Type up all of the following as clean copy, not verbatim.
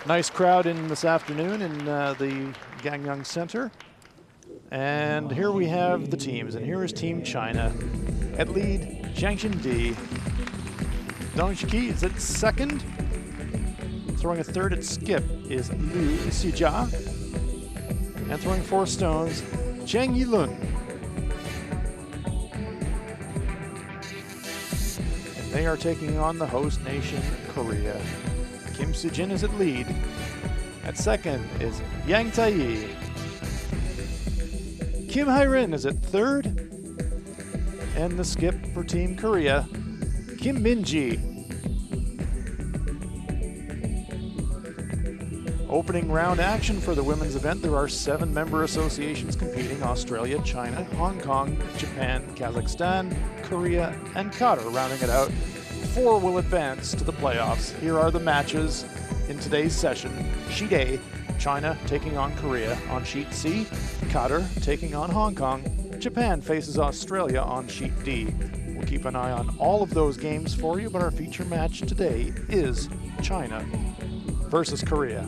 Nice crowd in this afternoon in the Gangneung Center. And here we have the teams, and here is Team China. At lead, Zhang Xindi. Dong Shiki is at second. Throwing a third at skip is Liu Xijia. And throwing 4 stones, Zhang Yilun. And they are taking on the host nation, Korea. Kim Soo-jin is at lead. At second is Yang Tae-yi. Kim Hai-rin is at third. And the skip for Team Korea, Kim Min-ji. Opening round action for the women's event. There are 7 member associations competing: Australia, China, Hong Kong, Japan, Kazakhstan, Korea, and Qatar. Rounding it out, 4 will advance to the playoffs. Here are the matches in today's session. Sheet A, China taking on Korea. On Sheet C, Qatar taking on Hong Kong. Japan faces Australia on Sheet D. We'll keep an eye on all of those games for you, but our feature match today is China versus Korea.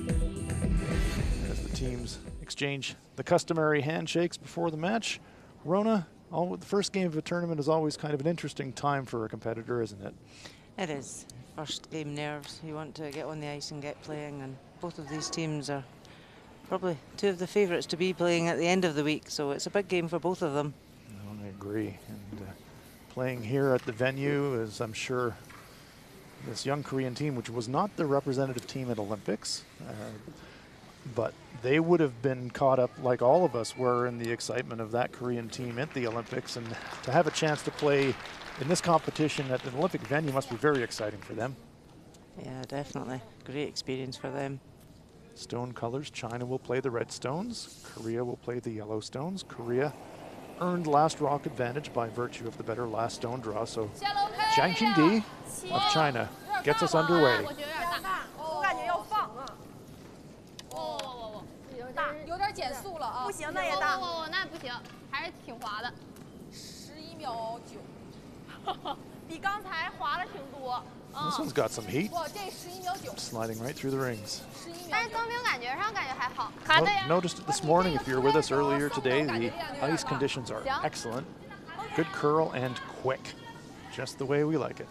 As the teams exchange the customary handshakes before the match, Rona, the first game of a tournament is always kind of an interesting time for a competitor, isn't it? It is. First game nerves. You want to get on the ice and get playing, and both of these teams are probably 2 of the favourites to be playing at the end of the week, so it's a big game for both of them. No, I agree. And playing here at the venue is, I'm sure, this young Korean team, which was not the representative team at Olympics, but they would have been caught up, like all of us were, in the excitement of that Korean team at the Olympics, and to have a chance to play in this competition at an Olympic venue must be very exciting for them. Yeah, definitely. Great experience for them. Stone colors, China will play the red stones, Korea will play the yellow stones. Korea earned last rock advantage by virtue of the better last stone draw, so Zhang Xindi of China gets us underway. This one's got some heat. Sliding right through the rings. Noticed it this morning. If you were with us earlier today, the ice conditions are excellent. Good curl and quick. Just the way we like it.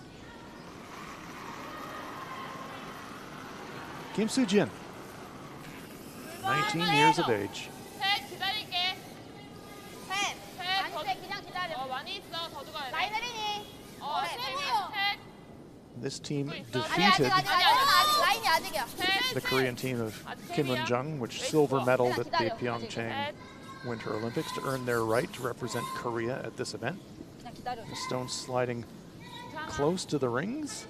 Kim Soo-jin, 19 years of age. This team defeated the Korean team of Kim Eun-jung, which silver medaled at the Pyeongchang Winter Olympics, to earn their right to represent Korea at this event. The stone sliding close to the rings.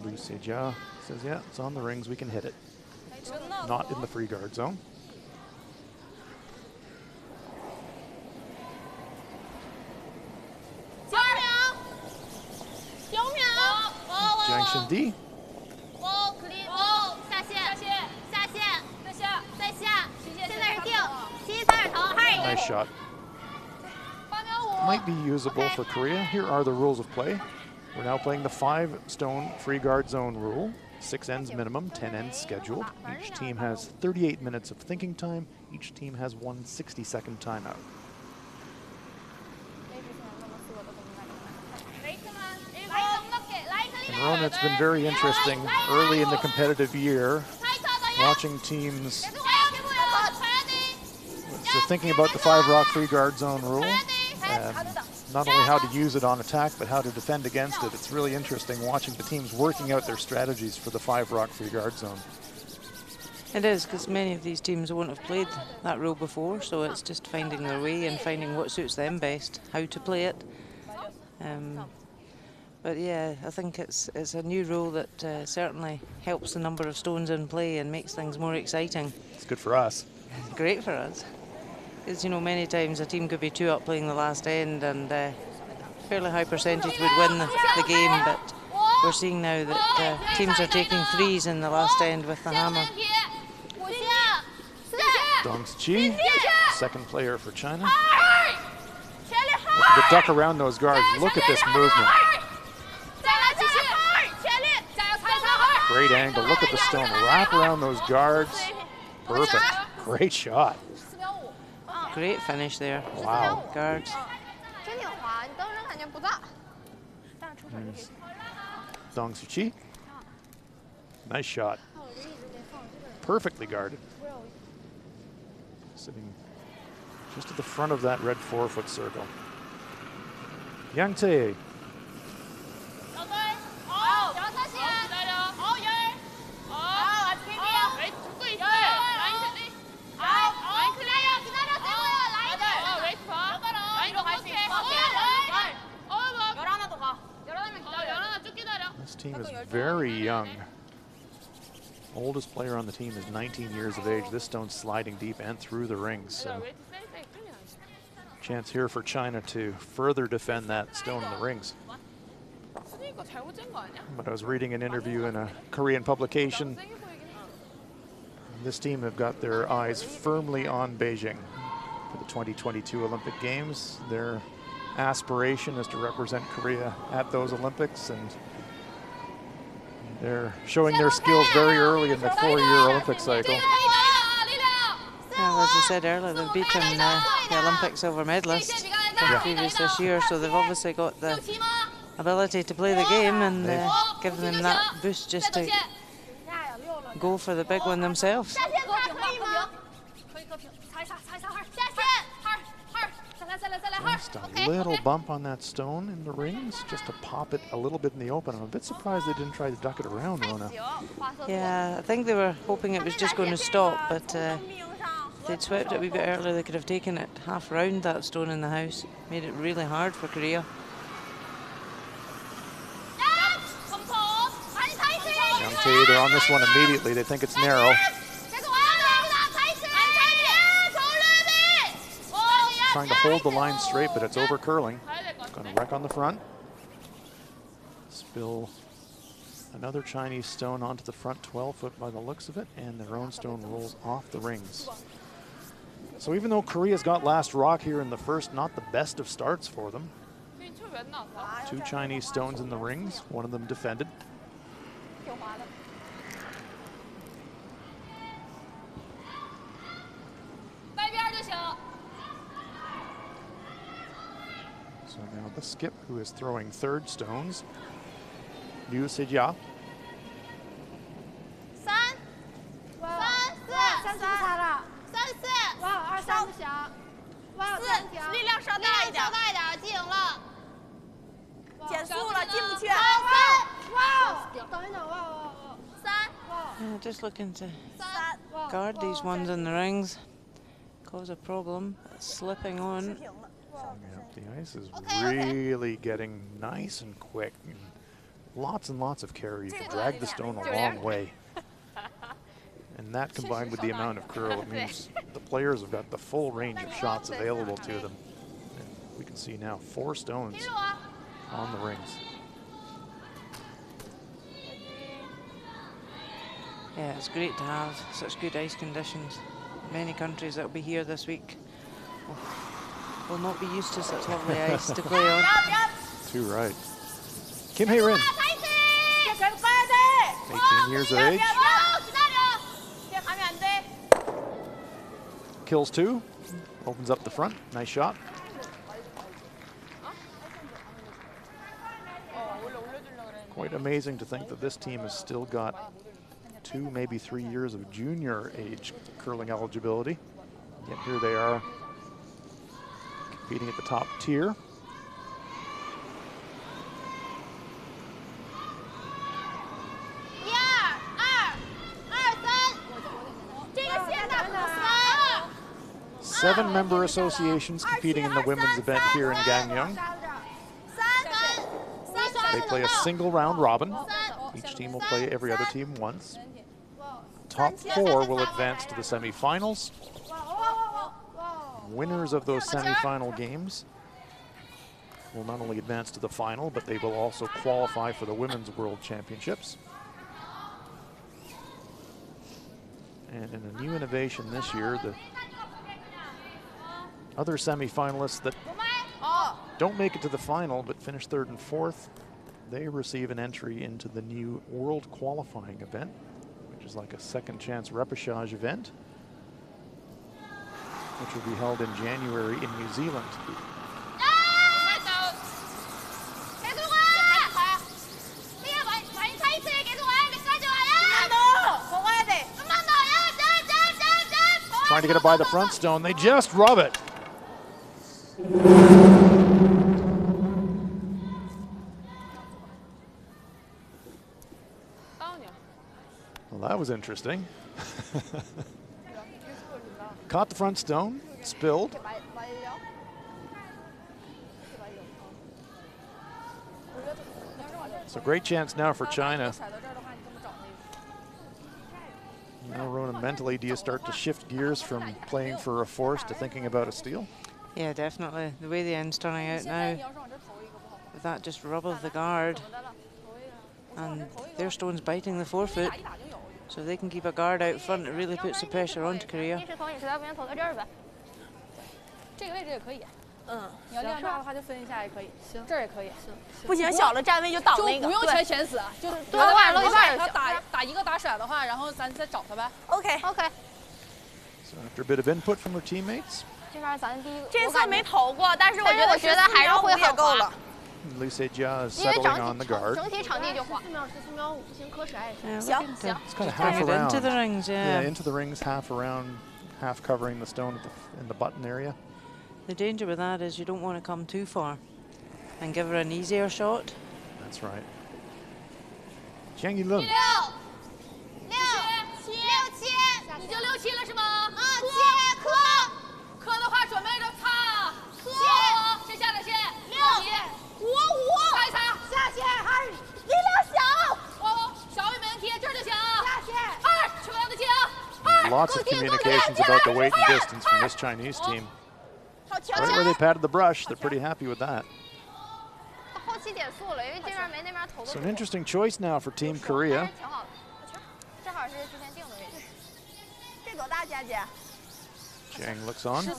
Liu Xijia says, yeah, it's on the rings, we can hit it. Not in the free guard zone. Zhang Xindi. Nice shot. Might be usable for Korea. Here are the rules of play. We're now playing the 5-stone free guard zone rule. 6 ends minimum, 10 ends scheduled. Each team has 38 minutes of thinking time. Each team has 1 60-second timeout. And Rona, it's been very interesting early in the competitive year, watching teams thinking about the 5-rock free guard zone rule, and not only how to use it on attack, but how to defend against it. It's really interesting watching the teams working out their strategies for the 5-rock free guard zone. It is, because many of these teams won't have played that rule before, so it's just finding their way and finding what suits them best, how to play it. But yeah, I think it's a new rule that certainly helps the number of stones in play and makes things more exciting. It's good for us. Great for us. Because, you know, many times a team could be 2 up playing the last end, and fairly high percentage would win the game, but we're seeing now that teams are taking 3s in the last end with the hammer. Dong Chi, second player for China. The duck around those guards. Look at this movement. Great angle. Look at the stone. Wrap around those guards. Perfect. Great shot. Great finish there. Wow. Guards. There's Dong Suchi. Nice shot. Perfectly guarded. Sitting just at the front of that red 4-foot circle. Yang Tae. This team is very young. Oldest player on the team is 19 years of age. This stone's sliding deep and through the rings. So chance here for China to further defend that stone in the rings. But I was reading an interview in a Korean publication. This team have got their eyes firmly on Beijing for the 2022 Olympic Games. Their aspiration is to represent Korea at those Olympics, and they're showing their skills very early in the 4-year Olympic cycle. Well, as you said earlier, they've beaten the Olympic silver medalist from previous this year, so they've obviously got the ability to play the game, and giving them that boost just to go for the big one themselves. Just a little bump on that stone in the rings, just to pop it a little bit in the open. I'm a bit surprised they didn't try to duck it around, Rona. Yeah, I think they were hoping it was just going to stop, but if they'd swept it a wee bit earlier, they could have taken it half round that stone in the house. Made it really hard for Korea. Yang Tae, they're on this one immediately. They think it's narrow. Trying to hold the line straight, but it's over curling. Going to wreck on the front. Spill another Chinese stone onto the front 12-foot by the looks of it, and their own stone rolls off the rings. So even though Korea's got last rock here in the first, not the best of starts for them. 2 Chinese stones in the rings, one of them defended. So now the skip, who is throwing third stones, Liu Sejia. Just looking to guard these ones in the rings, cause a problem. It's slipping on. The ice is really getting nice and quick. Lots and lots of carry. You can drag the stone a long way. And that combined with the amount of curl, it means the players have got the full range of shots available to them. And we can see now 4 stones on the rings. Yeah, it's great to have such good ice conditions. Many countries that will be here this week will not be used to such lovely ice to play on. Too right. Kim Hae-rin, 18 years of age. Kills 2, opens up the front, nice shot. Quite amazing to think that this team has still got 2, maybe 3 years of junior age curling eligibility. Yet here they are competing at the top tier. Seven member associations competing in the women's event here in Gangneung. They play a single round robin. Each team will play every other team once. Top 4 will advance to the semifinals. Winners of those semifinal games will not only advance to the final, but they will also qualify for the Women's World Championships. And in a new innovation this year, the other semifinalists that don't make it to the final but finish 3rd and 4th, they receive an entry into the new World Qualifying event, which is like a second chance repechage event, which will be held in January in New Zealand. Trying to get it by the front stone. They just rub it. Well, that was interesting. Caught the front stone, spilled. So great chance now for China. Now, Rona, mentally, do you start to shift gears from playing for a force to thinking about a steal? Yeah, definitely. The way the end's turning out now, with that just rub of the guard, and their stone's biting the forefoot, so they can keep a guard out front. It really puts the pressure onto Korea. OK。 So after a bit of input from her teammates, 这次没投过，但是我觉得还是会很滑。 Liu Sejia is settling on the guard. 整体场地就滑。 It's kind of half Bring it around. into the rings, yeah. Into the rings, half around, half covering the stone in the button area. The danger with that is you don't want to come too far and give her an easier shot. That's right. Jiang Yilun. 6、7，你就6、7了是吗？7磕的话准备着擦，7，谁下的线？6、5，擦一擦，下线2，力量小，小也没问题，这儿就行。下线2，车样的镜2。 Lots of communications about the weight and distance from this Chinese team. Right where they patted the brush, they're pretty happy with that. So an interesting choice now for Team Korea. Jiang looks on,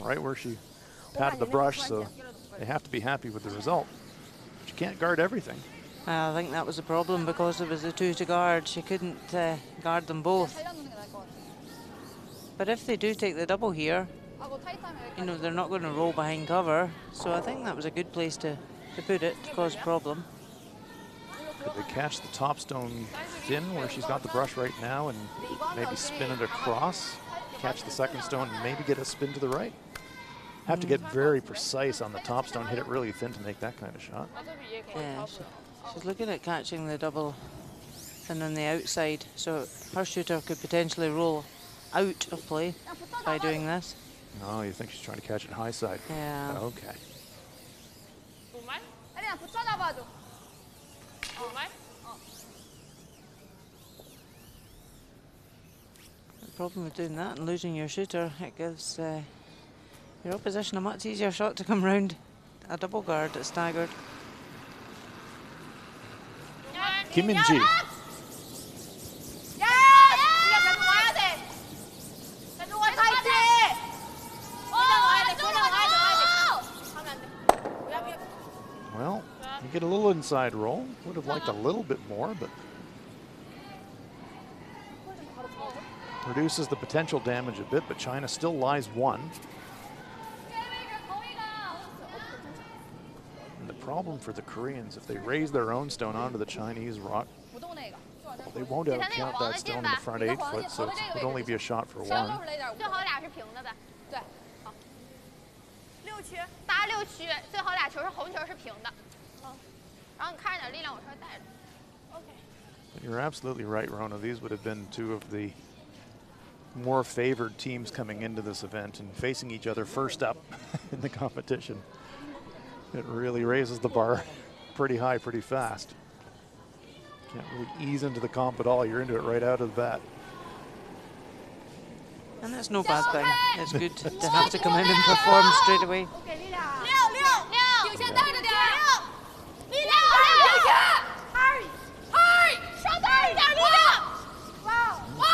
right where she patted the brush, so they have to be happy with the result. But you can't guard everything. I think that was the problem because there was the two to guard. She couldn't guard them both. But if they do take the double here, you know, they're not going to roll behind cover. So I think that was a good place to put it to cause a problem. Could they catch the top stone thin where she's got the brush right now and maybe spin it across, catch the second stone and maybe get a spin to the right? Have to get very precise on the top stone, hit it really thin to make that kind of shot. Yeah, she's looking at catching the double and on the outside, so her shooter could potentially roll out of play by doing this. Oh, you think she's trying to catch it high side? Yeah. Okay. The problem with doing that and losing your shooter, it gives your opposition a much easier shot to come round a double guard that's staggered. Kim Min-ji. Well, you get a little inside roll. Would have liked a little bit more, but reduces the potential damage a bit, but China still lies 1. And the problem for the Koreans, if they raise their own stone onto the Chinese rock, well, they won't outcount that stone in the front 8 foot, so it would only be a shot for 1. But you're absolutely right, Rona. These would have been two of the more favored teams coming into this event and facing each other first up in the competition. It really raises the bar pretty high, pretty fast. Can't really ease into the comp at all. You're into it right out of the bat. And that's no bad thing. It's good to have to come in and perform straight away.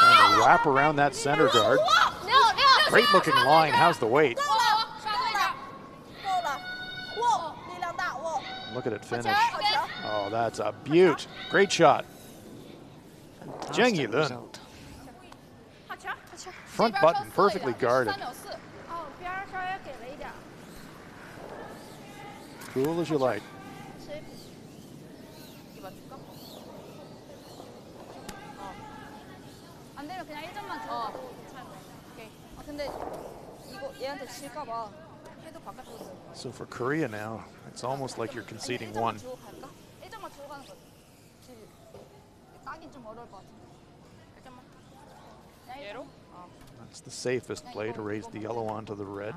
Trying to wrap around that center guard. Great looking line. How's the weight? Look at it finish. Oh, Oh, that's a beaut. Great shot. Fantastic Gangneung. result. Front button perfectly guarded. 哦，边儿稍微给了一点儿。 Cool as you like. 이거 줄까? 안 되면 그냥 1점만 들어가도 괜찮을 것 같아. 오케이. 아 근데 이거 얘한테 질까봐 해도 바깥으로 들어. So for Korea now, it's almost like you're conceding 1점만 one. 주고 갈까? 1점만 주고 가는 거지. 따긴 좀 어려울 것 같아. 1점만. 얘로? That's the safest play to raise the yellow onto the red.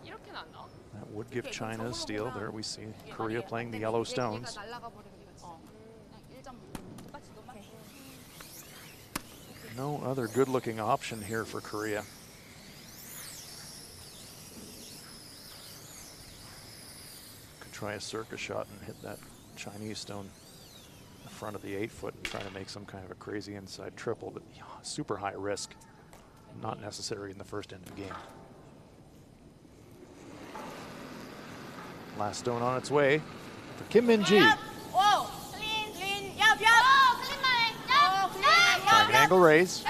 이렇게는 안 나와? That would give China a steal. There we see Korea playing the yellow stones. No other good-looking option here for Korea. Could try a circus shot and hit that Chinese stone in the front of the 8-foot and try to make some kind of a crazy inside triple, but yeah, super high risk. Not necessary in the first end of the game. Last stone on its way for Kim Min-ji. Triangle angle raise.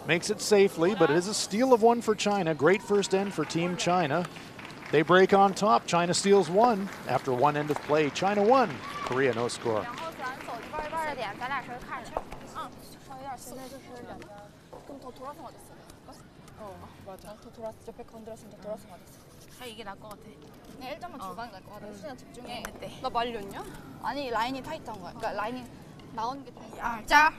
Makes it safely, but it is a steal of one for China. Great first end for Team China. They break on top. China steals one. After one end of play, China won. Korea no score. 맞아. 더 돌았어. 옆에 건드렸으면 더 돌아서 맞았어. 아 이게 나을 것 같아. 그냥 1점만 주고 가는 게 나을 것 같아. 수진아 집중해. 나 말렸냐? 아니 라인이 타이트한 거야. 그러니까 라인이 나오는 게 좀. 자.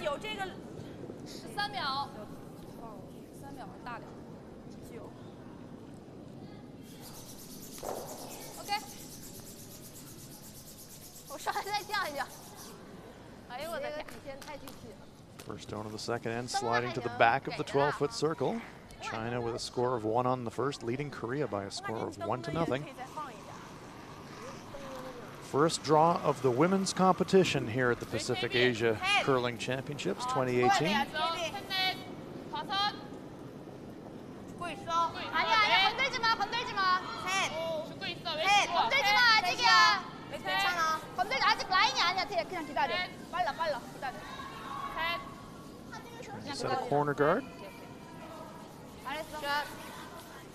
有这个13秒，3秒大点，9。OK， 我稍微再降一降。哎呦我的天，底线太具体了。 First stone of the second end sliding to the back of the 12-foot circle. China with a score of 1 on the first, leading Korea by a score of 1-0. First draw of the women's competition here at the Pacific Asia Curling Championships 2018. Set a corner guard.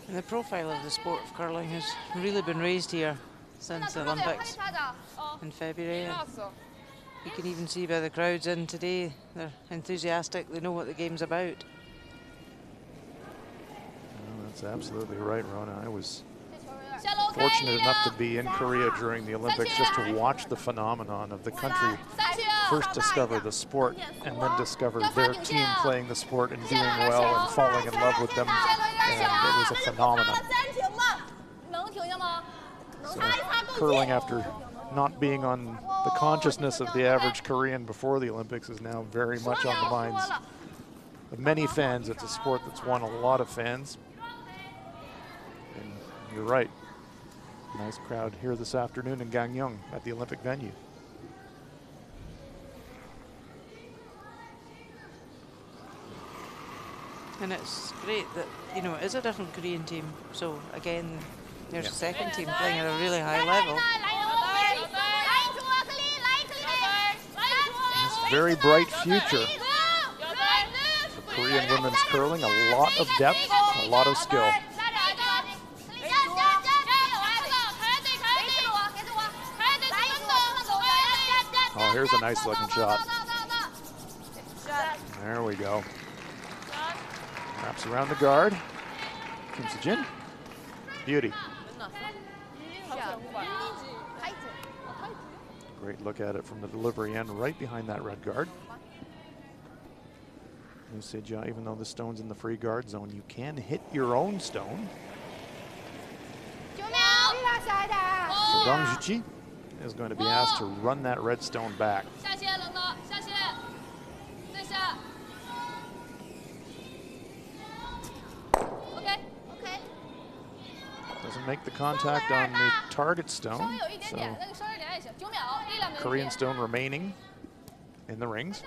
And the profile of the sport of curling has really been raised here since the Olympics in February. You can even see by the crowds in today, they're enthusiastic, they know what the game's about. Well, that's absolutely right, Rona. I was fortunate enough to be in Korea during the Olympics just to watch the phenomenon of the country first discover the sport and then discover their team playing the sport and doing well and falling in love with them. And it was a phenomenon. So curling, after not being on the consciousness of the average Korean before the Olympics, is now very much on the minds of many fans. It's a sport that's won a lot of fans. And you're right. Nice crowd here this afternoon in Gangneung at the Olympic venue. And it's great that, you know, it is a different Korean team. So again, there's a second team playing at a really high level. It's a very bright future for Korean women's curling. A lot of depth, a lot of skill. Oh, here's a nice looking shot. There we go. Wraps around the guard. Kim Se-jin. Beauty. Great look at it from the delivery end right behind that red guard. Liu Se-jia, even though the stone's in the free guard zone, you can hit your own stone. So Dong Juqi is going to be asked to run that red stone back. Doesn't make the contact on the target stone, so Korean stone remaining in the rings.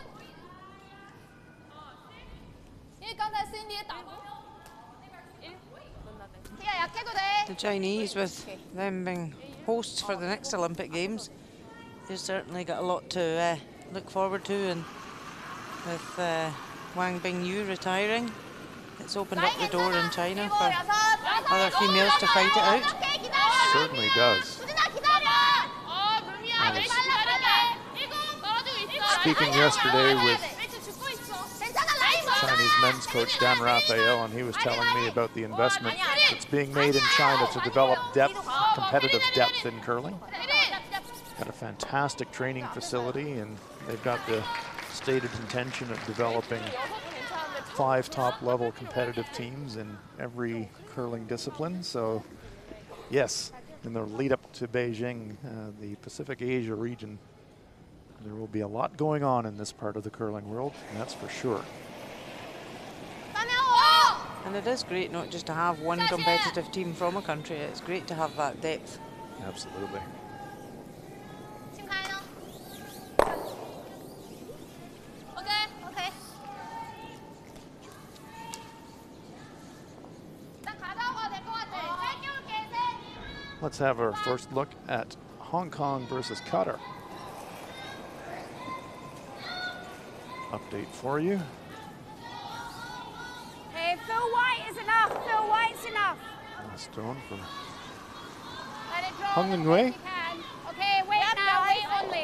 The Chinese, with them being hosts for the next Olympic Games, they've certainly got a lot to look forward to, and with Wang Bingyu retiring, it's opened up the door in China for other females to fight it out. Certainly does. Speaking yesterday with Chinese men's coach Dan Raphael, and he was telling me about the investment that's being made in China to develop depth, competitive depth in curling. Got a fantastic training facility, and they've got the stated intention of developing 5 top-level competitive teams in every curling discipline. So, yes, in the lead up to Beijing, the Pacific Asia region, there will be a lot going on in this part of the curling world, and that's for sure. And it is great not just to have one competitive team from a country, it's great to have that depth. Absolutely. Let's have our first look at Hong Kong versus Qatar. Update for you. Hey, Phil White is enough. Phil White's enough. Stone for Hung and Wei. Okay, wait now.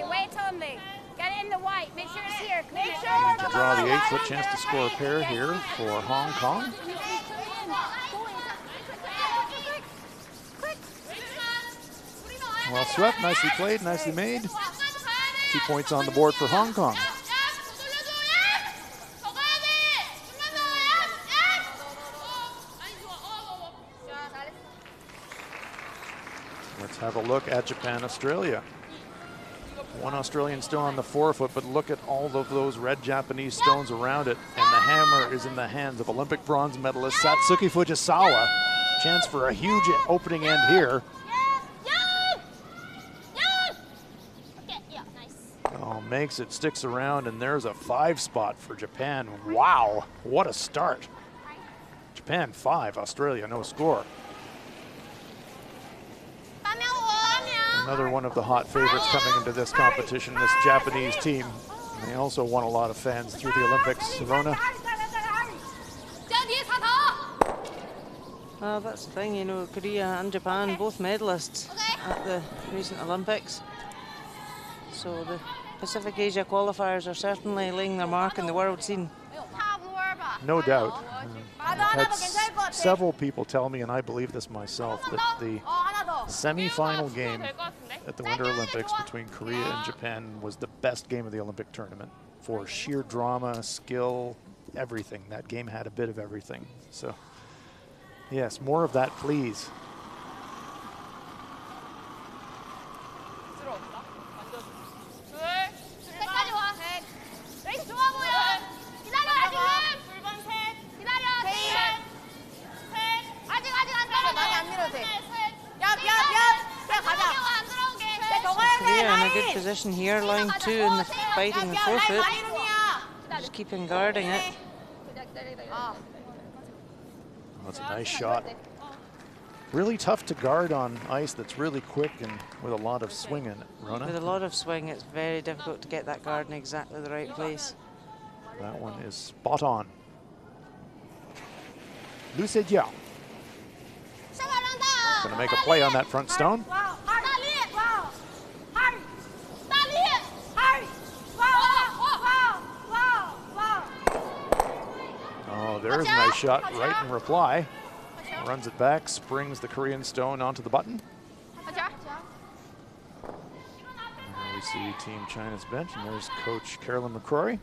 Wait only. Get it in the white. Make sure it's here. Make sure. Looking to draw the 8-foot, chance to score a pair here for Hong Kong. Well swept, nicely played, nicely made. 2 points on the board for Hong Kong. Let's have a look at Japan, Australia. 1 Australian stone on the 4-foot, but look at all of those red Japanese stones around it. And the hammer is in the hands of Olympic bronze medalist Satsuki Fujisawa. Chance for a huge opening end here. Oh, makes it, sticks around, and there's a 5 spot for Japan. Wow, what a start. Japan 5, Australia no score. Another one of the hot favorites coming into this competition, this Japanese team. And they also won a lot of fans through the Olympics. Rona? Well, that's the thing, you know, Korea and Japan, both medalists at the recent Olympics. So the Pacific Asia qualifiers are certainly laying their mark in the world scene. No doubt. I've had several people tell me, and I believe this myself, that the semi-final game at the Winter Olympics between Korea and Japan was the best game of the Olympic tournament for sheer drama, skill, everything. That game had a bit of everything. So, yes, more of that, please. Korea in a good position here, line 2 in the fighting the 4-foot. Just keeping guarding it. That's a nice shot. Really tough to guard on ice that's really quick and with a lot of swing in it, Rona. With a lot of swing, it's very difficult to get that guard in exactly the right place. That one is spot on. Liu Se-jia going to make a play on that front stone. Oh, there's a nice shot right in reply. Runs it back, springs the Korean stone onto the button. There we see Team China's bench, and there's Coach Carolyn McCrory.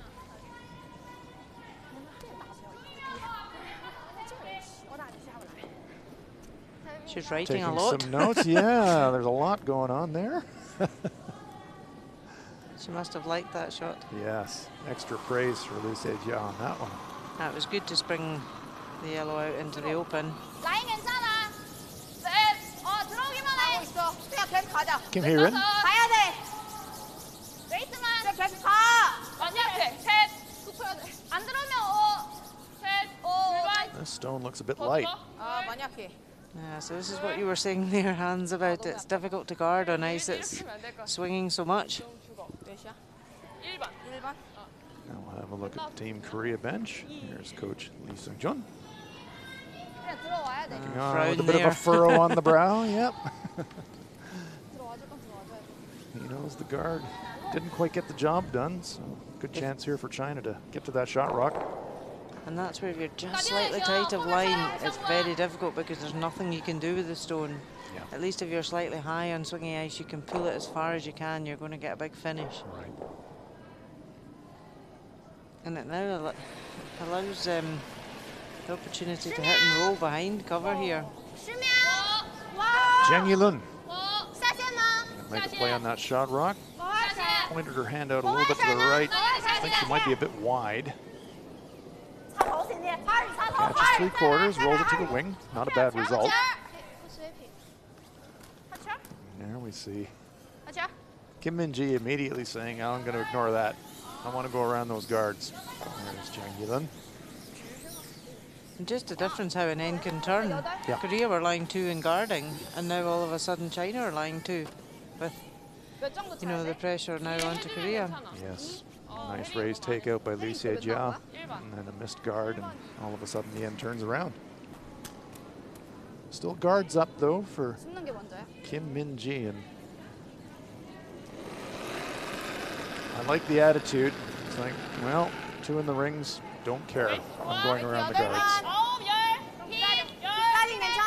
She's writing Taking a lot. some notes. Yeah, there's a lot going on there. She must have liked that shot. Yes, extra praise for Liu Sejia on that one. That was good to spring the yellow out into the open. Kim Hee-rin. This stone looks a bit light. Yeah, so this is what you were saying there, Hans, about it's difficult to guard on ice. It's swinging so much. Now we'll have a look at the Team Korea bench. Here's Coach Lee Seung-jun. With a bit of a furrow on the brow, yep. He knows the guard didn't quite get the job done, so good chance here for China to get to that shot rock. And that's where if you're just slightly tight of line, it's very difficult because there's nothing you can do with the stone. Yeah. At least if you're slightly high on swinging ice, you can pull it as far as you can. You're going to get a big finish. Right. And it now allows the opportunity to hit and roll behind cover here. Jiang Yilun. Make a play on that shot rock. Pointed her hand out a little bit to the right. I think she might be a bit wide. Catches 3/4, rolls it to the wing. Not a bad result. There we see Kim Min-ji immediately saying, I'm going to ignore that. I want to go around those guards. There's Jiang Yilun. And just the difference how an end can turn. Yeah. Korea were line 2 in guarding, and now all of a sudden China are line 2 with, you know, the pressure now onto Korea. Yes. Nice raise takeout by Liu Sejia, and then a missed guard, and all of a sudden the end turns around. Still guards up though for Kim Min-ji, and I like the attitude. It's like, well, 2 in the rings, don't care. I'm going around the guards.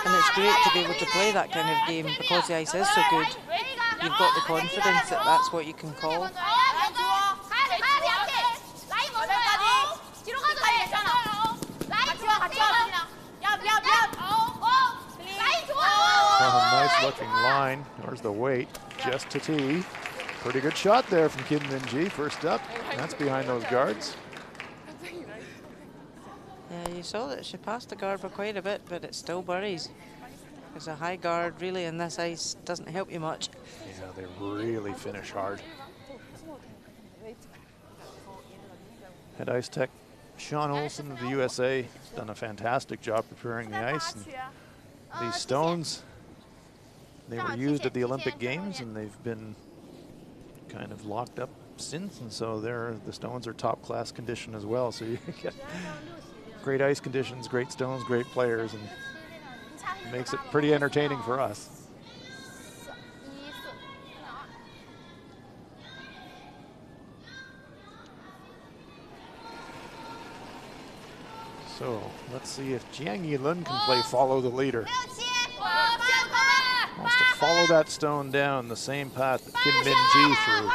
And it's great to be able to play that kind of game because the ice is so good. You've got the confidence that that's what you can call. Nice looking line. There's the weight, just to tee. Pretty good shot there from Kim Min-ji. First up, that's behind those guards. Yeah, you saw that she passed the guard for quite a bit, but it still buries. Because a high guard really in this ice doesn't help you much. Yeah, they really finish hard. Head ice tech Sean Olsen of the USA has done a fantastic job preparing the ice. And these stones, they were used at the Olympic Games, and they've been kind of locked up since, and so the stones are top class condition as well. So you get great ice conditions, great stones, great players, and it makes it pretty entertaining for us. So let's see if Jiang Yilun can play follow the leader. Wants to follow that stone down the same path that Kim Min-ji threw.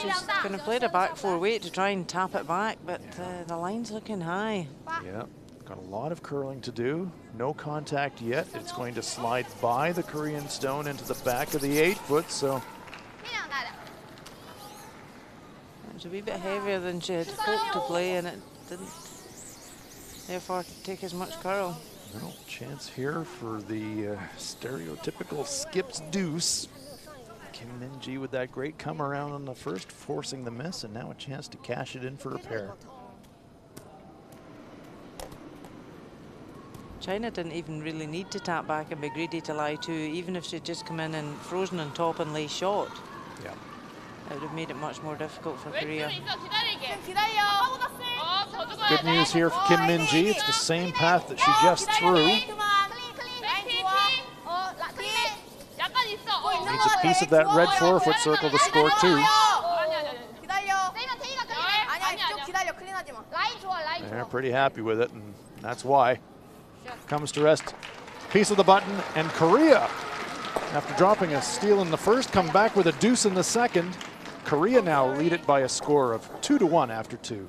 She's going to play the back 4 weight to try and tap it back, but the line's looking high. Yeah, got a lot of curling to do. No contact yet. It's going to slide by the Korean stone into the back of the 8-foot, so. It's a wee bit heavier than she had hoped to play, and it didn't therefore take as much curl. No chance here for the stereotypical skip's deuce. Kim Min-ji with that great come around on the first, forcing the miss, and now a chance to cash it in for a pair. China didn't even really need to tap back and be greedy to lie to, even if she'd just come in and frozen on top and lay shot. Yeah. It would have made it much more difficult for Korea. Good news here for Kim Min-ji. It's the same path that she just threw. Needs a piece of that red 4-foot circle to score 2. They're pretty happy with it, and that's why. Comes to rest, piece of the button, and Korea, after dropping a steal in the first, come back with a deuce in the second. Korea now lead it by a score of 2-1 after 2.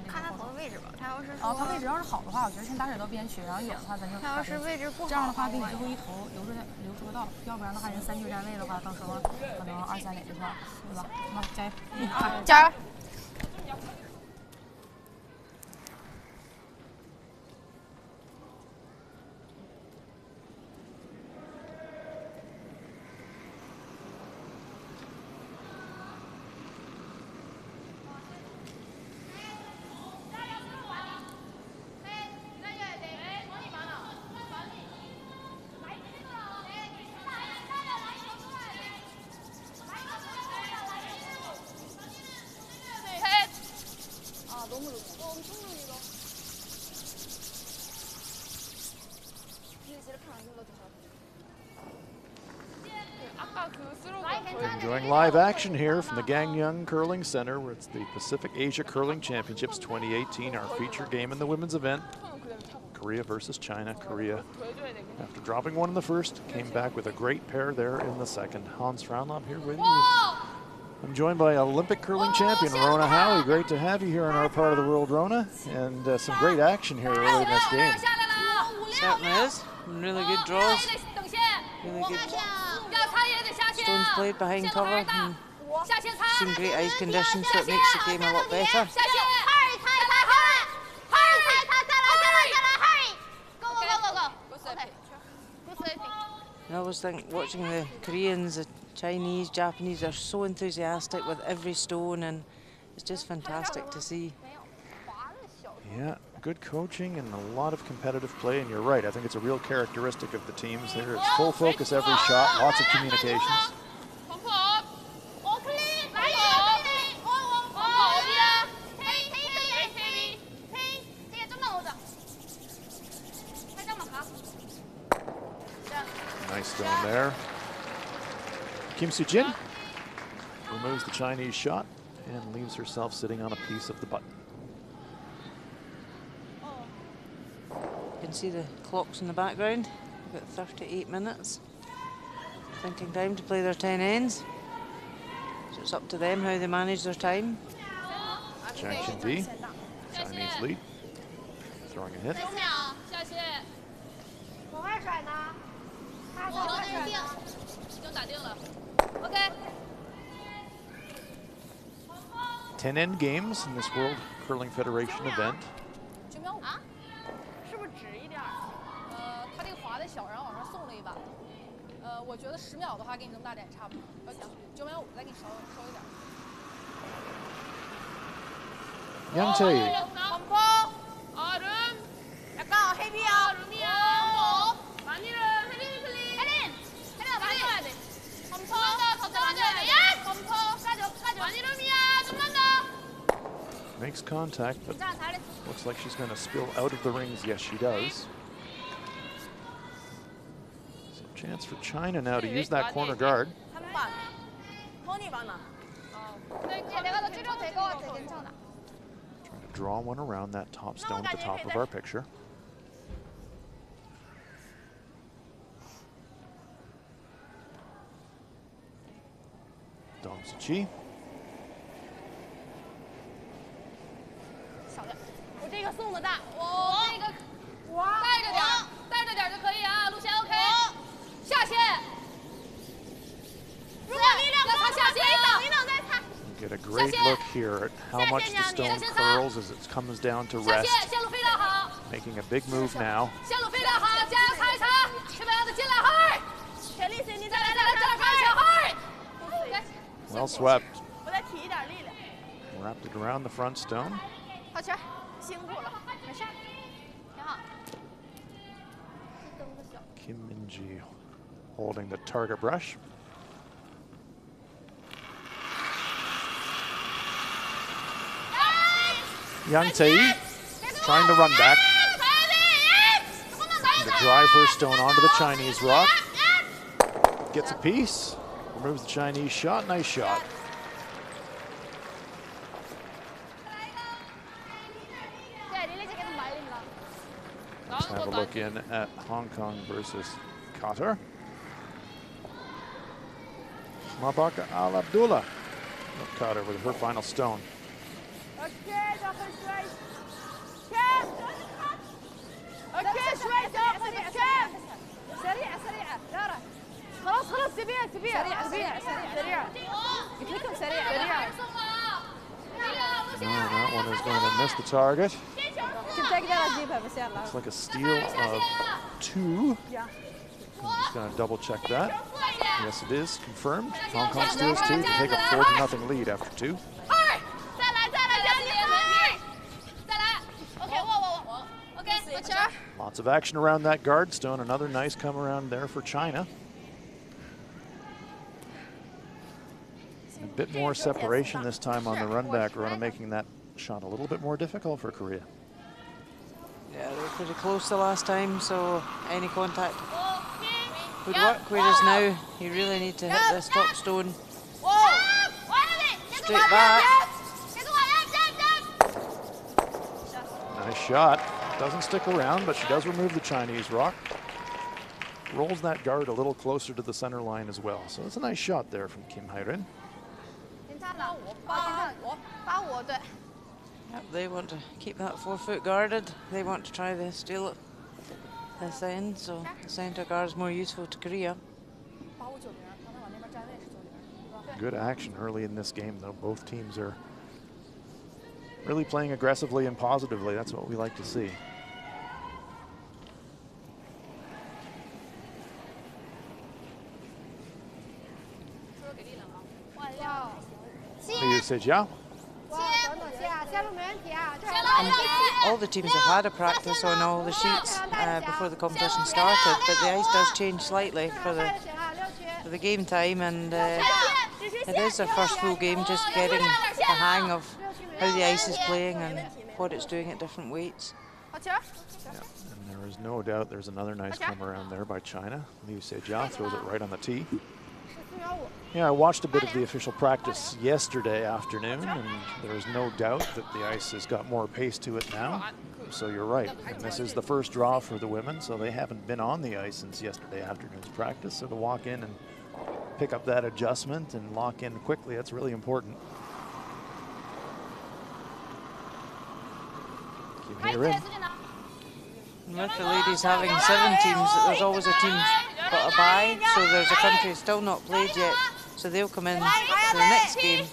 看他投的位置吧，他要是他位置要是好的话，我觉得先打水到边区，然后野的话咱就。他要是位置不好，这样的话给你最后一投留出个道，要不然的话人3局站位的话，到时候可能2、3垒这块，对吧？那加油，加油！ Enjoying live action here from the Gangneung Curling Center, where it's the Pacific Asia Curling Championships 2018, our feature game in the women's event. Korea versus China. Korea, after dropping one in the first, came back with a great pair there in the second. Hans Fraunlob here with you. I'm joined by Olympic curling champion Rona Howie. Great to have you here in our part of the world, Rona, and some great action here early in this game. Certainly is. Really good draws. Really good stones played behind cover. And some great ice conditions, so it makes the game a lot better. I always think watching the Koreans, the Chinese, Japanese, they're so enthusiastic with every stone, and it's just fantastic to see. Yeah, good coaching and a lot of competitive play, and you're right, I think it's a real characteristic of the teams there. It's full focus every shot, lots of communications. Nice stone there. Kim Soo-jin removes the Chinese shot and leaves herself sitting on a piece of the button. You can see the clocks in the background. We've got 38 minutes. Thinking time to play their 10 ends. So it's up to them how they manage their time. Chang Xin-di, Chinese lead, throwing a hit. 10 end games in this World Curling Federation event. 是不是直一点？他这个滑的小，然后往上送了一把。我觉得10秒的话，给你这么大点差不多。9秒5，再给你收一点。 Yang Tae. 범퍼. 얼음. 약간 헤비야. 얼음이야. 많이는 혜린 플리. 혜린아 많이 넣어야 돼. 범퍼. 더 떨어져야 돼. 야! 범퍼. 까져. 많이름이야. 좀만 더. Makes contact, but looks like she's going to spill out of the rings. Yes, she does. So chance for China now to use that corner guard. Trying to draw one around that top stone at the top of our picture. Dong Su-chi. 我这个送的大，我这个带着点就可以啊，路线 OK。下线，如果力量不好，下线，你等再擦。 Get a great look here at how much the stone curls as it comes down to rest. Making a big move now. Well swept. Wrapped it around the front stone. Kim Min-ji holding the target brush. Yang Tae trying to run back. To drive her stone onto the Chinese rock. Gets a piece, removes the Chinese shot, nice shot. Let's have a look in at Hong Kong versus Qatar. Mabaka Al Abdullah of Qatar with her final stone. خلاص خلاص سريع سريع سريع سريع قلت لكم سريع سريع. No, that one is going to miss the target. Looks like a steal of 2. I'm just going to double check that. Yes, it is confirmed. Hong Kong steals 2 to take a 4-0 lead after 2. Lots of action around that guard stone. Another nice come around there for China. A bit more separation this time on the run back run, making that shot a little bit more difficult for Korea. Yeah, they were pretty close the last time, so any contact would work. Whereas now, you really need to hit this top stone straight back. Nice shot. Doesn't stick around, but she does remove the Chinese rock. Rolls that guard a little closer to the center line as well. So it's a nice shot there from Kim Hye-rin. Yep, they want to keep that 4-foot guarded. They want to try to steal it this end, so the center guard is more useful to Korea. Good action early in this game, though. Both teams are really playing aggressively and positively. That's what we like to see. Liu Sejia. All the teams have had a practice on all the sheets before the competition started, but the ice does change slightly for the game time, and it is their first full game, just getting the hang of how the ice is playing and what it's doing at different weights. Yeah, and there is no doubt there's another nice come around there by China. Liu Sejia throws it right on the tee. Yeah, I watched a bit of the official practice yesterday afternoon, and there is no doubt that the ice has got more pace to it now. So you're right, and this is the first draw for the women, so they haven't been on the ice since yesterday afternoon's practice. So to walk in and pick up that adjustment and lock in quickly, that's really important. Kim Hye-rin. With the ladies having 7 teams, there's always a team got a bye, so there's a country still not played yet, so they'll come in to the next game,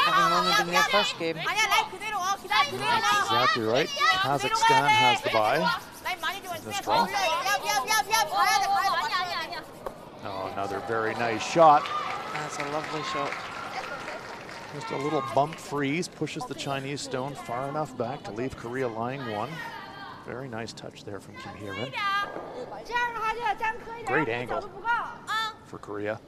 having only been their first game. That's exactly right. Kazakhstan has the bye. This draw. Oh, another very nice shot. That's a lovely shot. Just a little bump freeze pushes the Chinese stone far enough back to leave Korea lying 1. Very nice touch there from Kim Hye-rin. Great angle for Korea.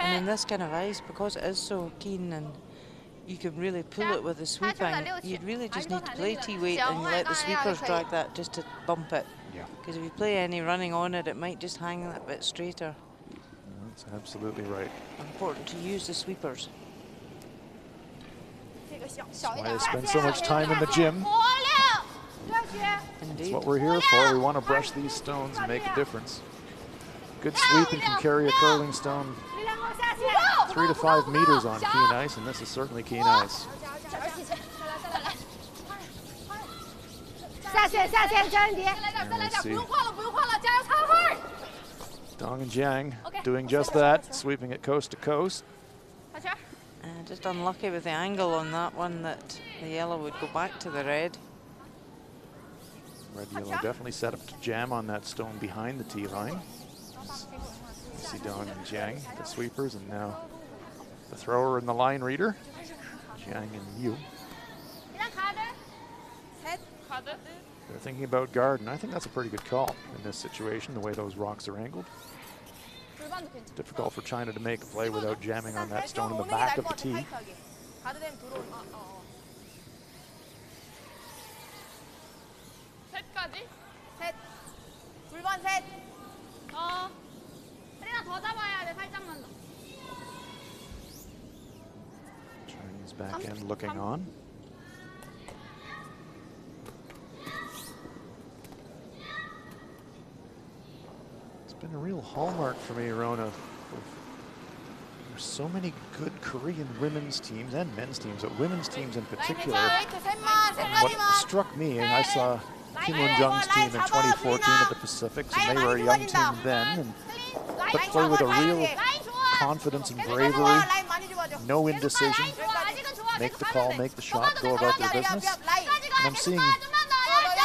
And in this kind of ice, because it is so keen and you can really pull it with the sweeping, you'd really just need to play T-weight and let the sweepers drag that just to bump it. Yeah. Because if you play any running on it, it might just hang that bit straighter. That's absolutely right. Important to use the sweepers. That's why I spend so much time in the gym. Indeed. That's what we're here for. We want to brush these stones and make a difference. Good sweeping can carry a curling stone 3 to 5 meters on keen ice, and this is certainly keen ice. Dong and Jiang doing just that, sweeping it coast to coast. Just unlucky with the angle on that one, that the yellow would go back to the red. Red yellow definitely set up to jam on that stone behind the tee line. See Dong and Jiang, the sweepers, and now the thrower and the line reader. Jiang and Yu. 카드. They're thinking about guard, and I think that's a pretty good call in this situation, the way those rocks are angled. 불반도 괜찮아. Difficult for China to make a play without jamming on that stone in the back of the tee. 가드 되면 들어올. 셋까지? 셋. 불반 셋. 혜린아 더 잡아야 돼. 살짝만 더. Chinese back end looking on. It's been a real hallmark for me, Rona. There's so many good Korean women's teams and men's teams, but women's teams in particular. And what struck me, and I saw Kim Won-jung's team in 2014 at the Pacifics, and they were a young team then, but play with a real confidence and bravery, no indecision, make the call, make the shot, go about their business. And I'm seeing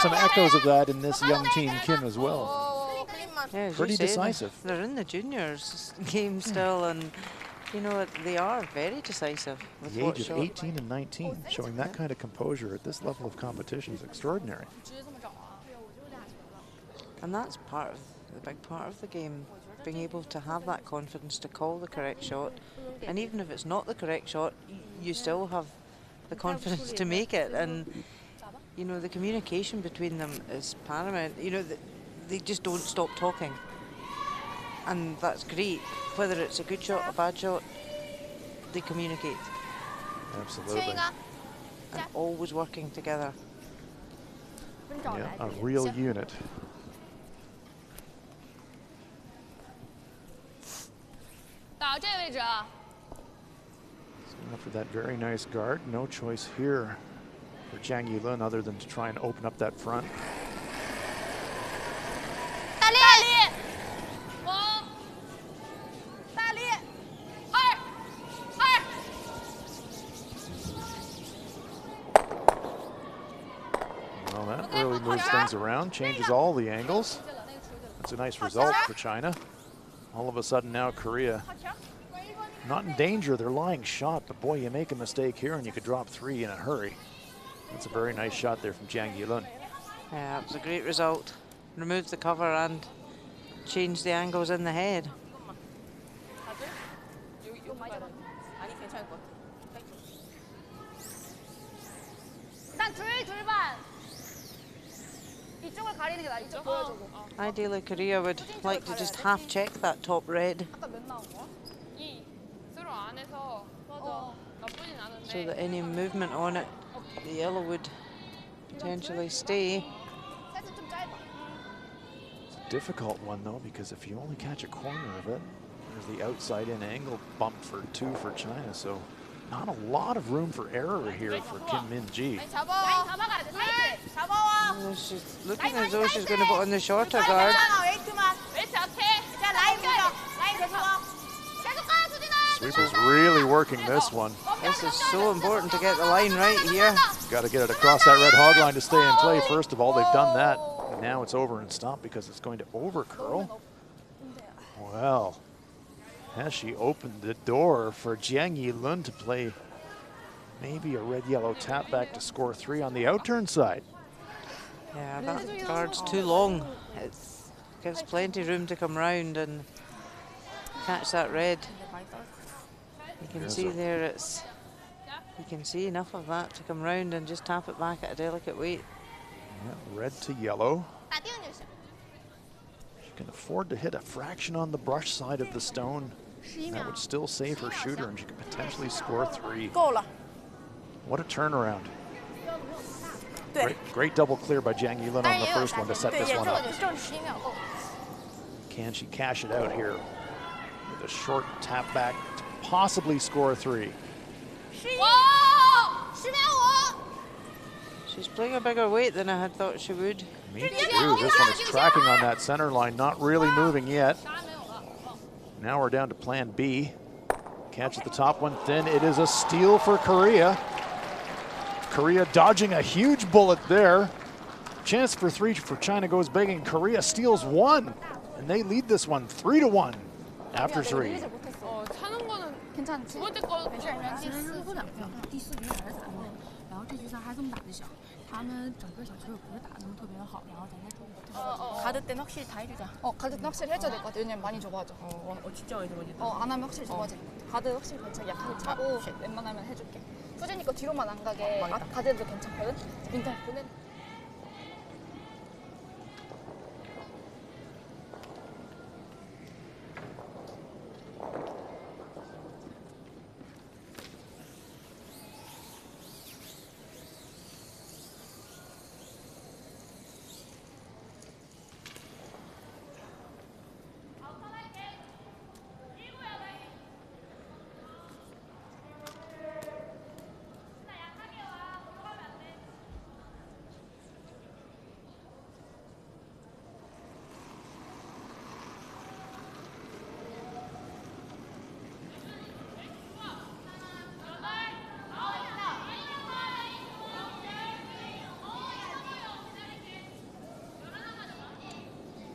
some echoes of that in this young team, Kim, as well. Yeah, Pretty decisive. They're in the juniors game still, and you know what, they are very decisive. With The what age of shot. 18 and 19, showing that kind of composure at this level of competition is extraordinary. And that's part of the big part of the game, being able to have that confidence to call the correct shot, and even if it's not the correct shot, you still have the confidence to make it. And you know, the communication between them is paramount. You know, they just don't stop talking, and that's great. Whether it's a good shot or a bad shot, they communicate. Absolutely. And always working together. Yeah, a real unit. For that very nice guard, no choice here for Jiang Yilun other than to try and open up that front. Well, that really moves things around, changes all the angles. That's a nice result for China. All of a sudden now Korea not in danger, they're lying shot, but boy, you make a mistake here and you could drop 3 in a hurry. That's a very nice shot there from Jiang Yilun. Yeah, it was a great result. Removed the cover and changed the angles in the head. Ideally, Korea would like to just half check that top red, so that any movement on it, the yellow would potentially stay. It's a difficult one though, because if you only catch a corner of it, there's the outside in angle bump for 2 for China, so not a lot of room for error here for Kim Min-ji. Oh, she's looking as though she's going to put on the shorter guard. Sweeper's really working this one. This is so important to get the line right here. Got to get it across that red hog line to stay in play. First of all, they've done that. And now it's over and stop because it's going to over curl. Well, has she opened the door for Jiang Yilun to play maybe a red-yellow tap back to score 3 on the outturn side. Yeah, that guard's too long. It gives plenty of room to come round and catch that red. You can see there it's, you can see enough of that to come round and just tap it back at a delicate weight. Yeah, red to yellow. She can afford to hit a fraction on the brush side of the stone. That would still save her shooter and she could potentially score 3. What a turnaround. Great double clear by Jiang Yilun on the first one to set this one up. Can she cash it out here with a short tap back to possibly score 3? She's playing a bigger weight than I had thought she would. Me too. This one is tracking on that center line, not really moving yet. Now we're down to plan B. Catch at the top one thin. It is a steal for Korea. Korea dodging a huge bullet there. Chance for 3 for China goes big, and Korea steals 1. And they lead this one 3-1 after 3. 괜찮지? 두 번째 거 没事，其实是后2票，第4局还是3分，然后这局赛还这么打就行。他们整个小球也不是打得那么特别的好，然后咱再注意。가드 때는 확실히 다 해주자. 가드 때는 확실히 해줘야 될 것 같아. 왜냐면 많이 좁아져. 진짜 많이 좁아진다. 안 하면 확실히 좁아지는 것 같아. 가드 확실히 발차기 약하게 차고 웬만하면 해줄게. 수진이 거 뒤로만 안 가게. 가드도 괜찮거든. 인터넷 보내.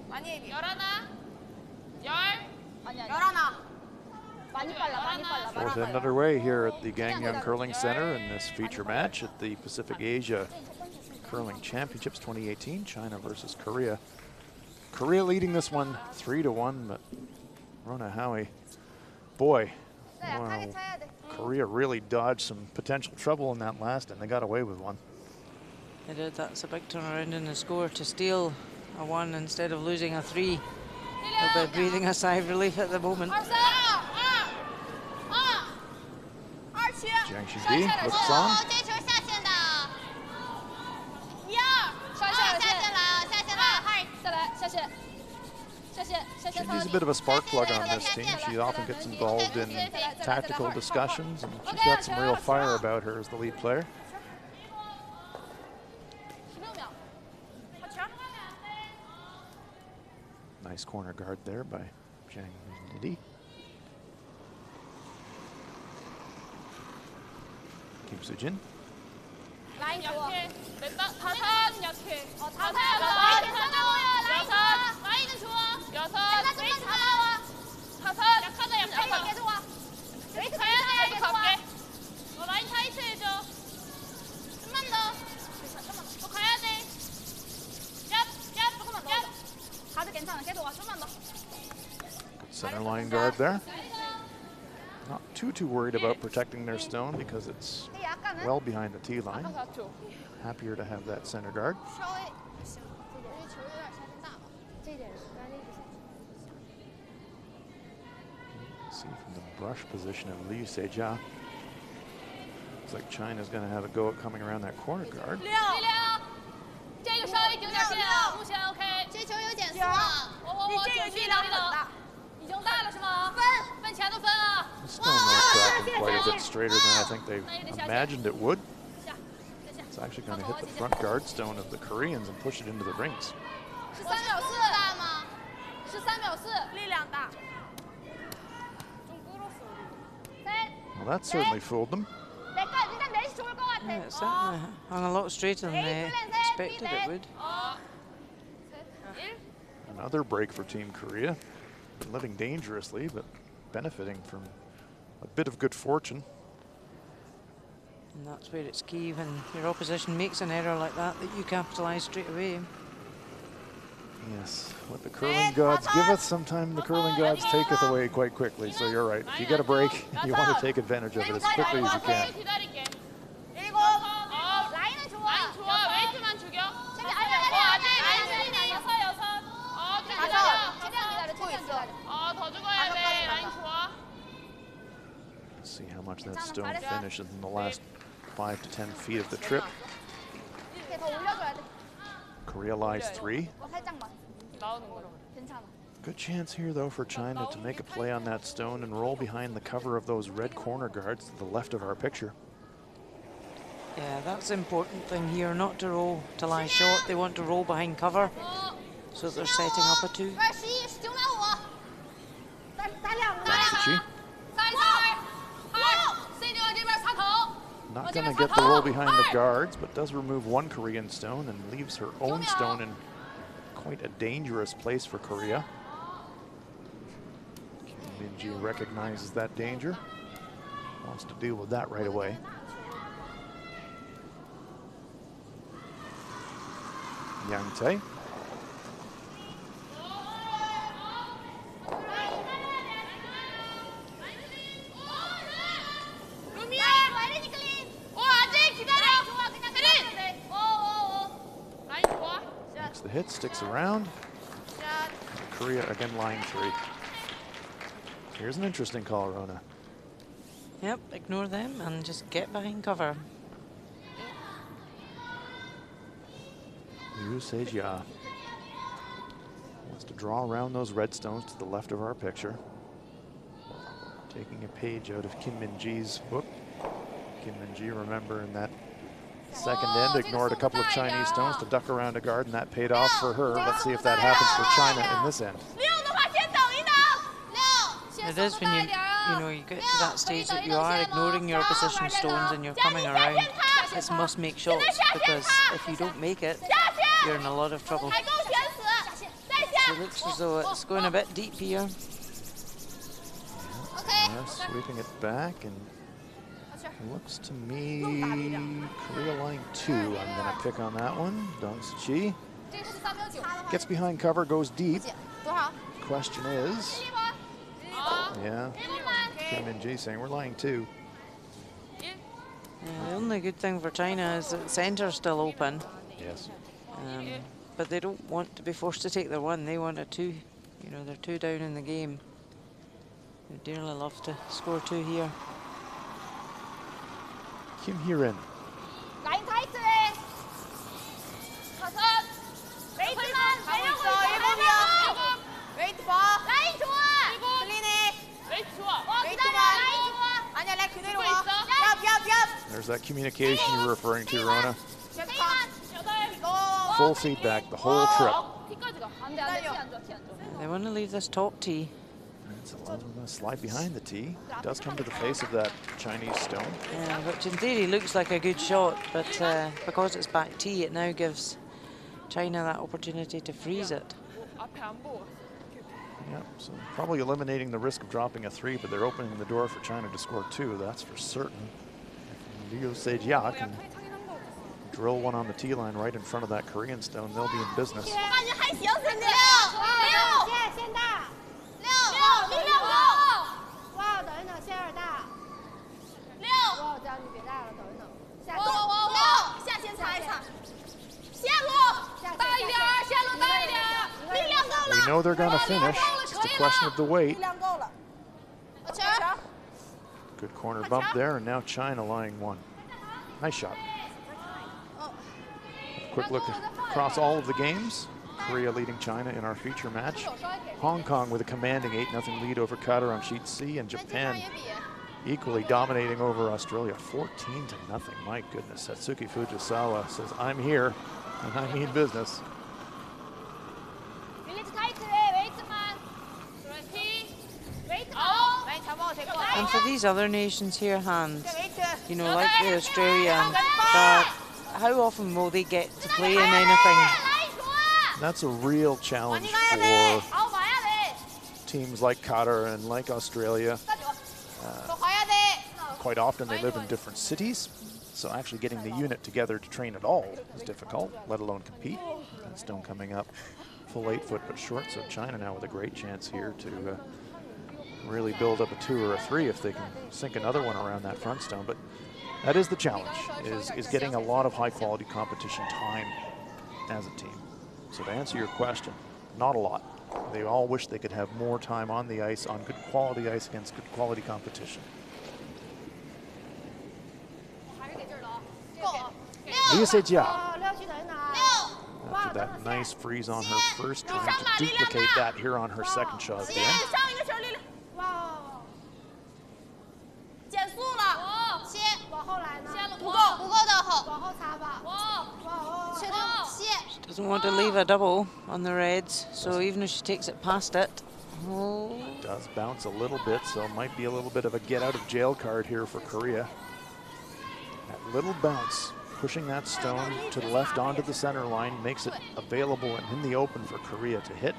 많이 해비. 11. 10. 아니야. 11. 많이 빨라, 많이 빨라. Fourth end underway here at the Gangneung Curling Center in this feature match at the Pacific Asia Curling Championships 2018, China versus Korea. Korea leading this one 3-1, but Rona Howie, boy, wow, Korea really dodged some potential trouble in that last, and they got away with one. They did. That's a big turnaround in the score to steal a 1 instead of losing a 3. They'll be breathing a sigh of relief at the moment. Jiang Xingdi looks on. Xingdi's a bit of a spark plug on this team. She often gets involved in tactical discussions, and she's got some real fire about her as the lead player. Nice corner guard there by Jiang Xingdi. Kim Soo-jin. 라인 약해. 다섯 약해. 다섯. 라인은 좋아. 6. 웨이트 가져와. 5. 약하다 약하다. 웨이트 좋아. 웨이트 가야 돼. 갈게. 라인 타이트 해줘. 좀만 더. 가야 돼. 얍. 조금만 더. 가드 괜찮아. 계속 와. 좀만 더. Good center line guard there. Not too worried about protecting their stone because it's well behind the tee line. Happier to have that center guard. See from the brush position of Liu Sejia. Looks like China's going to have a go at coming around that corner guard. 这个稍微顶点线，目前 OK。这球有减速啊！我这个力量很大，已经大了是吗？分前头分啊！ The stone was tracking quite a bit straighter than I think they imagined it would. It's actually going to hit the front guard stone of the Koreans and push it into the rings. 13秒4大吗？13秒4，力量大。 Well, that certainly fooled them. Yeah, it certainly hung a lot straighter than they expected it would. Another break for Team Korea. Been living dangerously, but benefiting from a bit of good fortune. And that's where it's key when your opposition makes an error like that you capitalise straight away. Yes, what the curling gods giveth, sometimes the curling gods taketh away quite quickly. So you're right. If you get a break, you want to take advantage of it as quickly as you can. Let's see how much that stone finishes in the last 5 to 10 feet of the trip. Korea lies 3. Good chance here, though, for China to make a play on that stone and roll behind the cover of those red corner guards to the left of our picture. Yeah, that's the important thing here, not to roll to lie short. They want to roll behind cover, so they're setting up a 2. Not going to get the roll behind the guards, but does remove one Korean stone and leaves her own stone in quite a dangerous place for Korea. Kim Min-ji recognizes that danger. wants to deal with that right away. Yang Tae. Makes the hit, sticks around. Korea again, line 3. Here's an interesting call, Rona. Yep, ignore them and just get behind cover. Liu Sejia wants to draw around those red stones to the left of our picture. Taking a page out of Kim Min-ji's book. Kim Min-ji, remember, in that second end, ignored a couple of Chinese stones to duck around a guard, and that paid off for her. Let's see if that happens for China in this end. It is when you get to that stage that you are ignoring your opposition stones and you're coming around. It's must make shots, because if you don't make it, you're in a lot of trouble. So it looks as though it's going a bit deep here. Yeah, sweeping it back, and it looks to me Korea line 2. I'm going to pick on that one. Dong Chi gets behind cover, goes deep. Question is, yeah, Kim Min-ji saying we're lying 2. Yeah, the only good thing for China is that the centre's still open. Yes. But they don't want to be forced to take their 1. They want a 2. They're 2 down in the game. They'd dearly love to score 2 here. Kim Hee-rin. There's that communication you were referring to, Rona. Full feedback the whole trip. They want to leave this top tee. It's a slide behind the tee. It does come to the face of that Chinese stone. Yeah, which in theory looks like a good shot, but because it's back tee, it now gives China that opportunity to freeze it. Yeah, so probably eliminating the risk of dropping a 3, but they're opening the door for China to score 2, that's for certain. If Liu Sejia can drill one on the tee line right in front of that Korean stone, they'll be in business. We know they're going to finish. It's just a question of the weight. Good corner bump there, and now China lying 1. Nice shot. Quick look across all of the games. Korea leading China in our feature match. Hong Kong with a commanding 8-0 lead over Qatar on sheet C, and Japan equally dominating over Australia, 14-0. My goodness, Satsuki Fujisawa says, I'm here, and I mean business. And for these other nations here, Hans, like the Australians, how often will they get to play in anything? That's a real challenge for teams like Qatar and like Australia. Quite often they live in different cities, so actually getting the unit together to train at all is difficult, let alone compete. And stone coming up, full 8 foot but short, so China now with a great chance here to really build up a 2 or a 3 if they can sink another one around that front stone. But that is the challenge, is getting a lot of high quality competition time as a team. So to answer your question, not a lot. They all wish they could have more time on the ice, on good quality ice against good quality competition. Liu Sejia. After that nice freeze on her first, trying to duplicate that here on her second shot at the end. She doesn't want to leave a double on the reds, so even if she takes it past it. It does bounce a little bit, so it might be a little bit of a get out of jail card here for Korea. That little bounce, pushing that stone to the left onto the center line, makes it available and in the open for Korea to hit.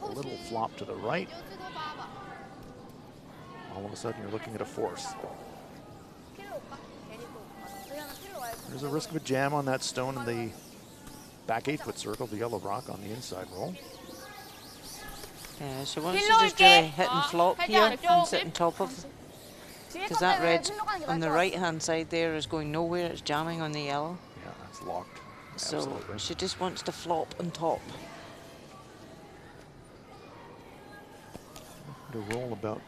A little flop to the right. All of a sudden you're looking at a force. There's a risk of a jam on that stone in the back 8-foot circle, the yellow rock on the inside roll. Yeah, she wants to just do a hit and flop here and sit on top of, because that red on the right-hand side there is going nowhere. It's jamming on the yellow. Yeah, that's locked. So Absolutely. she just wants to flop on top. To roll about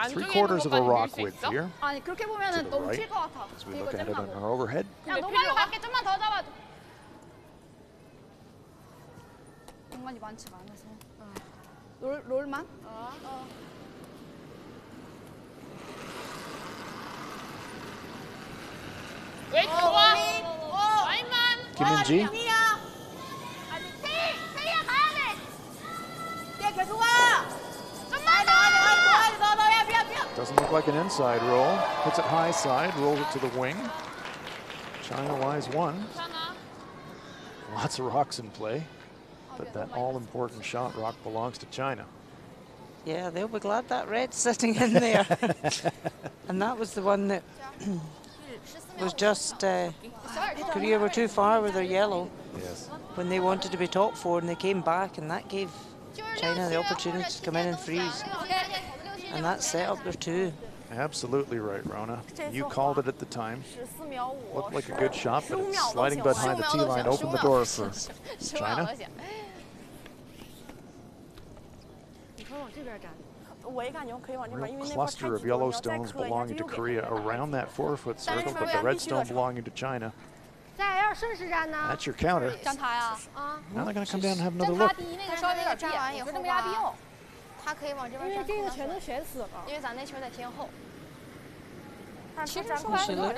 three-quarters of a rock width here. 아니 그렇게 보면은 너무 튈 것 같아. As we look at it on our overhead. 그냥 노말로 갈게. 좀만 더 잡아줘. 공간이 많지가 않아서. 롤만? 웨이트 좋아. 라인만. Kim Min-ji. 세희야 가야 돼. 야 계속 와. 좀만 더. Doesn't look like an inside roll. Hits it high side, rolls it to the wing. China lies one. Lots of rocks in play, but that all-important shot rock belongs to China. Yeah, they'll be glad that red's sitting in there. And that was the one that was just, Korea were too far with their yellow. Yes. When they wanted to be top 4 and they came back, and that gave China the opportunity to come in and freeze. And that set up their 2. Absolutely right, Rona. You called it at the time. Looked like a good shot, but it's sliding behind the tee line opened the door for China. Real cluster of yellow stones belonging to Korea around that 4-foot circle, but the red stone belonging to China. That's your counter. Now they're going to come down and have another look. 他可以往这边站，因为这个全都选死了，因为咱那球在偏后。其实说白了，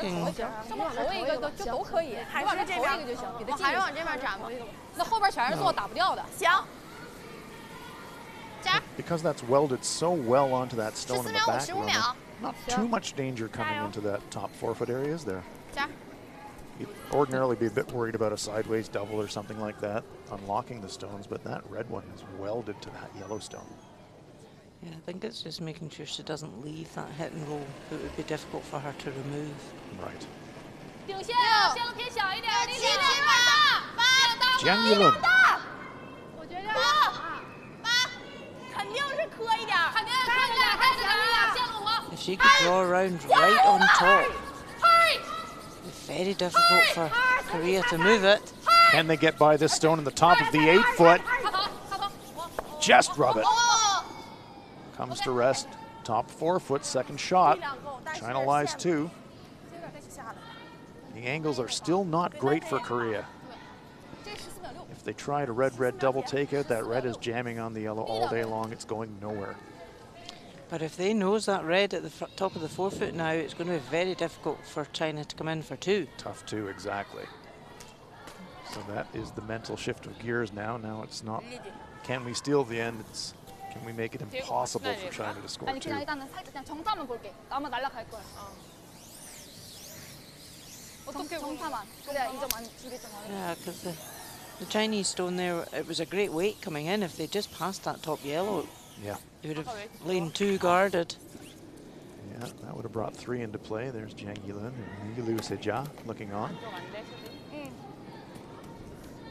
这么投一个就都可以，还是这边投一个就行，给他还是往这边站吧。那后边全是做打不掉的。行。Because that's welded so well onto that stone in the back, not too much danger coming into that top 4-foot area, is there? You'd ordinarily be a bit worried about a sideways double or something like that, unlocking the stones, but that red one is welded to that yellow stone. Yeah, I think it's just making sure she doesn't leave that hit and roll. It would be difficult for her to remove. Right. Gangneung. If she could draw around right on top, it's very difficult for Korea to move it. Can they get by this stone in the top of the 8-foot? Just rub it. Comes to rest, top 4-foot, second shot. China lies 2. The angles are still not great for Korea. If they try to red-red double takeout, that red is jamming on the yellow all day long. It's going nowhere. But if they nose that red at the top of the 4-foot now, it's going to be very difficult for China to come in for 2. Tough 2, exactly. So that is the mental shift of gears now. Now it's not, can we steal the end? It's, can we make it impossible for China to score 2? 그냥 정타만 볼게. 나만 날아갈 거야. 정타만. 그래야 2점 안 주겠죠. Yeah, because the Chinese stone there, it was a great weight coming in. If they just passed that top yellow, yeah, they would have lain 2 guarded. Yeah, that would have brought 3 into play. There's Jiang Yilun and Yilu Sejia looking on.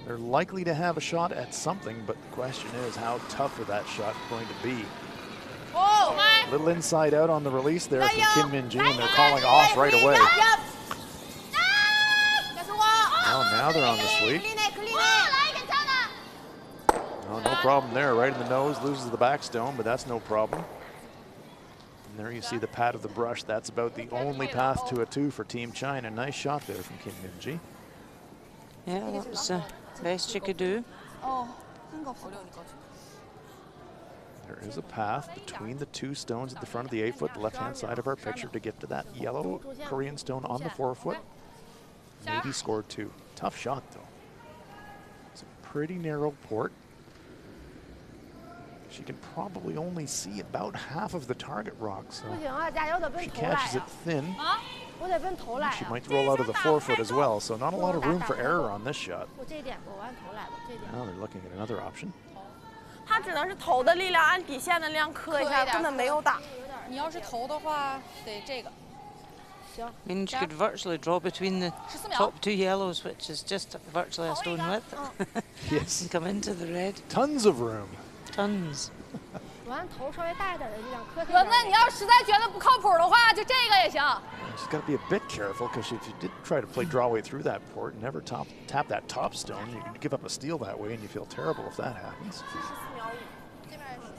They're likely to have a shot at something, but the question is, how tough is that shot going to be? A little inside out on the release there from Kim Min-ji, and they're calling off right away. Oh, now they're on the sweep. Oh, no problem there, right in the nose, loses the back stone, but that's no problem. And there you see the pat of the brush. That's about the only path to a 2 for Team China. Nice shot there from Kim Min-ji. Yeah, that was the best she could do. There is a path between the 2 stones at the front of the 8-foot, the left-hand side of our picture, to get to that yellow Korean stone on the 4-foot. Maybe scored 2. Tough shot, though. It's a pretty narrow port. She can probably only see about half of the target rock, so she catches it thin. She might roll out of the 4-foot as well, so not a lot of room for error on this shot. Now they're looking at another option. 他只能是头的力量按底线的力量磕一下，根本没有打。你要是投的话，得这个。Means you could virtually draw between the top two yellows, which is just virtually a stone width. Yes. And come into the red. Tons of room. Tons. 圆头稍微大一点的力量，磕那你要实在觉得不靠谱的话，就这个也行。 She's got to be a bit careful because if you did try to play draw way through that port, never tap that top stone, you can give up a steal that way and you feel terrible if that happens.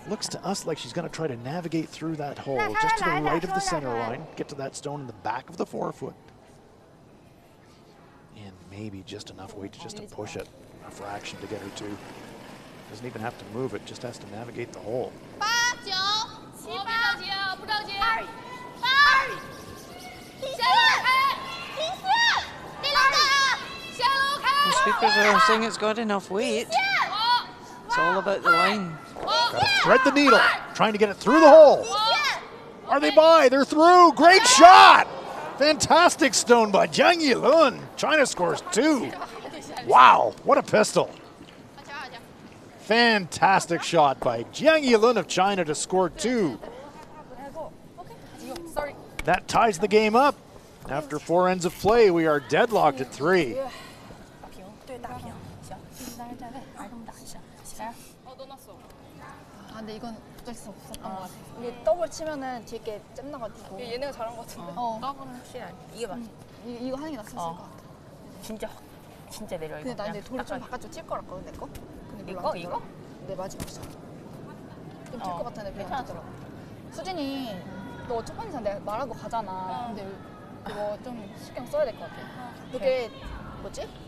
Looks to us like she's going to try to navigate through that hole just to the right of the center line, get to that stone in the back of the forefoot. And maybe just enough weight just to push it a fraction to get her to. Doesn't even have to move it, just has to navigate the hole. 8、9、7、别着急啊，不着急。8、线路开，力量大，线路 The 开。 sweepers are saying it's got enough weight. It's all about the line. Gotta thread the needle, trying to get it through the hole. Are they by? They're through. Great shot! Fantastic stone by Jiang Yilun. China scores 2. Wow, what a pistol. Fantastic shot by Jiang Yilun of China to score 2. That ties the game up. After 4 ends of play, we are deadlocked at 3. 아 근데 이건 어쩔 수 없었던 것 같아. 이게 더블 치면은 뒤에 게 잼나가지고. 얘네가 잘한 것 같은데. 더블은 확실히 이게 맞아. 이거 하는 게 낫었을 것 같아. 진짜 내려 이거. 근데 나 근데 돌이 좀 바깥쪽 칠 거랐거든 내 거. 근데 몰라. 이거? 네 마지막 샷. 좀칠 것 같았는데 별로 안 치더라고. 수진이 너 첫 번째 내가 말하고 가잖아. 근데 이거 좀 신경 써야 될 것 같아. 그게 뭐지?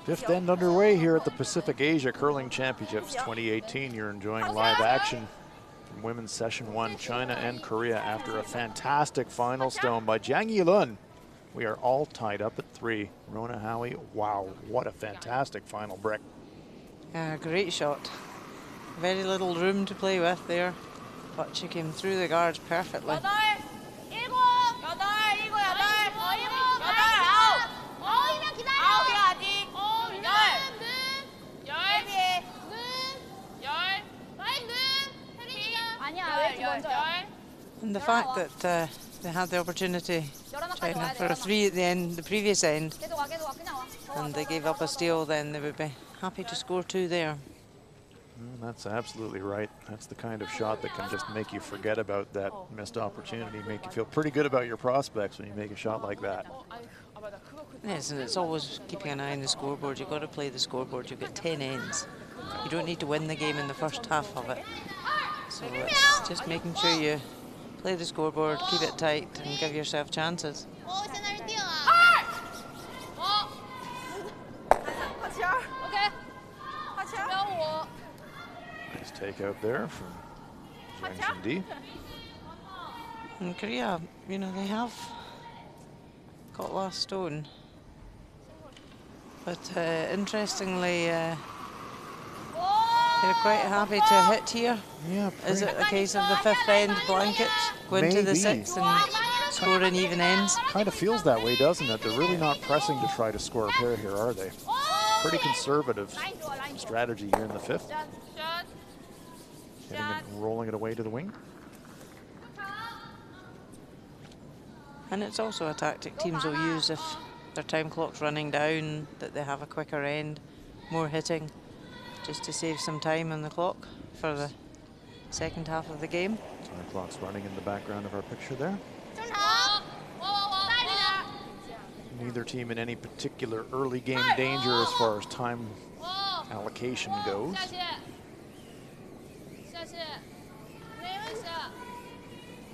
Fifth end underway here at the Pacific Asia Curling Championships 2018. You're enjoying live action from women's session 1, China and Korea, after a fantastic final stone by Jiang Yilun. We are all tied up at 3. Rona Howie, wow, what a fantastic final brick. Yeah, great shot. Very little room to play with there, but she came through the guards perfectly. And the fact that they had the opportunity, China, for a 3 at the end, the previous end, and they gave up a steal, then they would be happy to score 2 there. That's absolutely right. That's the kind of shot that can just make you forget about that missed opportunity, make you feel pretty good about your prospects when you make a shot like that. Yes, and it's always keeping an eye on the scoreboard. You've got to play the scoreboard. You've got 10 ends. You don't need to win the game in the first half of it. So it's just making sure you play the scoreboard, keep it tight, and give yourself chances. Nice takeout there from Jiang Di. In Korea, you know, they have got last stone. But interestingly, they're quite happy to hit here. Yeah, Is it a case of the 5th end blanket, going to the 6th and scoring even ends? Kind of feels that way, doesn't it? They're really not pressing to try to score a pair here, are they? Pretty conservative strategy here in the 5th. Getting it, rolling it away to the wing. And it's also a tactic teams will use if their time clock's running down, that they have a quicker end, more hitting, just to save some time on the clock for the second half of the game. Time clock's running in the background of our picture there. Neither team in any particular early game danger as far as time allocation goes.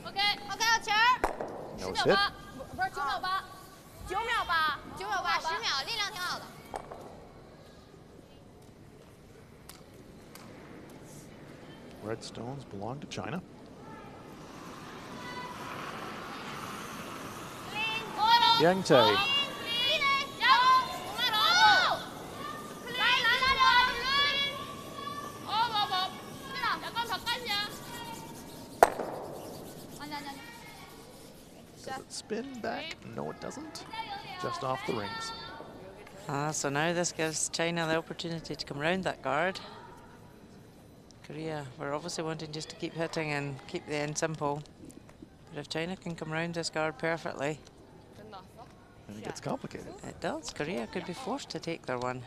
，OK，球儿。 No hit. 不是9秒8。9秒8。9秒8，10秒，力量挺好的。 Red stones belong to China. Yangtae. Does it spin back? No, it doesn't. Just off the rings. So now this gives China the opportunity to come round that guard. Korea, we're obviously wanting just to keep hitting and keep the end simple. But if China can come round this guard perfectly, And it gets complicated. it does. Korea could be forced to take their one.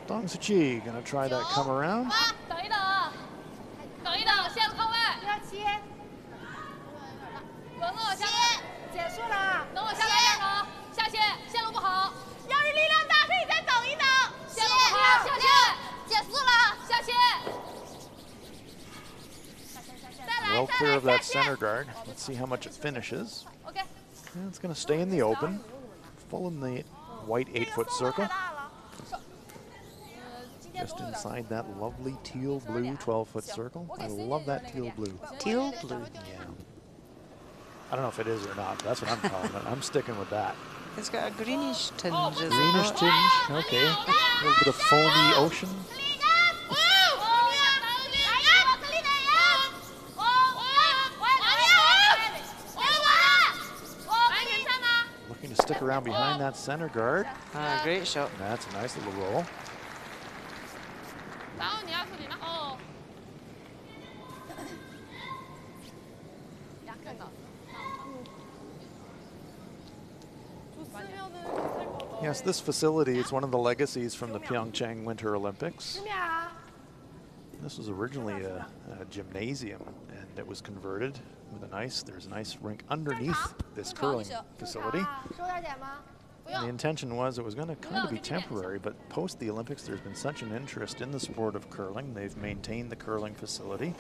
Dong Suchi gonna try that come around. 等一等，等一等，线靠位。127。轮子往下。结束了。等我下来点头，下线，线路不好。要是力量大，可以再等一等。线路不好，下线，减速了，下线。 Well clear of that center guard. Let's see how much it finishes. OK。 And it's going to stay in the open, full in the white 8-foot circle. Just inside that lovely teal blue 12-foot circle. I love that teal blue. Teal blue. Yeah. I don't know if it is or not, but that's what I'm calling it. I'm sticking with that. It's got a greenish tinge. as Greenish well. tinge, okay. A little bit of foamy ocean. Looking to stick around behind that center guard. Great shot. That's a nice little roll. Yes, this facility is one of the legacies from the Pyeongchang Winter Olympics. This was originally a gymnasium, and it was converted with there's a nice rink underneath this curling facility. And the intention was it was going to kind of be temporary, but post the Olympics, there's been such an interest in the sport of curling. They've maintained the curling facility.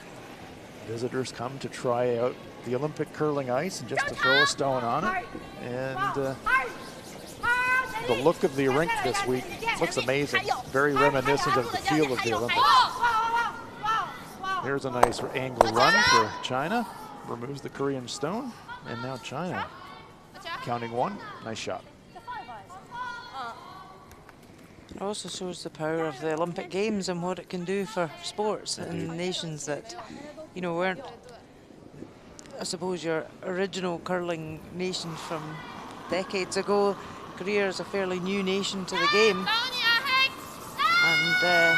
Visitors come to try out the Olympic curling ice and just to throw a stone on it. And the look of the rink this week looks amazing. Very reminiscent of the feel of the Olympics. Here's a nice angle run for China. Removes the Korean stone. And now China counting one. Nice shot. It also shows the power of the Olympic Games and what it can do for sports in nations that, you know, weren't, I suppose, your original curling nations from decades ago. Korea is a fairly new nation to the game. And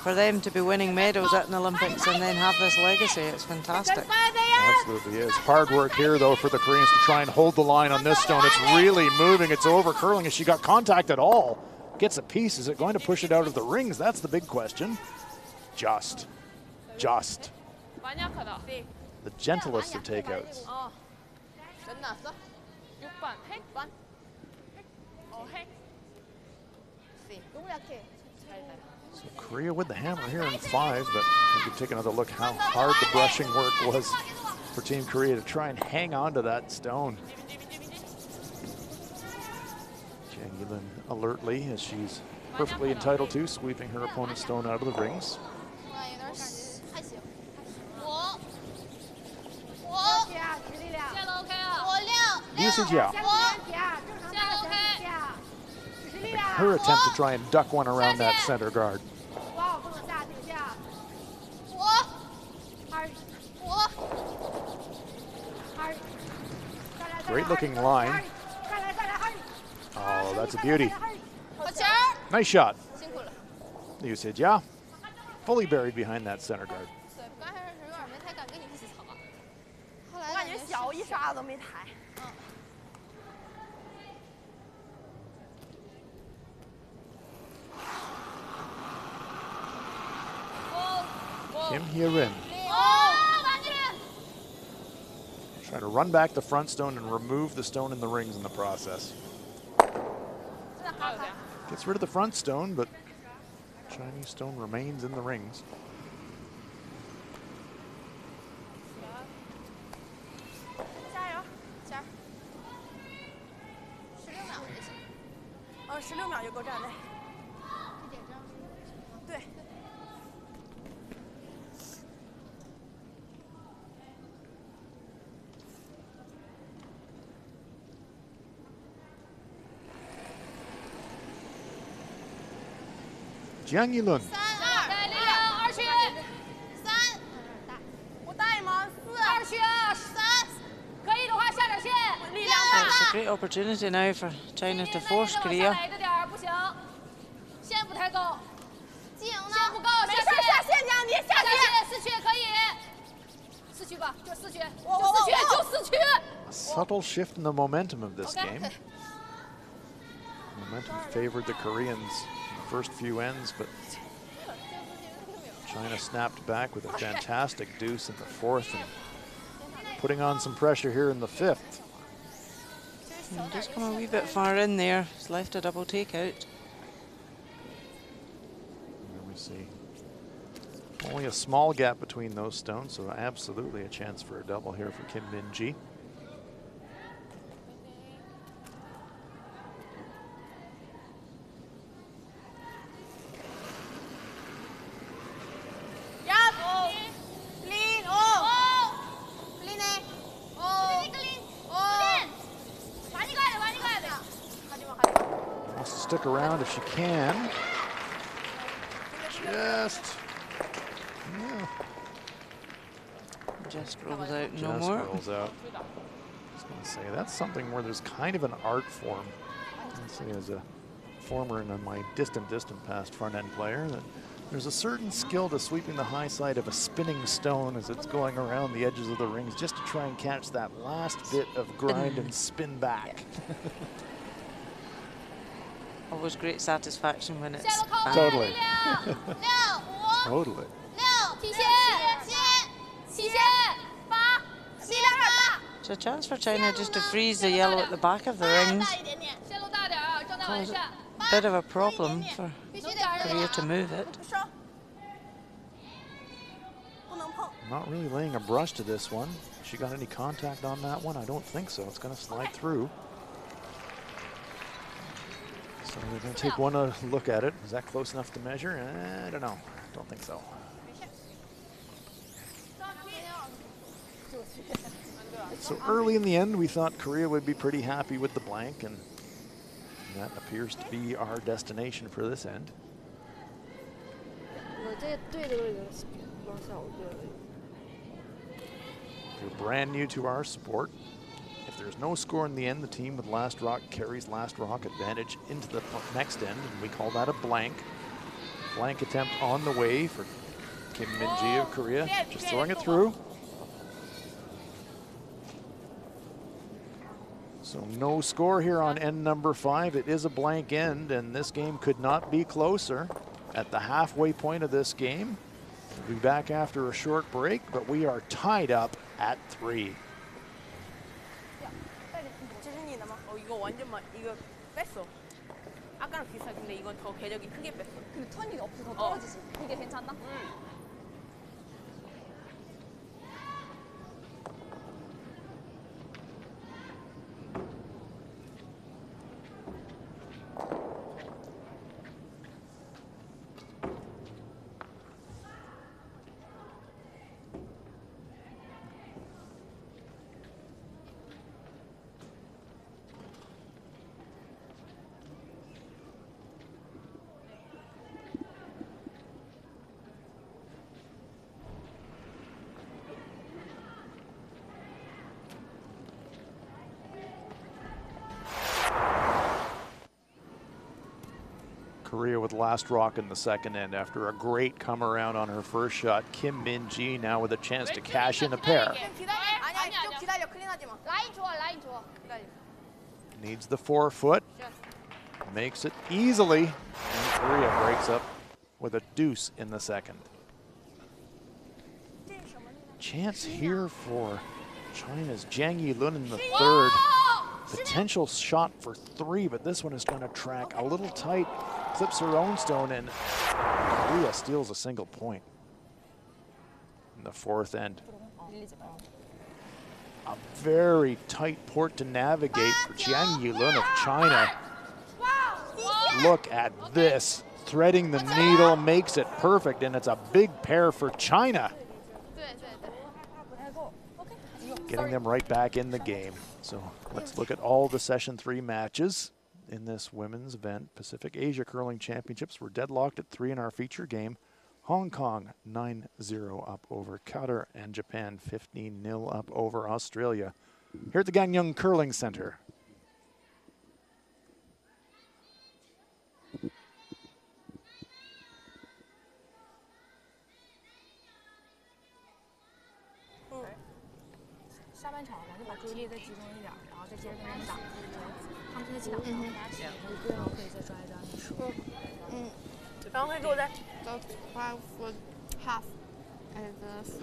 for them to be winning medals at an Olympics and then have this legacy, it's fantastic. Absolutely is. Hard work here, though, for the Koreans to try and hold the line on this stone. It's really moving. It's over curling. Has she got contact at all? Gets a piece. Is it going to push it out of the rings? That's the big question. Just. The gentlest of takeouts. So Korea with the hammer here in 5, but we can take another look how hard the brushing work was for Team Korea to try and hang on to that stone. Jang Yilin alertly, as she's perfectly entitled to, sweeping her opponent's stone out of the rings. Her attempt to try and duck one around that center guard. Great looking line. Oh, that's a beauty. Nice shot. Liu Sijia, fully buried behind that center guard. Kim Hye-rin Try to run back the front stone and remove the stone in the rings in the process. Gets rid of the front stone, but Chinese stone remains in the rings. Gangneung. 2区3，我带吗？2区3，可以的话下点线。力量 It's a great opportunity now for China to force Korea. 下来一点不行，线不太够，线不够，没事下线江，你下线4区也可以，4区吧，就4区，就4区。A subtle shift in the momentum of this game. Momentum favored the Koreans in the first few ends, but China snapped back with a fantastic deuce in the fourth and putting on some pressure here in the fifth. Just come a wee bit far in there. He's left a double takeout. Let me see. Only a small gap between those stones, so absolutely a chance for a double here for Kim Min-ji. Stick around if she can. Just rolls out, no Just more. rolls out. I was going to say, that's something where there's kind of an art form. Let's say as a former and my distant past front-end player, that there's a certain skill to sweeping the high side of a spinning stone as it's going around the edges of the rings just to try and catch that last bit of grind and spin back. Always great satisfaction when it's Totally. Totally. It's a chance for China just to freeze the yellow at the back of the rings. Cause a bit of a problem for Korea to move it. Not really laying a brush to this one. She got any contact on that one? I don't think so. It's going to slide through. So we're going to take one look at it. Is that close enough to measure? I don't know. Don't think so. So early in the end, we thought Korea would be pretty happy with the blank, and that appears to be our destination for this end. If you're brand new to our sport, if there's no score in the end, the team with last rock carries last rock advantage into the next end, and we call that a blank. Blank attempt on the way for Kim Min-ji of Korea, just throwing it through. So no score here on end number 5. It is a blank end, and this game could not be closer. At the halfway point of this game, we'll be back after a short break, but we are tied up at 3. 이거 완전 이거 뺐어. 아까랑 비슷한데 이건 더 궤적이 크게 뺐어. 근데 턴이 없어서 떨어지지. 그게 괜찮나? Korea with last rock in the second end after a great come around on her first shot. Kim Min-ji now with a chance to cash in a pair. Needs the 4-foot, makes it easily, and Korea breaks up with a deuce in the second. Chance here for China's Jiang Yilun in the third. Potential shot for 3, but this one is going to track a little tight. Clips her own stone, and Korea steals a single point in the fourth end. A very tight port to navigate for Jiang Yilun of China. Look at this. Threading the needle makes it perfect, and it's a big pair for China. Getting them right back in the game. So let's look at all the Session 3 matches in this women's event. Pacific Asia Curling Championships were deadlocked at 3 in our feature game. Hong Kong 9-0 up over Qatar, and Japan 15-0 up over Australia. Here at the Gangneung Curling Center. Half and 14,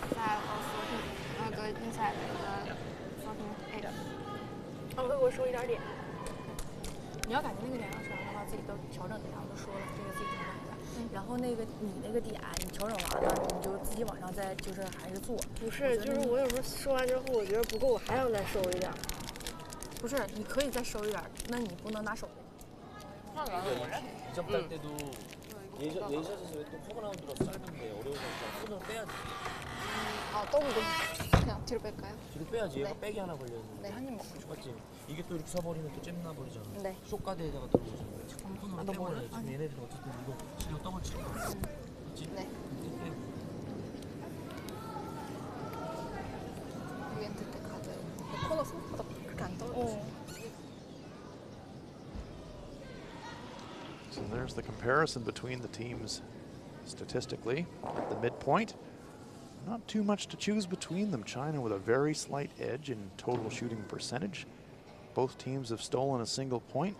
5 or 14, go inside the 14, 8. 他们会给我收一点点。你要感觉那个点要出来的话，自己都调整点，我都说了，这个自己调整一下。然后那个你那个点，你调整完了，你就自己往上再就是还是做。不是，就是我有时候收完之后，我觉得不够，我还要再收一点。不是，你可以再收一点，那你不能拿手。 이적할 때도 예샷에서 또 커버라운드라서 짧은데 어려우니까 손을 빼야지. 더블도 그냥 뒤로 뺄까요? 뒤로 빼야지. 얘가 백이 하나 걸려있는데. 네, 한 입 먹고. 맞지? 이게 또 이렇게 서버리면 또 잼나 버리잖아. 네. 쇼카드에다가 떨어지잖아. 손으로 빼버려. 지금 얘네들은 어쨌든 이거 실력 더블 칠 거야. 맞지? 네. 이렇게 빼고. 이벤트 때 가드. 코너 생각보다 그렇게 안 떨어졌어. So there's the comparison between the teams statistically at the midpoint. Not too much to choose between them. China with a very slight edge in total shooting percentage. Both teams have stolen a single point.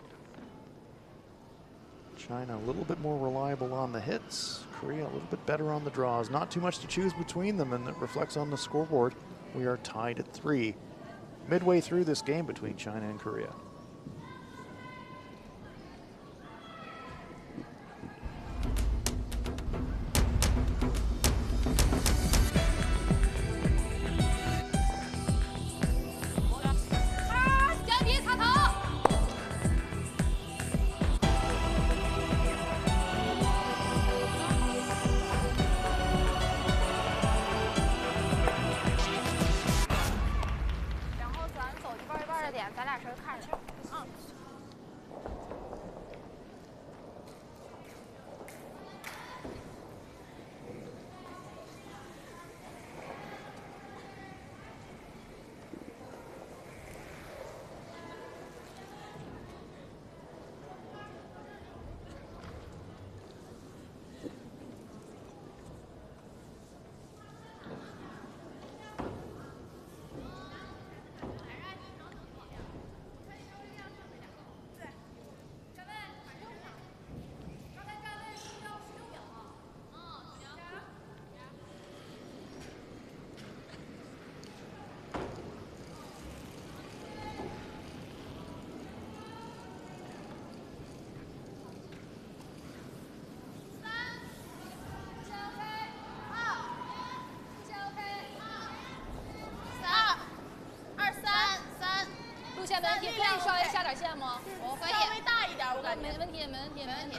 China a little bit more reliable on the hits. Korea a little bit better on the draws. Not too much to choose between them, and it reflects on the scoreboard. We are tied at 3. Midway through this game between China and Korea.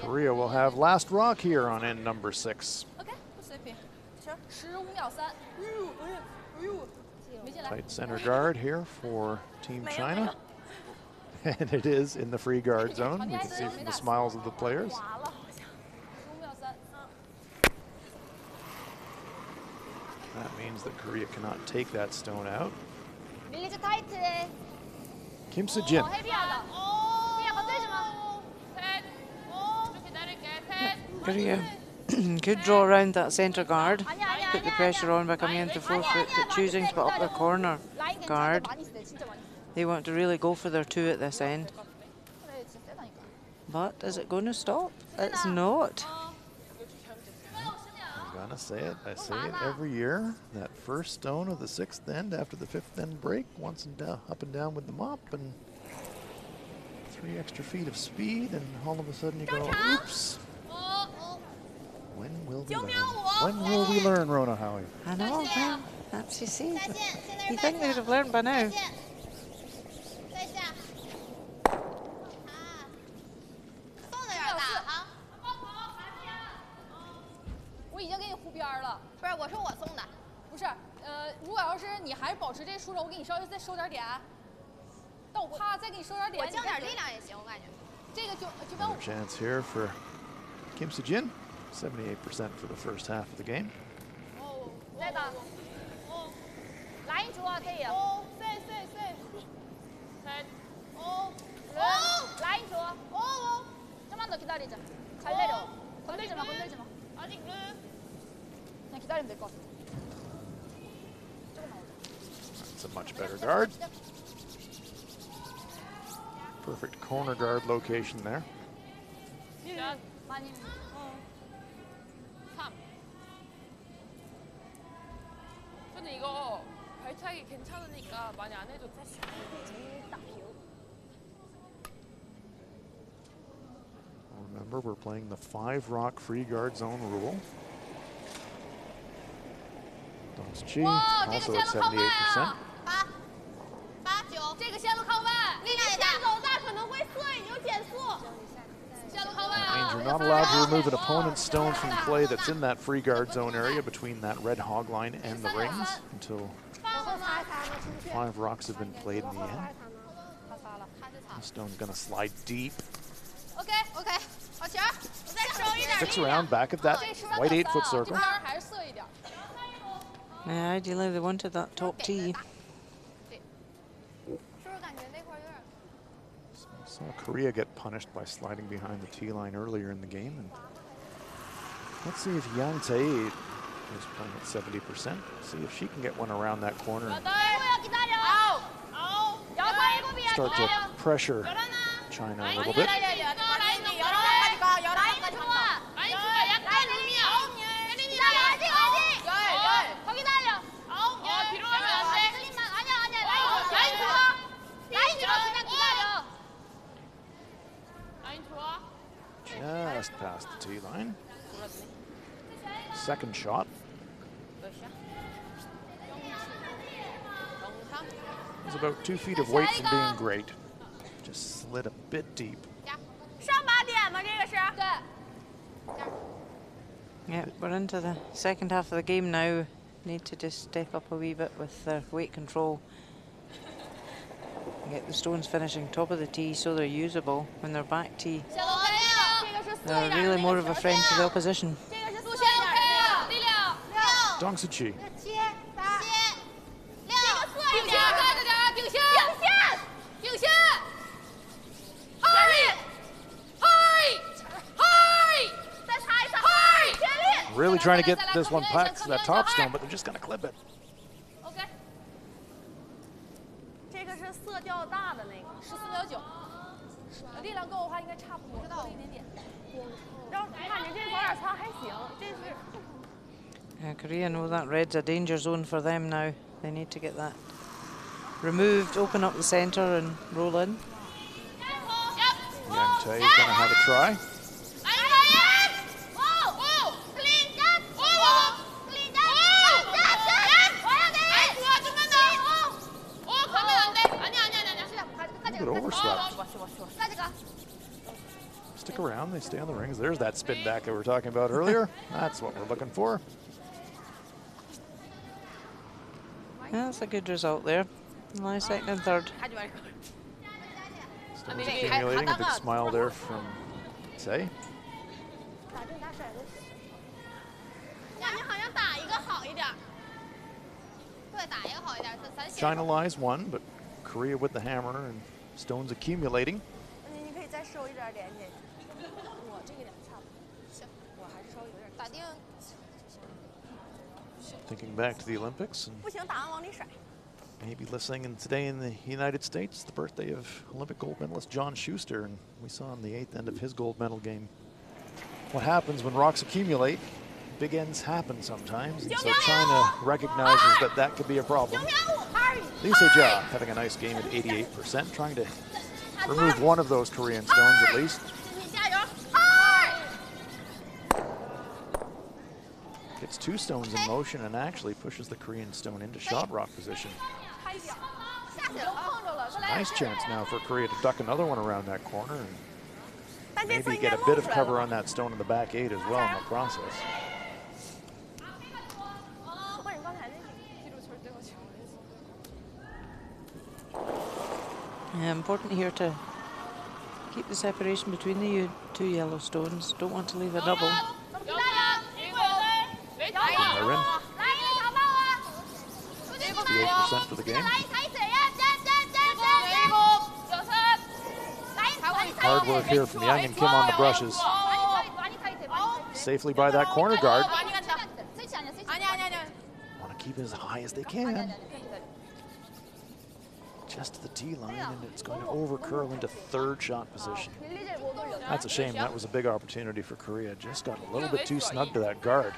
Korea will have last rock here on end number 6. Tight center guard here for Team China. And it is in the free guard zone. We can see from the smiles of the players. That means that Korea cannot take that stone out. Kim Soo-jin. Korea could draw around that centre guard, put the pressure on by coming into 4 foot, but choosing to put up their corner guard. They want to really go for their 2 at this end. But is it going to stop? It's not. gonna say it. I say it every year. That first stone of the 6th end after the 5th end break, once and down, up and down with the mop, and 3 extra feet of speed, and all of a sudden you go, oops. When will we learn? When will we learn, Rona Howie? I know, man. That's you see. You think they'd have learned by now? 我已经给你护边了。不是，我说我送的。不是，如果要是你还是保持这出手，我给你稍微再收点点。但我怕再给你收点点。我降点力量也行，我感觉。这个就跟我。 Chance here for Kim Soo-jin. 78% for the first half of the game. 再打。라인 좋아 태희야. 라인 좋아. 좀만 더 기다리자. 잘 내려. 건들지 마, 건들지 마. 아직 그냥 기다리면 될 것 같아. That's a much better guard. Perfect corner guard location there. 많이. 3. 근데 이거 발차기 괜찮으니까 많이 안 해도 돼. Remember, we're playing the 5 rock free guard zone rule. Dong's-chi also at 78%. 8、9，这个线路靠外，力量也大。走大可能会色已经减速。线路靠外 That means you're not allowed to remove an opponent's stone from play that's in that free guard zone area between that red hog line and the rings until 5 rocks have been played in the end. The stone's gonna slide deep. OK， 好球，我再收一点。 Sticks around back at that white 8-foot circle. 还是色一点。 Yeah, ideally they wanted that top tee. Saw Korea get punished by sliding behind the tee line earlier in the game. And let's see if Yang Tae is playing at 70%. See if she can get one around that corner and start to pressure China a little bit. Just past the tee line. Second shot. It's about 2 feet of weight from being great. Just slid a bit deep. Yeah, we're into the second half of the game now. Need to just step up a wee bit with their weight control. Get the stones finishing top of the tee so they're usable when they're back tee. They're really more of a friend to the opposition. Dongsuchi. Really trying to get this one past that top stone, but they're just going to clip it. 这个是色调大的那个，14.9，力量够的话应该差不多，多了一点点。然后看你这往哪擦还行，这是。Korea know that red's a danger zone for them now. They need to get that removed, open up the centre and roll in. Yang Tae is going to have a try. Overswept. Stick around, they stay on the rings. There's that spin back that we were talking about earlier. That's what we're looking for. Yeah, that's a good result there. Nice second and third. Stones accumulating, a big smile there from Tae. China lies one, but Korea with the hammer and stones accumulating. Thinking back to the Olympics and maybe listening today in the United States, the birthday of Olympic gold medalist John Schuster, and we saw on the 8th end of his gold medal game what happens when rocks accumulate. big ends happen sometimes, and so China recognizes that that could be a problem. Liu Sejia having a nice game at 88%, trying to remove one of those Korean stones at least. Gets 2 stones in motion and actually pushes the Korean stone into shot rock position. Nice chance now for Korea to duck another one around that corner and maybe get a bit of cover on that stone in the back 8 as well in the process. Yeah, important here to keep the separation between the 2 yellow stones. Don't want to leave a double. They're in. 58% for the game. Hard work here from Yang and Kim on the brushes. Safely by that corner guard. Want to keep it as high as they can. Just to the tee line, and it's going to over-curl into 3rd shot position. That's a shame. That was a big opportunity for Korea. Just got a little bit too snug to that guard.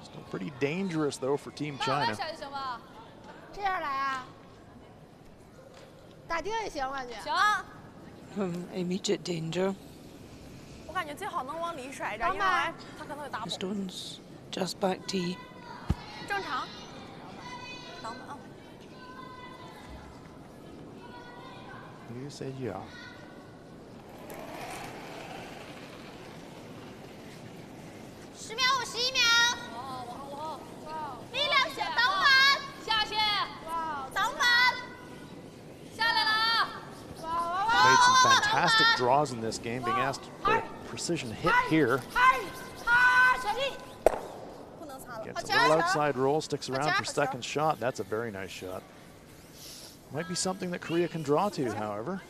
Still pretty dangerous, though, for Team China. Immediate danger. The stones just back tee. Liu Sejia. Made some fantastic draws in this game, being asked for a precision hit here. Gets a little outside roll, sticks around for 2nd shot. That's a very nice shot. Might be something that Korea can draw to, however.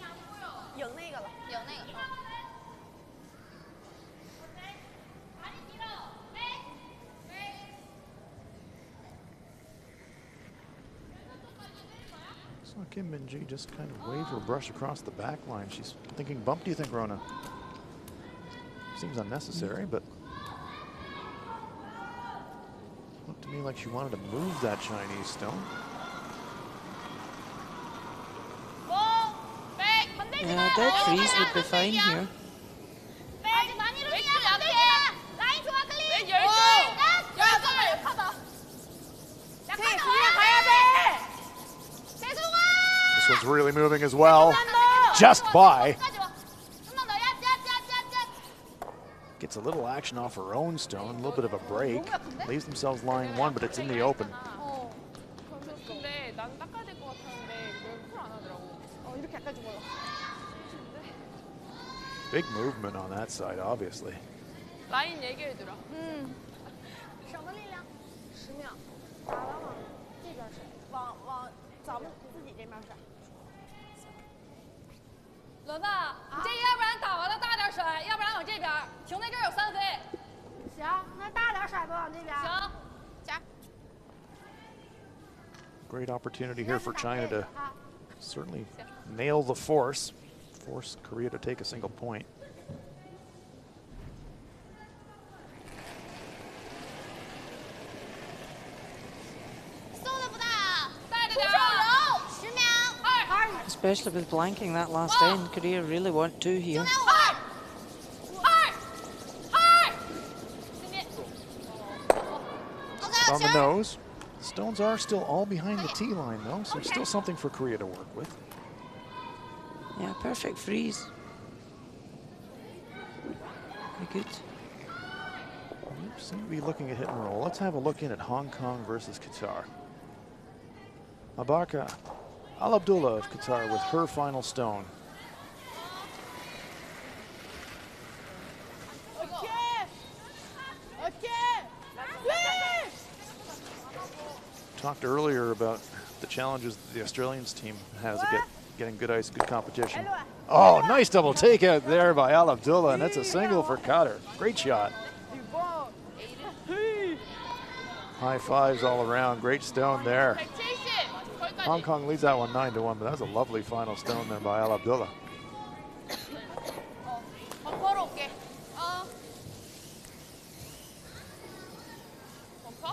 So Kim Min-ji just kind of wave her brush across the back line. She's thinking bump, do you think, Rona? Seems unnecessary, but looked to me like she wanted to move that Chinese stone. Yeah, dead freeze would be fine here. This one's really moving as well. Just by. Gets a little action off her own stone, a little bit of a break. Leaves themselves lying 1, but it's in the open. Big movement on that side, obviously. Great opportunity here for China to certainly nail the force Korea to take a single point. Especially with blanking that last end, Korea really want 2 here. On the nose. Stones are still all behind the tee line, though, so still something for Korea to work with. Yeah, perfect freeze. Very good. Seem to be looking at hit and roll. Let's have a look in at Hong Kong versus Qatar. Abarka Al-Abdullah of Qatar with her final stone. Talked earlier about the challenges that the Australians team has at getting good ice, good competition. Oh, nice double takeout there by Al-Abdullah, and that's a single for Qatar. Great shot. High fives all around. Great stone there. Hong Kong leads that one 9-1, but that was a lovely final stone there by Al-Abdullah.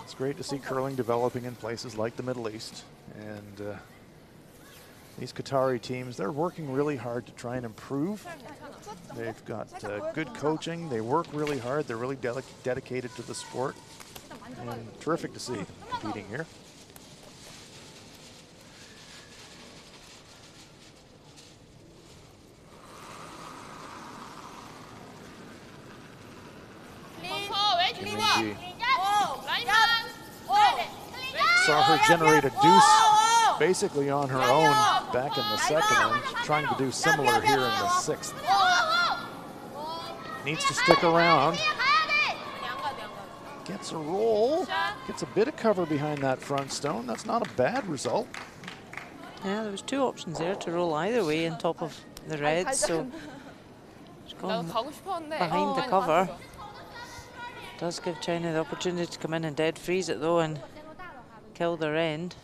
It's great to see curling developing in places like the Middle East. And these Qatari teams, they're working really hard to try and improve. They've got good coaching. They work really hard. They're really dedicated to the sport. And terrific to see competing here. Saw her generate a deuce basically on her own back in the second, and she's trying to do similar here in the sixth. Needs to stick around. Gets a roll, gets a bit of cover behind that front stone. That's not a bad result. Yeah, there was two options there to roll either way on top of the reds, so she's gone behind the cover. Does give China the opportunity to come in and dead freeze it though and kill their end.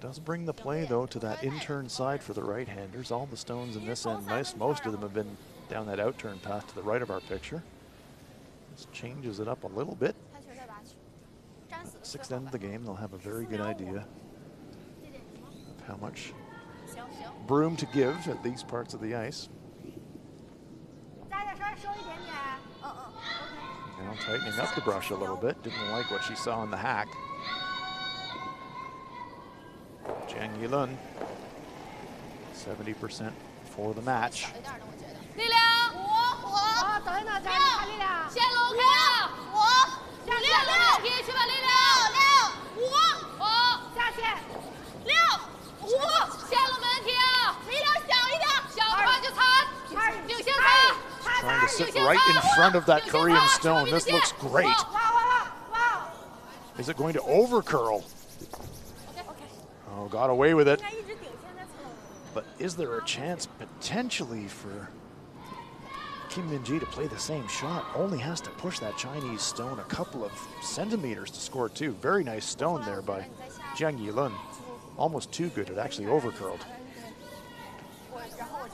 Does bring the play though to that in-turn side for the right-handers. All the stones in this end, most of them have been down that out-turn path to the right of our picture. This changes it up a little bit. Sixth end of the game, they'll have a very good idea of how much broom to give at these parts of the ice. Now tightening up the brush a little bit. Didn't like what she saw in the hack. Zhang Yilun, 70% for the match. Trying to sit right in front of that Korean stone. This looks great. Is it going to overcurl? Oh, got away with it. But is there a chance potentially for Kim Min-ji to play the same shot? Only has to push that Chinese stone a couple of centimeters to score two. Very nice stone there by Zhang Yilun. Almost too good, it actually overcurled.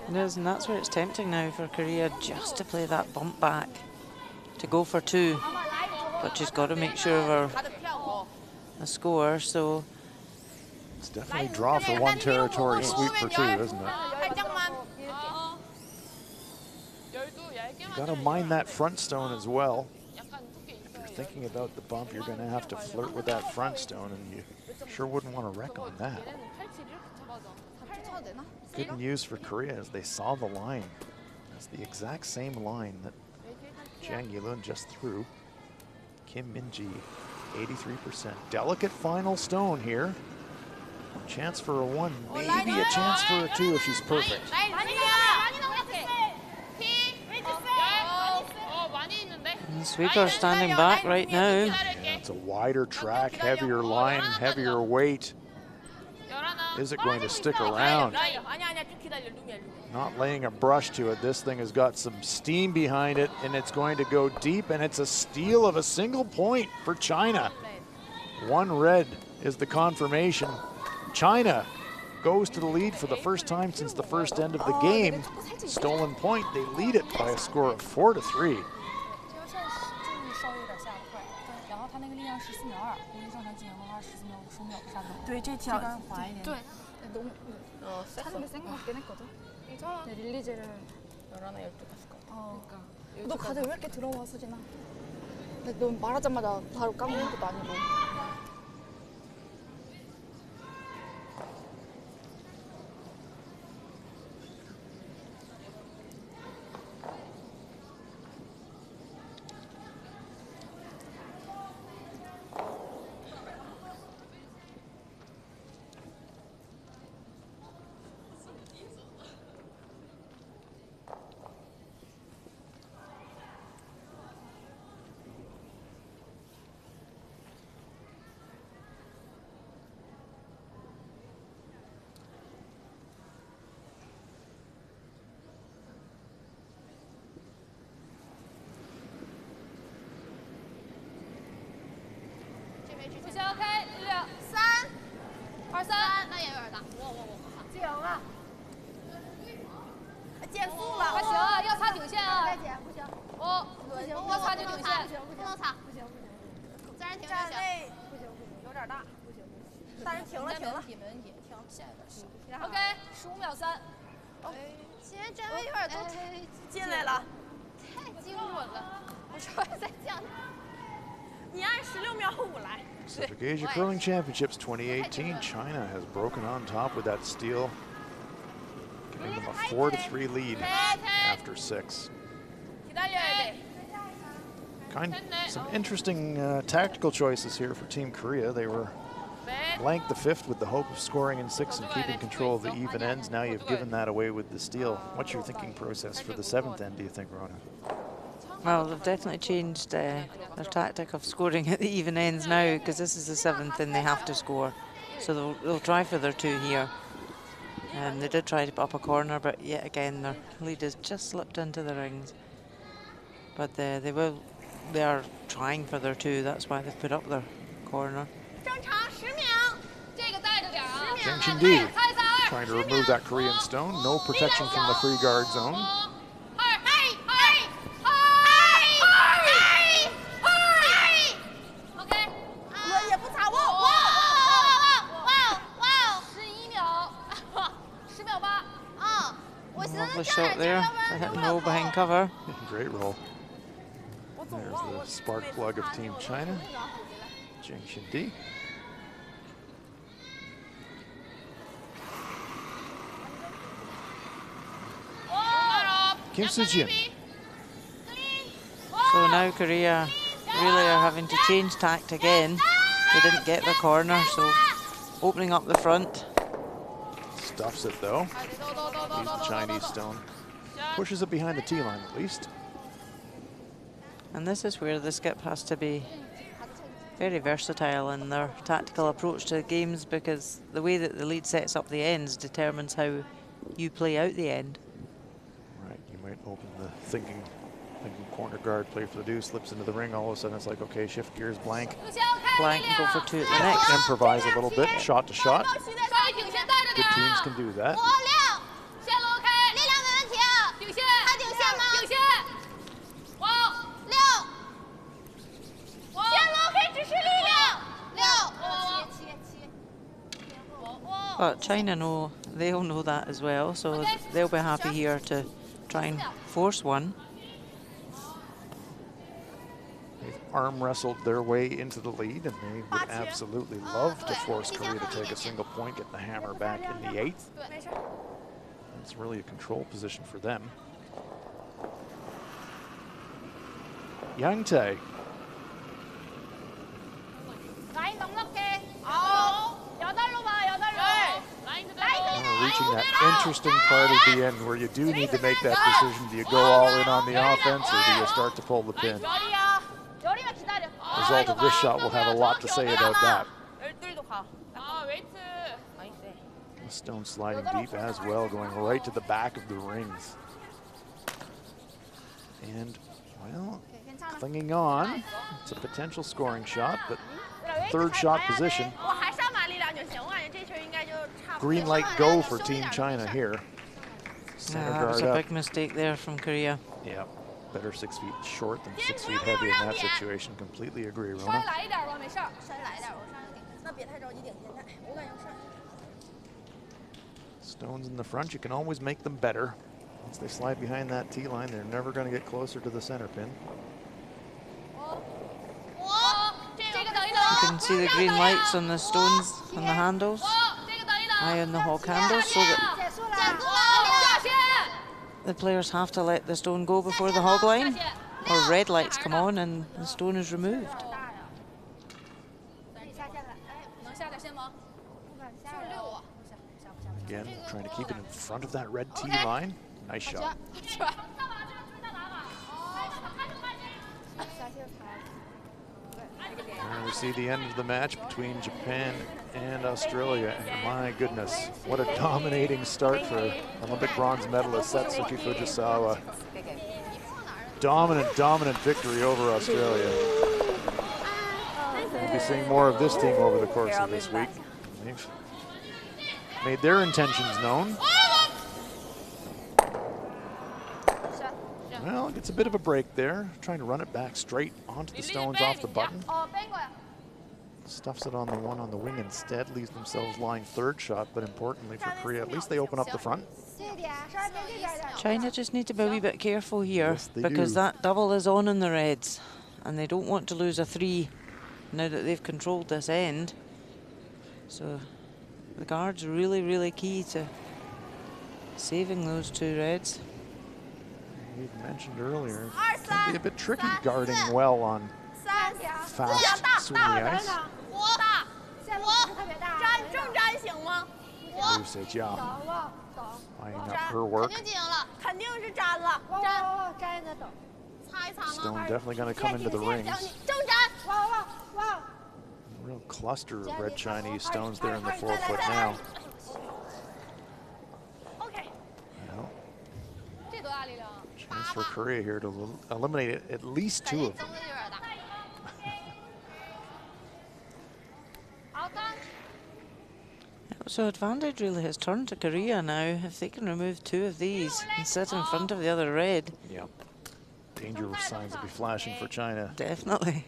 It is, and that's where it's tempting now for Korea just to play that bump back to go for two. But she's got to make sure of a score, so. It's definitely draw for one territory, sweep for two, isn't it? You got to mind that front stone as well. If you're thinking about the bump, you're going to have to flirt with that front stone, and you sure wouldn't want to wreck on that. Good news for Korea is they saw the line. That's the exact same line that Zhang Yilun just threw. Kim Min-ji, 83%. Delicate final stone here. Chance for a one, maybe a chance for a two if she's perfect. And the sweeper standing back right now. Yeah, it's a wider track, heavier line, heavier weight. Is it going to stick around? Not laying a brush to it. This thing has got some steam behind it, and it's going to go deep, and it's a steal of a single point for China. One red is the confirmation. China goes to the lead for the first time since the first end of the game. Stolen point, they lead it by a score of 4-3. 너 가드 왜 이렇게 들어와, 수진아? 근데 너 말하자마자 바로 까먹는 것도 아니고. 顶线，不能擦，不行，自然停就行。不行，有点大，不行。大人停了，停了。没问题，停，线有点小。 OK， 15秒3。今天站位有点都进来了，太精准了。我稍微再降。你按16秒5来。Pacific Asia Curling Championships 2018, China has broken on top with that steal, giving them a 4-3 lead after 6. Some interesting tactical choices here for Team Korea. They were blanked the 5th with the hope of scoring in 6 and keeping control of the even ends. Now you've given that away with the steal. What's your thinking process for the 7th end, do you think, Rona? Well, they've definitely changed their tactic of scoring at the even ends now, because this is the 7th and they have to score. So they'll try for their 2 here. And they did try to put up a corner, but yet again their lead has just slipped into the rings. But they are trying for their 2. That's why they've put up their corner. Zhang Qingdi trying to remove that Korean stone. No protection from the free guard zone. Lovely shot there to hit and roll behind cover. Great roll. There's the spark plug of Team China, Zhang Qingdi. Kim Soo-jin. So now Korea really are having to change tact again. They didn't get the corner, so opening up the front. Stuffs it though. Leaves the Chinese stone. Pushes it behind the tee line at least. And this is where the skip has to be very versatile in their tactical approach to the games, because the way that the lead sets up the ends determines how you play out the end. Right, you might open the thinking corner guard, play for the deuce, slips into the ring, all of a sudden it's like, okay, shift gears, blank. Blank and go for 2 at the next. Improvise a little bit, shot to shot. Good teams can do that. But China they'll know that as well, so they'll be happy here to try and force one. They've arm wrestled their way into the lead, and they would absolutely love to force Korea to take a single point, get the hammer back in the 8th. It's really a control position for them. Yang Tae. We're reaching that interesting part of the end where you do need to make that decision. Do you go all in on the offense, or do you start to pull the pin? The result of this shot will have a lot to say about that. The stone sliding deep as well, going right to the back of the rings. And, well, clinging on. It's a potential scoring shot, but 3rd shot position. Green light go for Team China here. Center That guard was a up. big mistake there from Korea. Yeah, better 6 feet short than 6 feet heavy in that situation. Completely agree, Rona. Stones in the front, you can always make them better. Once they slide behind that tee line, they're never going to get closer to the center pin. You can see the green lights on the stones on the handles, high on the hog handles, so that the players have to let the stone go before the hog line, or red lights come on and the stone is removed. Again, trying to keep it in front of that red tee line. Nice shot. And we see the end of the match between Japan and Australia. And my goodness, what a dominating start for Olympic bronze medalist Satsuki Fujisawa. Dominant victory over Australia. We'll be seeing more of this team over the course of this week. They've made their intentions known. Well, Gets a bit of a break there, trying to run it back straight onto the stones off the button. Stuffs it on the one on the wing instead, leaves themselves lying third shot, but importantly for Korea, at least they open up the front. China just need to be a wee bit careful here, Yes, they because do. that double is on in the reds, and they don't want to lose a 3 now that they've controlled this end. So the guard's really, really key to saving those 2 reds. We mentioned earlier, it can be a bit tricky guarding well on fast swingy ice. Liu Sejia eyeing up her work. Stone definitely going to come into the rings. Real cluster of red Chinese stones there in the 4-foot now. Well, chance for Korea here to eliminate at least 2 of them. So advantage really has turned to Korea now. If they can remove 2 of these and sit in front of the other red. Yep. Danger signs will be flashing for China. Definitely.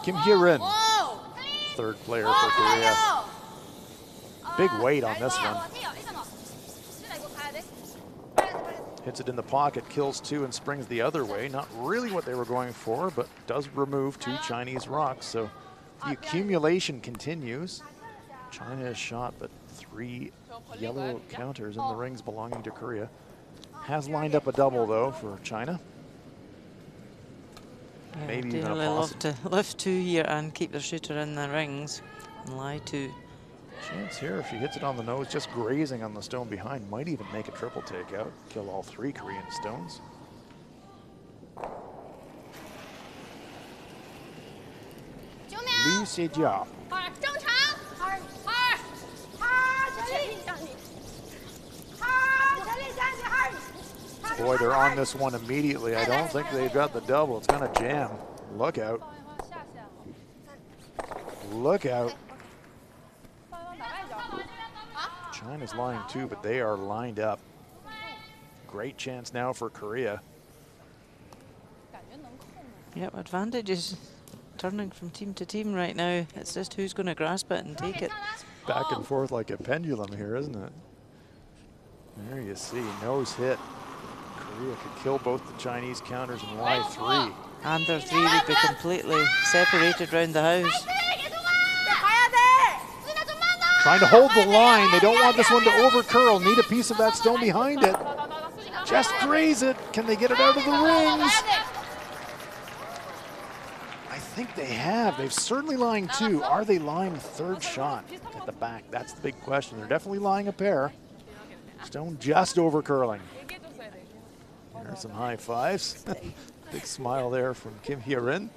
Kim Hye-rin, third player for Korea. Big weight on this one. Hits it in the pocket, kills 2 and springs the other way. Not really what they were going for, but does remove 2 Chinese rocks. So the accumulation continues. China has shot, but 3 yellow counters in the rings belonging to Korea. Has lined up a double though for China. Yeah, Maybe they even a really love possible. to lift 2 here and keep their shooter in the rings and lie 2. Chance here, if she hits it on the nose, just grazing on the stone behind, might even make a triple takeout, kill all 3 Korean stones. Liu Sejia. Boy, they're on this one immediately. I don't think they've got the double. It's gonna jam. Look out. Look out. China's lying too, but they are lined up. Great chance now for Korea. Yep, advantage is turning from team to team right now. It's just who's going to grasp it and take it. Back and forth like a pendulum here, isn't it? There you see, nose hit. Korea could kill both the Chinese counters and Y3. And their 3 would be completely separated round the house. Trying to hold the line. They don't want this one to over-curl. Need a piece of that stone behind it. Just graze it. Can they get it out of the rings? I think they have. They've certainly lying 2. Are they lying a 3rd shot at the back? That's the big question. They're definitely lying a pair. Stone just over-curling. There's some high fives. Big smile there from Kim Hye-rin.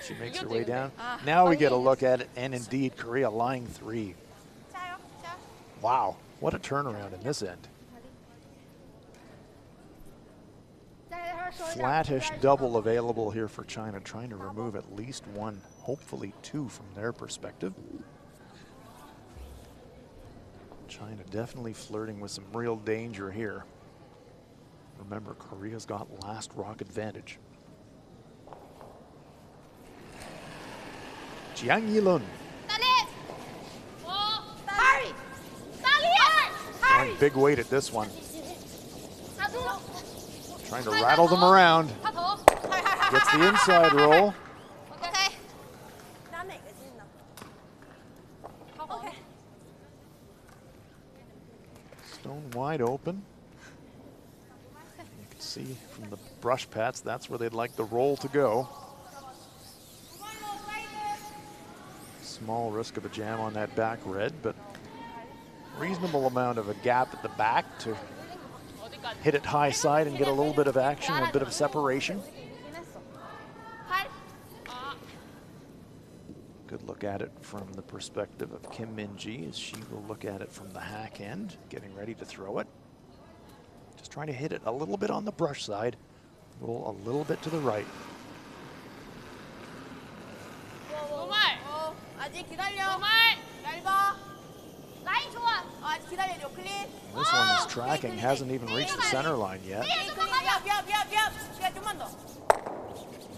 She makes her way down. Now we get a look at it, and indeed, Korea lying 3. Wow, what a turnaround in this end. Flattish double available here for China, trying to remove at least 1, hopefully 2 from their perspective. China definitely flirting with some real danger here. Remember, Korea's got last rock advantage. Jiang Yilun. Throwing big weight at this one. Trying to rattle them around. Gets the inside roll. Stone wide open. You can see from the brush pats, that's where they'd like the roll to go. Small risk of a jam on that back red, but reasonable amount of a gap at the back to hit it high side and get a little bit of action, a bit of separation. Good look at it from the perspective of Kim Min-ji as she will look at it from the hack end, getting ready to throw it. Just trying to hit it a little bit on the brush side, roll a little bit to the right. 아직 기다려. 얇아. 라인 좋아. 아직 기다려줘. 클린. This one is tracking, hasn't even reached the center line yet. 미안, 좀만 더.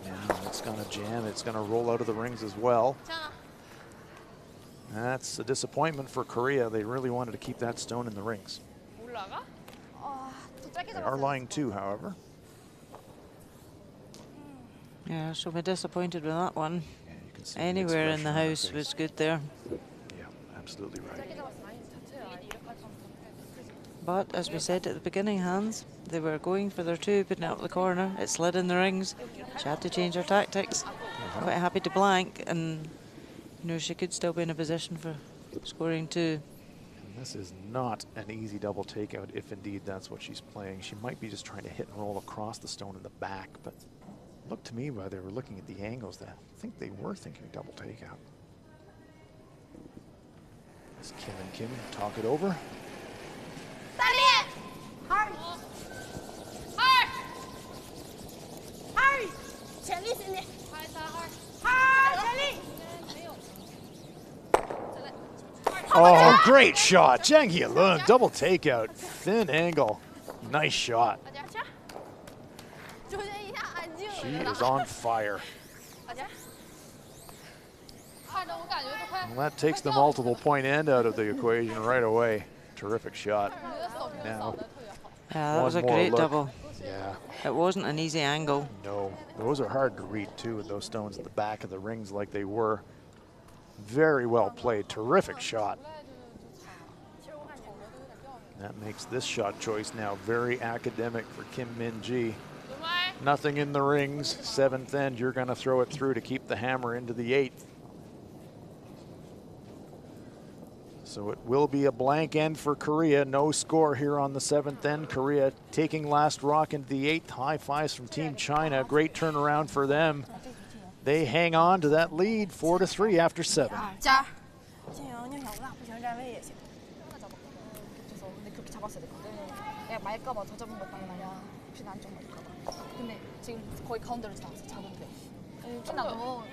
Now it's gonna jam, it's gonna roll out of the rings as well. That's a disappointment for Korea. They really wanted to keep that stone in the rings. 올라가? 더 짧게 They are 잡았어요. lying too, however. Yeah, she'll be disappointed with that one. Yeah, you can see Anywhere in expression the on her house face. was good there. Yeah, absolutely right. But as we said at the beginning, Hans, they were going for their two, putting it up the corner. It slid in the rings. She had to change her tactics. Quite happy to blank, and you know she could still be in a position for scoring two. And this is not an easy double takeout, if indeed that's what she's playing. She might be just trying to hit and roll across the stone in the back, but look to me while they were looking at the angles that I think they were thinking double takeout. As Kim and Kim talk it over. 大力，2，2，全力尽力，2，全力。 Oh, great shot. Jang Hee-lun, double takeout, thin angle. Nice shot. 纠结一下，安静。 She is on fire. 看着我感觉都快。 Well, that takes the multiple point end out of the equation right away. Terrific shot. Now, Yeah, that was a one more great look. double. Yeah, It wasn't an easy angle. no, those are hard to read too, with those stones at the back of the rings like they were. Very well played, terrific shot. That makes this shot choice now very academic for Kim Min-ji. Nothing in the rings, 7th end, you're gonna throw it through to keep the hammer into the 8th. So it will be a blank end for Korea. No score here on the 7th end. Korea taking last rock into the 8th. High fives from Team China. Great turnaround for them. They hang on to that lead, 4-3 after 7. 加。 그래서 근데 그렇게 잡았어야 됐거든. 내가 말까봐 더 잡은 것 때문에 아니야. 혹시 난좀 말까봐. 근데 지금 거의 가운데로 잡았어. 작은데. 끝나고.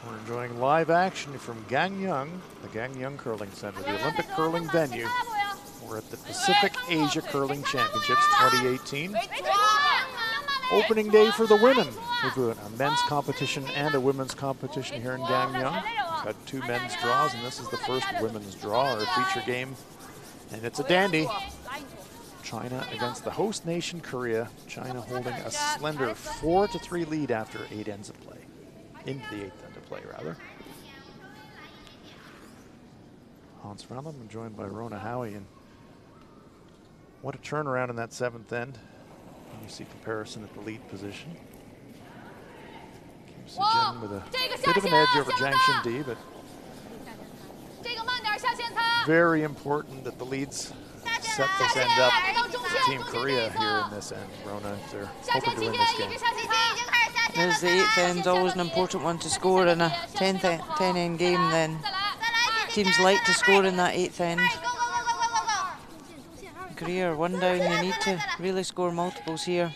We're enjoying live action from Gangneung, the Gangneung Curling Center, the Olympic curling venue. We're at the Pacific Asia Curling Championships 2018. Opening day for the women. We're doing a men's competition and a women's competition here in Gangneung. We've had 2 men's draws, and this is the first women's draw, or feature game. And it's a dandy. China against the host nation, Korea. China holding a slender 4-3 lead after 8 ends of play. Into the 8th end of play, rather. Hans Frellem joined by Rona Howie. And what a turnaround in that 7th end. And you see comparison at the lead position. Kim Se-jin with a bit of an edge over Jang Shin-di, but very important that the leads set this end up for Team Korea here in this end. Rona, if they're hoping to win this game. There's the 8th end's always an important one to score in a 10 end game then. Teams like to score in that 8th end. Korea are 1 down, you need to really score multiples here.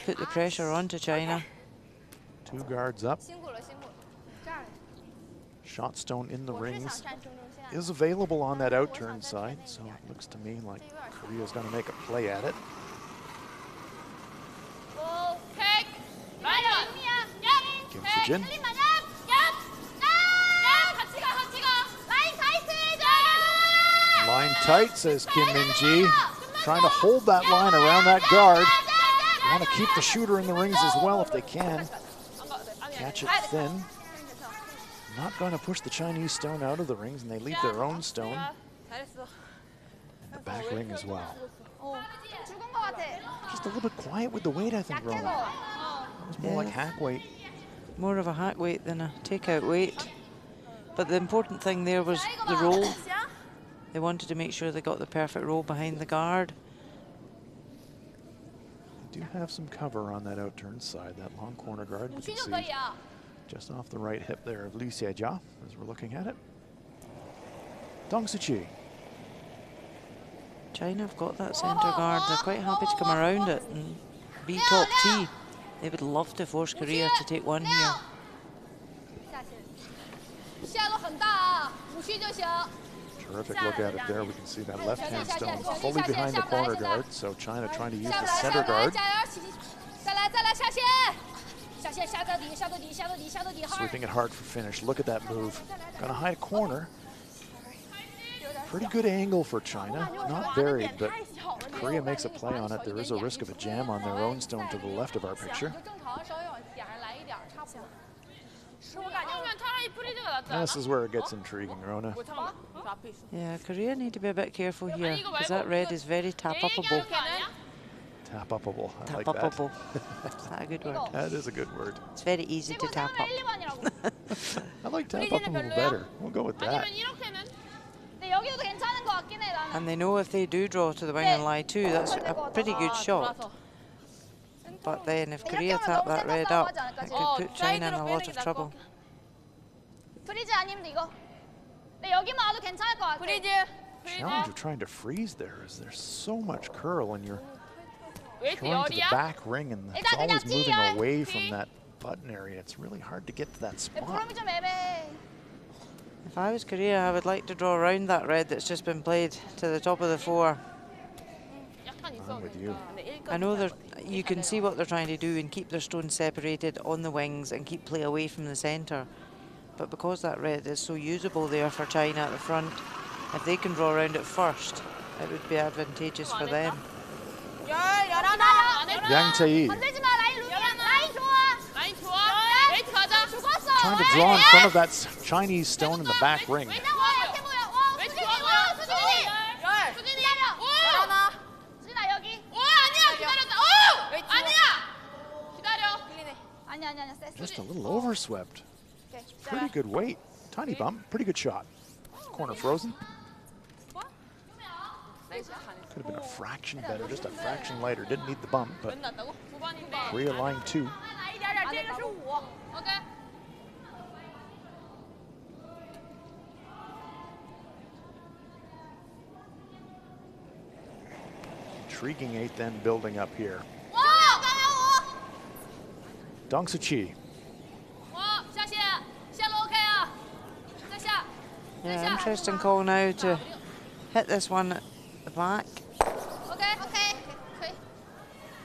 Put the pressure onto China. 2 guards up. Shot stone in the rings. is available on that outturn side, so it looks to me like Korea's going to make a play at it. Kim Soo-jin. Line tight, says Kim Min-ji. Trying to hold that line around that guard. Want to keep the shooter in the rings as well if they can. Catch it thin. Not going to push the Chinese stone out of the rings, and they leave their own stone in the back ring as well. Just a little bit quiet with the weight, I think, Rona. That was more like hack weight. More of a hack weight than a takeout weight. But the important thing there was the roll. They wanted to make sure they got the perfect roll behind the guard. They do have some cover on that outturn side, that long corner guard. We can see just off the right hip there of Lee Se-ja as we're looking at it. Dong Soo-chi. China have got that centre guard. They're quite happy to come around it and be top T. They would love to force Korea to take one here. Terrific look at it there. We can see that left-hand stone fully behind the corner guard. So China trying to use the center guard. Sweeping it hard for finish. Look at that move. Gonna hide a corner. Pretty good angle for China. Not buried, but Korea makes a play on it. There is a risk of a jam on their own stone to the left of our picture. This is where it gets intriguing, Rona. Yeah, Korea need to be a bit careful here because that red is very tap-upable. Tap-upable. I like Tap-upable. that. Is that a good word? That is a good word. It's very easy to tap up. I like tap-upable better. We'll go with that. And they know if they do draw to the wing and lie too, that's a pretty good shot. But then if Korea tap that red up, it could put China in a lot of trouble. Challenge of trying to freeze there is there's so much curl and you're throwing to the back ring and it's always moving away from that button area. It's really hard to get to that spot. If I was Korea, I would like to draw around that red that's just been played to the top of the four. I'm with you. I know you can see what they're trying to do and keep their stones separated on the wings and keep play away from the centre. But because that red is so usable there for China at the front, if they can draw around it first, it would be advantageous for them. Yang Tae trying to draw in front of that Chinese stone in the back ring. Just a little overswept. It's pretty good weight. Tiny bump, pretty good shot. Corner frozen. Could have been a fraction better, just a fraction lighter. Didn't need the bump, but Korea line 2. Intriguing 8th end building up here. Dong Soo-chi. Yeah, interesting call now to hit this one at the back.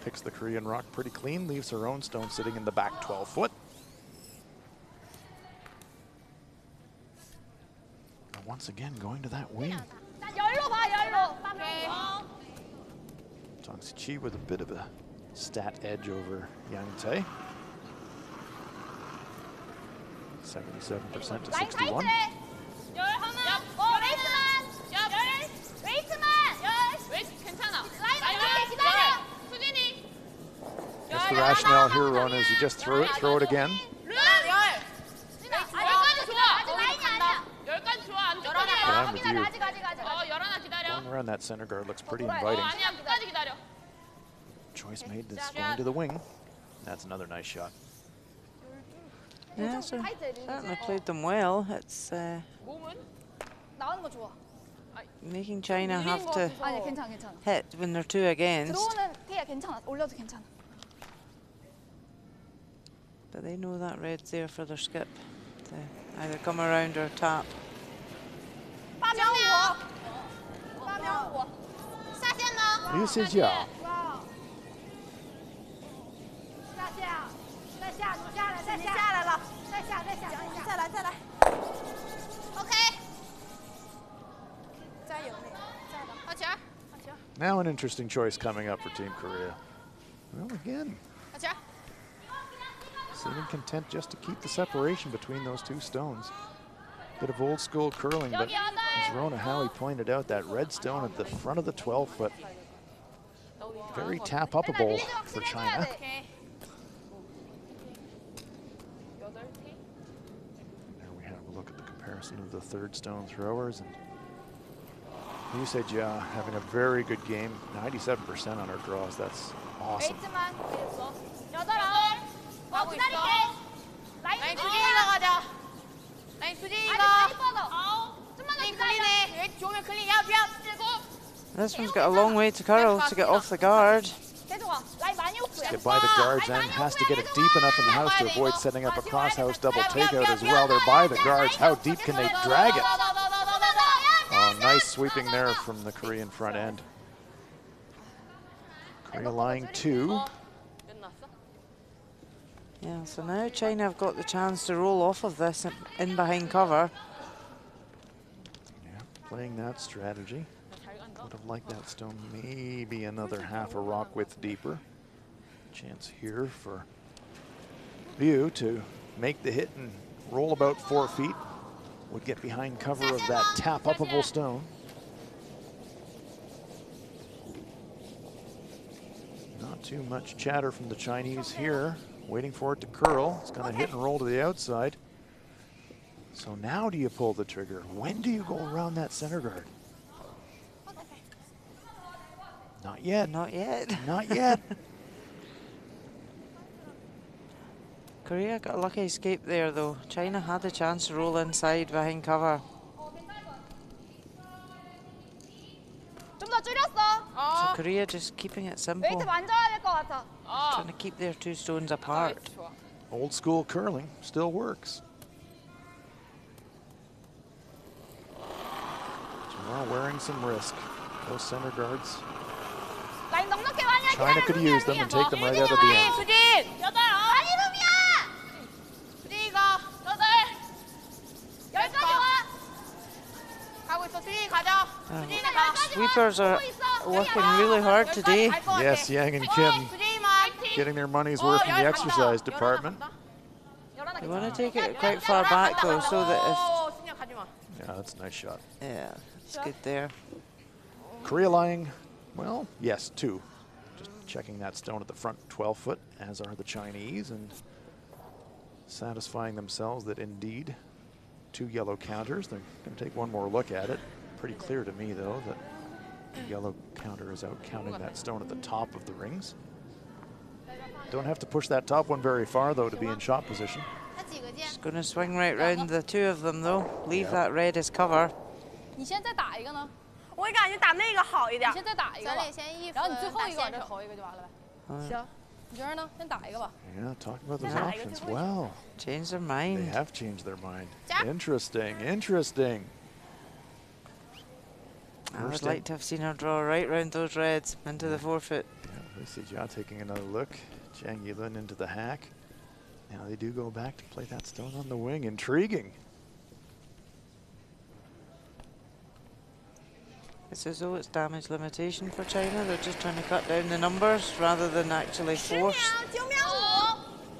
Picks the Korean rock pretty clean, leaves her own stone sitting in the back 12 foot. And once again, going to that wing. Dong Soo-chi with a bit of a stat edge over Yang Tae. 77% to 61. Guess the rationale here, Rona, is you just throw it again. But I'm with you. Going around that center guard looks pretty inviting. Choice made that's going to the wing. That's another nice shot. Yeah, so certainly played them well. It's making China have to hit when they're 2 against. But they know that red's there for their skip to either come around or tap. 下线吗？ Liu Sijia. 下线，再下，你下来，再下来了，再下，再来，再来。OK。加油，好球，好球。 Now an interesting choice coming up for Team Korea. Well, again, 好球。 seeming content just to keep the separation between those two stones. Bit of old school curling, but as Rona Howie pointed out, that red stone at the front of the 12-foot, very tap-upable for China. There we have a look at the comparison of the third stone throwers. And Liu Sejia having a very good game, 97% on her draws. That's awesome. 하고 있어. 라인 수진이가 가자. 라인 수진이가. 라인 클린해. 좋으면 클린. 야, This one's got a long way to curl to get off the guard. Get by the guards and has to get it deep enough in the house to avoid setting up a cross-house double takeout as well. They're by the guards. How deep can they drag it? Oh, nice sweeping there from the Korean front end. Korea lying 2. Yeah, so now China have got the chance to roll off of this in behind cover. Yeah, playing that strategy. Would have liked that stone maybe another half a rock width deeper. Chance here for Liu to make the hit and roll about 4 feet. Would get behind cover of that tap-upable stone. Not too much chatter from the Chinese here. Waiting for it to curl. It's going to hit and roll to the outside. So now do you pull the trigger? When do you go around that center guard? Not yet. Not yet. Not yet. Korea got a lucky escape there though. China had a chance to roll inside behind cover. So Korea just keeping it simple. Trying to keep their two stones apart. Old school curling still works. Well, wearing some risk. Those center guards. China could use them and take them right out of the end. Sweepers are working really hard today. Yes, Yang and Kim getting their money's worth in the exercise department. They want to take it quite far back though, so that if... Yeah, that's a nice shot. Yeah, it's good there. Korea lying, well, yes, 2. Just checking that stone at the front 12-foot, as are the Chinese, and satisfying themselves that indeed 2 yellow counters. They're going to take one more look at it. Pretty clear to me, though, that the yellow counter is out counting that stone at the top of the rings. Don't have to push that top one very far, though, to be in shot position. Just going to swing right round the 2 of them, though. Leave that red as cover. 我感觉打那个好一点。先再打一个吧，然后你最后一个往这投一个就完了呗。行，你觉得呢？先打一个吧。 Yeah, talking about those options. Well, change their they mind. have changed their mind. Interesting, interesting. I would like to have seen her draw right round those reds into the 4-foot. Yeah, we see Jia taking another look. Zhang Yilin into the hack. Now they do go back to play that stone on the wing. Intriguing. It's as though it's damage limitation for China. They're just trying to cut down the numbers rather than actually force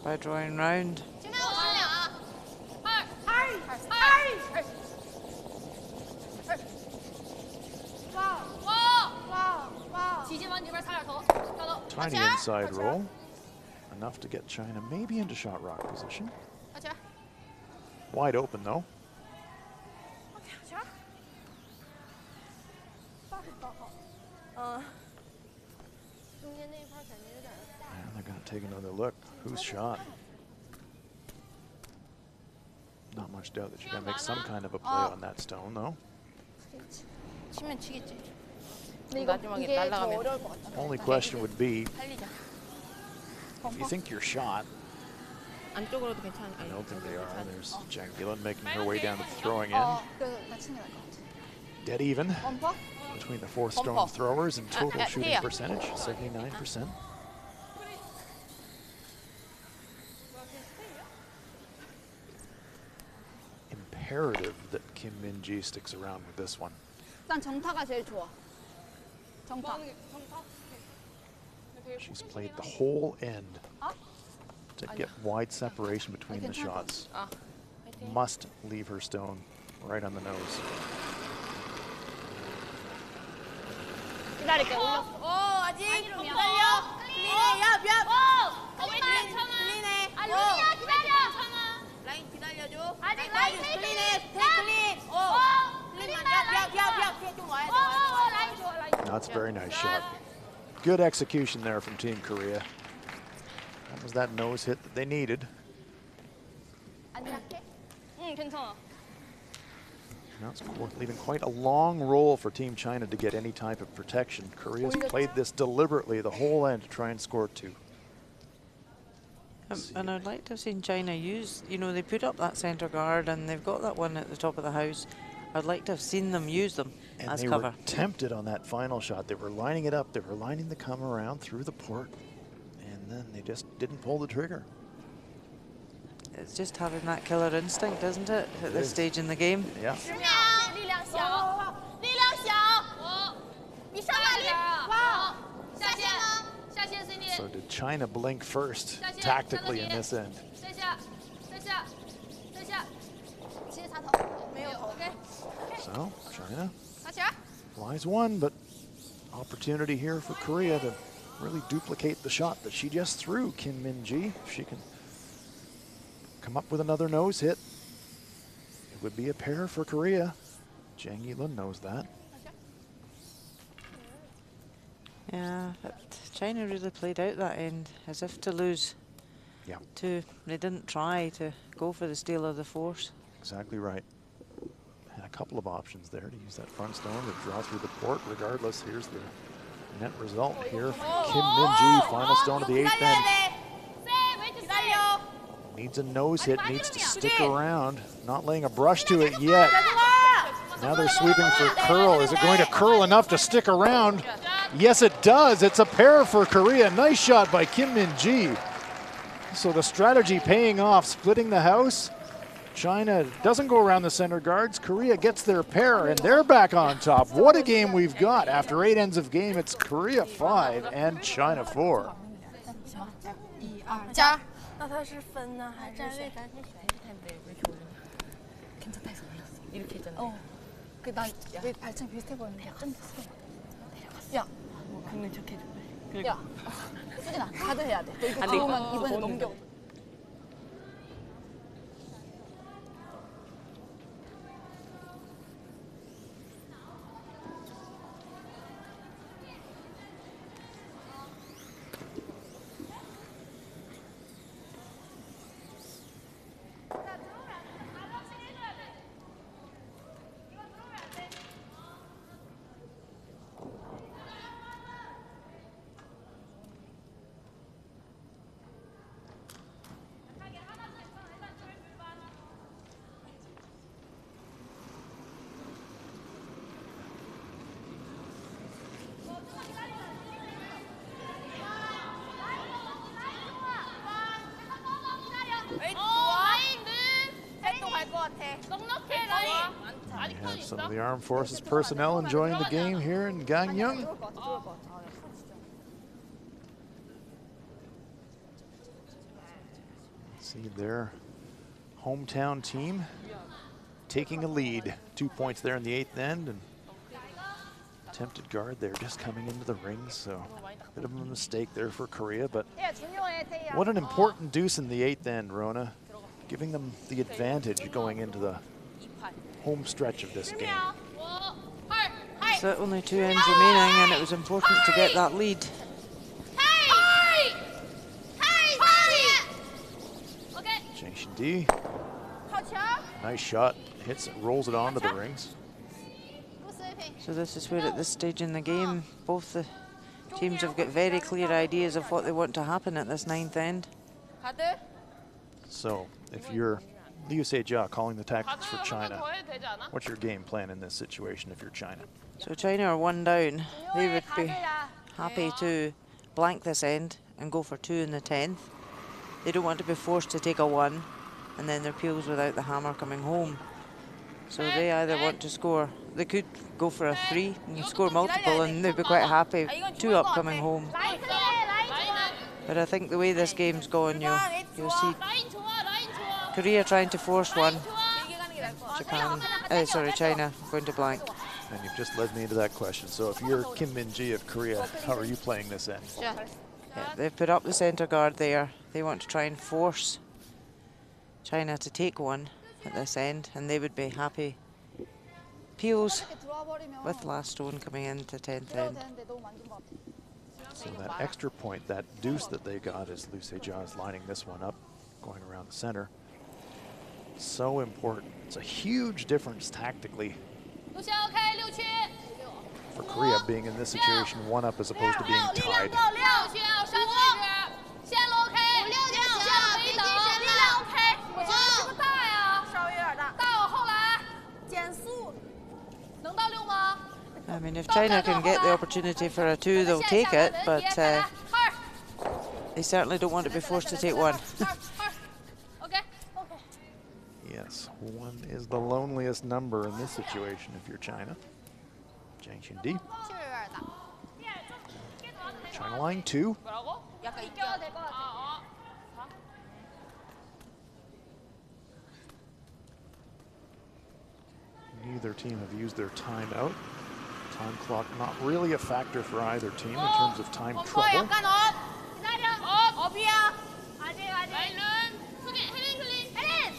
by drawing round. Tiny inside roll. Enough to get China maybe into shot rock position. Wide open though. And they're going to take another look. Whose shot? Not much doubt that you're going to make some kind of a play on that stone, though. Only question would be, if you think you're shot, I don't think they are. There's Zhang Yilin making her way down to the throwing end. Dead even 원퍼? between the fourth stone Bumper. throwers and total shooting here. percentage, 79%. Imperative that Kim Min-ji sticks around with this one. 일단 정타가 제일 좋아. 정타. She's played the whole end to get wide separation between the shots. Must leave her stone right on the nose. 기다릴게. 올렸어. 아직 못 달려. 클린해. 야, 클린해. 루이야 기다려. 라인 기다려줘. 아직 라인 클린해. 클린. 클린. 좀 와야 돼. 라인 좋아 라인. That's a very nice shot. Good execution there from Team Korea. That was that nose hit that they needed. 안 약해? 응, 괜찮아. Now it's leaving quite a long roll for Team China to get any type of protection. Korea's played this deliberately the whole end to try and score 2. And I'd like to have seen China use, you know, they put up that centre guard and they've got that one at the top of the house. I'd like to have seen them use them as cover. And they were tempted on that final shot. They were lining it up. They were lining the come around through the port. And then they just didn't pull the trigger. It's just having that killer instinct, isn't it, at this stage in the game? Yeah. 力量小，力量小。你上哪里？哇，下线呢？下线是你。 So did China blink first tactically in this end? 再下，再下，再下。直接插头。没有头。 So China 拿起来。 flies one, but opportunity here for Korea to really duplicate the shot that she just threw, Kim Min-ji. If she can come up with another nose hit, it would be a pair for Korea. Jang Yi-lun knows that. Yeah, but China really played out that end as if to lose. Yeah. They didn't try to go for the steal of the force. Exactly right. Had a couple of options there to use that front stone to draw through the port. Regardless, here's the net result here for Kim Min-ji. Final stone of the 8th end. Needs a nose hit, needs to stick around. Not laying a brush to it yet. Now they're sweeping for curl. Is it going to curl enough to stick around? Yes, it does. It's a pair for Korea. Nice shot by Kim Min-ji. So the strategy paying off, splitting the house. China doesn't go around the center guards. Korea gets their pair, and they're back on top. What a game we've got. After 8 ends of game, it's Korea 5 and China 4. 加。 那他是分呢还是选？ 괜찮다 해서 올렸어. 이렇게 했잖아. 난왜 발등 비슷해 보이는데 좀 됐어. 내려갔어. 야, 긁는 척 해줄래? 야, 수진아, 가드 해야 돼. 너 이거 안 돼, 들어오면 이번에 넘겨. We have some of the Armed Forces personnel enjoying the game here in Gangneung. See their hometown team taking a lead. 2 points there in the 8th end, and attempted guard there just coming into the ring, so a bit of a mistake there for Korea, but what an important deuce in the 8th end, Rona, giving them the advantage going into the home stretch of this game. So only 2 ends remaining, and it was important to get that lead. Chang Shin-di, nice shot, hits it, rolls it onto the rings. So this is where at this stage in the game, both the teams have got very clear ideas of what they want to happen at this 9th end. So if you're Liu Sejia calling the tactics for China. What's your game plan in this situation if you're China? So China are 1 down. They would be happy to blank this end and go for 2 in the 10th. They don't want to be forced to take a 1 and then their peels without the hammer coming home. So they either want to score, they could go for a 3 and score multiple and they'd be quite happy 2 up coming home. But I think the way this game's gone, you'll see Korea trying to force 1, China going to blank. And you've just led me into that question. So if you're Kim Min-ji of Korea, how are you playing this end? Yeah, they've put up the centre guard there. They want to try and force China to take 1 at this end, and they would be happy. Peels with last stone coming into 10th end. So that extra point, that deuce that they got as Liu Sejia is lining this one up, going around the center. So important. It's a huge difference tactically for Korea being in this situation 1 up as opposed to being tied. I mean, if China can get the opportunity for a 2, they'll take it, but they certainly don't want to be forced to take 1. Yes, 1 is the loneliest number in this situation if you're China. Jang Xun-di. China line 2. Neither team have used their timeout. Time clock not really a factor for either team in terms of time trouble.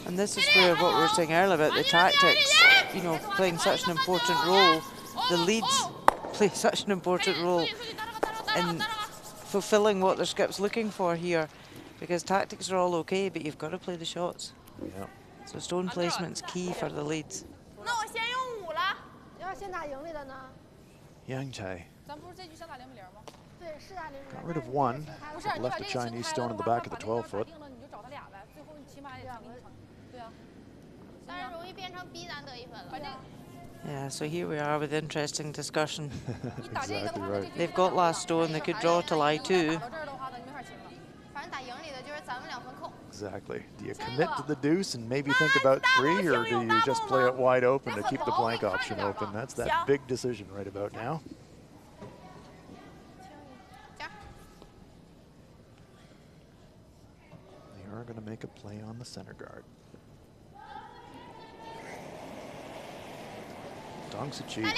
And this is where what we were saying earlier about the tactics, you know, playing such an important role. The leads play such an important role in fulfilling what the skip's looking for here, because tactics are all okay, but you've got to play the shots. Yeah. So stone placement's key for the leads. Yang Chai got rid of 1, left a Chinese stone in the back of the 12-foot. Yeah, so here we are with interesting discussion. Exactly right. They've got last stone, they could draw to lie 2. Exactly. Do you commit to the deuce and maybe think about 3, or do you just play it wide open to keep the blank option open? That's that big decision right about now. They are going to make a play on the center guard. Dong Suchi.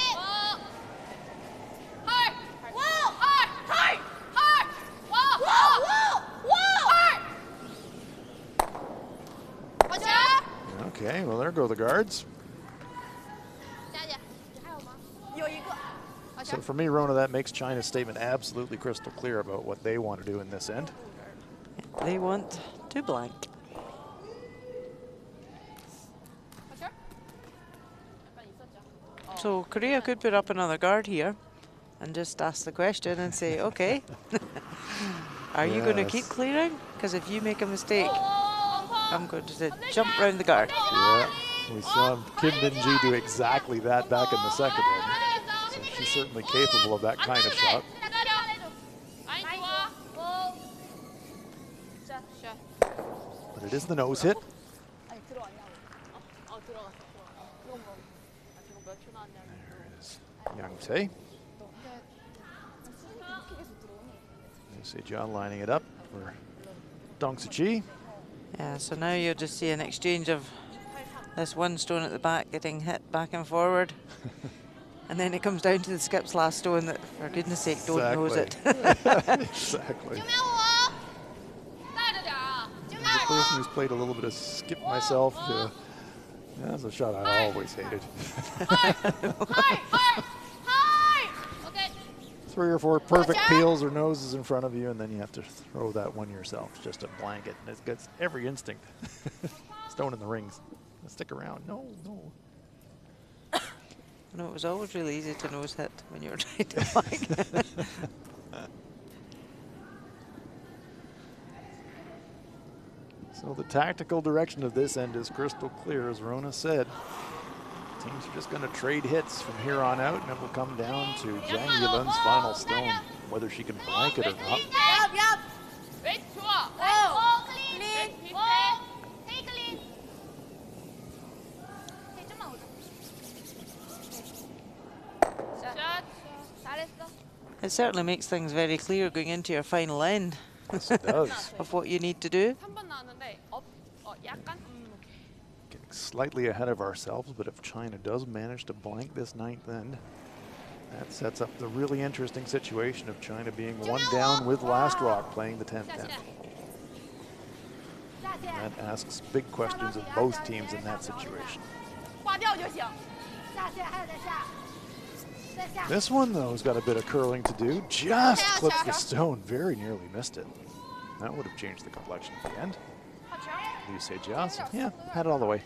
Okay, well, there go the guards. So for me, Rona, that makes China's statement absolutely crystal clear about what they want to do in this end. They want to blank. So Korea could put up another guard here and just ask the question and say, okay, are you going to keep clearing? Because if you make a mistake, I'm going to jump round the guard. Yeah, we saw Kim Min-ji do exactly that back in the second end. So she's certainly capable of that kind of shot. But it is the nose hit. There is Yang Tae. You see John lining it up for Dong Suchi. Yeah, so now you'll just see an exchange of this 1 stone at the back getting hit back and forward. And then it comes down to the skip's last stone that, for goodness sake, don't nose it. Exactly. As a person who's played a little bit of skip myself, that's a shot I always hated. 3 or 4 perfect peels or noses in front of you, and then you have to throw that one yourself, just a blanket. And it gets every instinct. Stone in the rings. Stick around. No, no. No, it was always really easy to nose hit when you were trying to blank. So So the tactical direction of this end is crystal clear, as Rona said. Teams are just going to trade hits from here on out, and it will come down to Zhang Yilun's final stone, whether she can blank it or not. Yup. Wait, 좋아. Clean. Take clean. 좀만 오자. Shot. 잘했어. It certainly makes things very clear going into your final end Yes, it does. of what you need to do. 3번 나왔는데 약간 Getting slightly ahead of ourselves, but if China does manage to blank this 9th end, that sets up the really interesting situation of China being one down with Last Rock playing the 10th end. That asks big questions of both teams in that situation. 挂掉就行。 下线还得再下。再下。 This one, though, has got a bit of curling to do. Just clips the stone. Very nearly missed it. That would have changed the complexion at the end. Liu Sejia, yeah, had it all the way.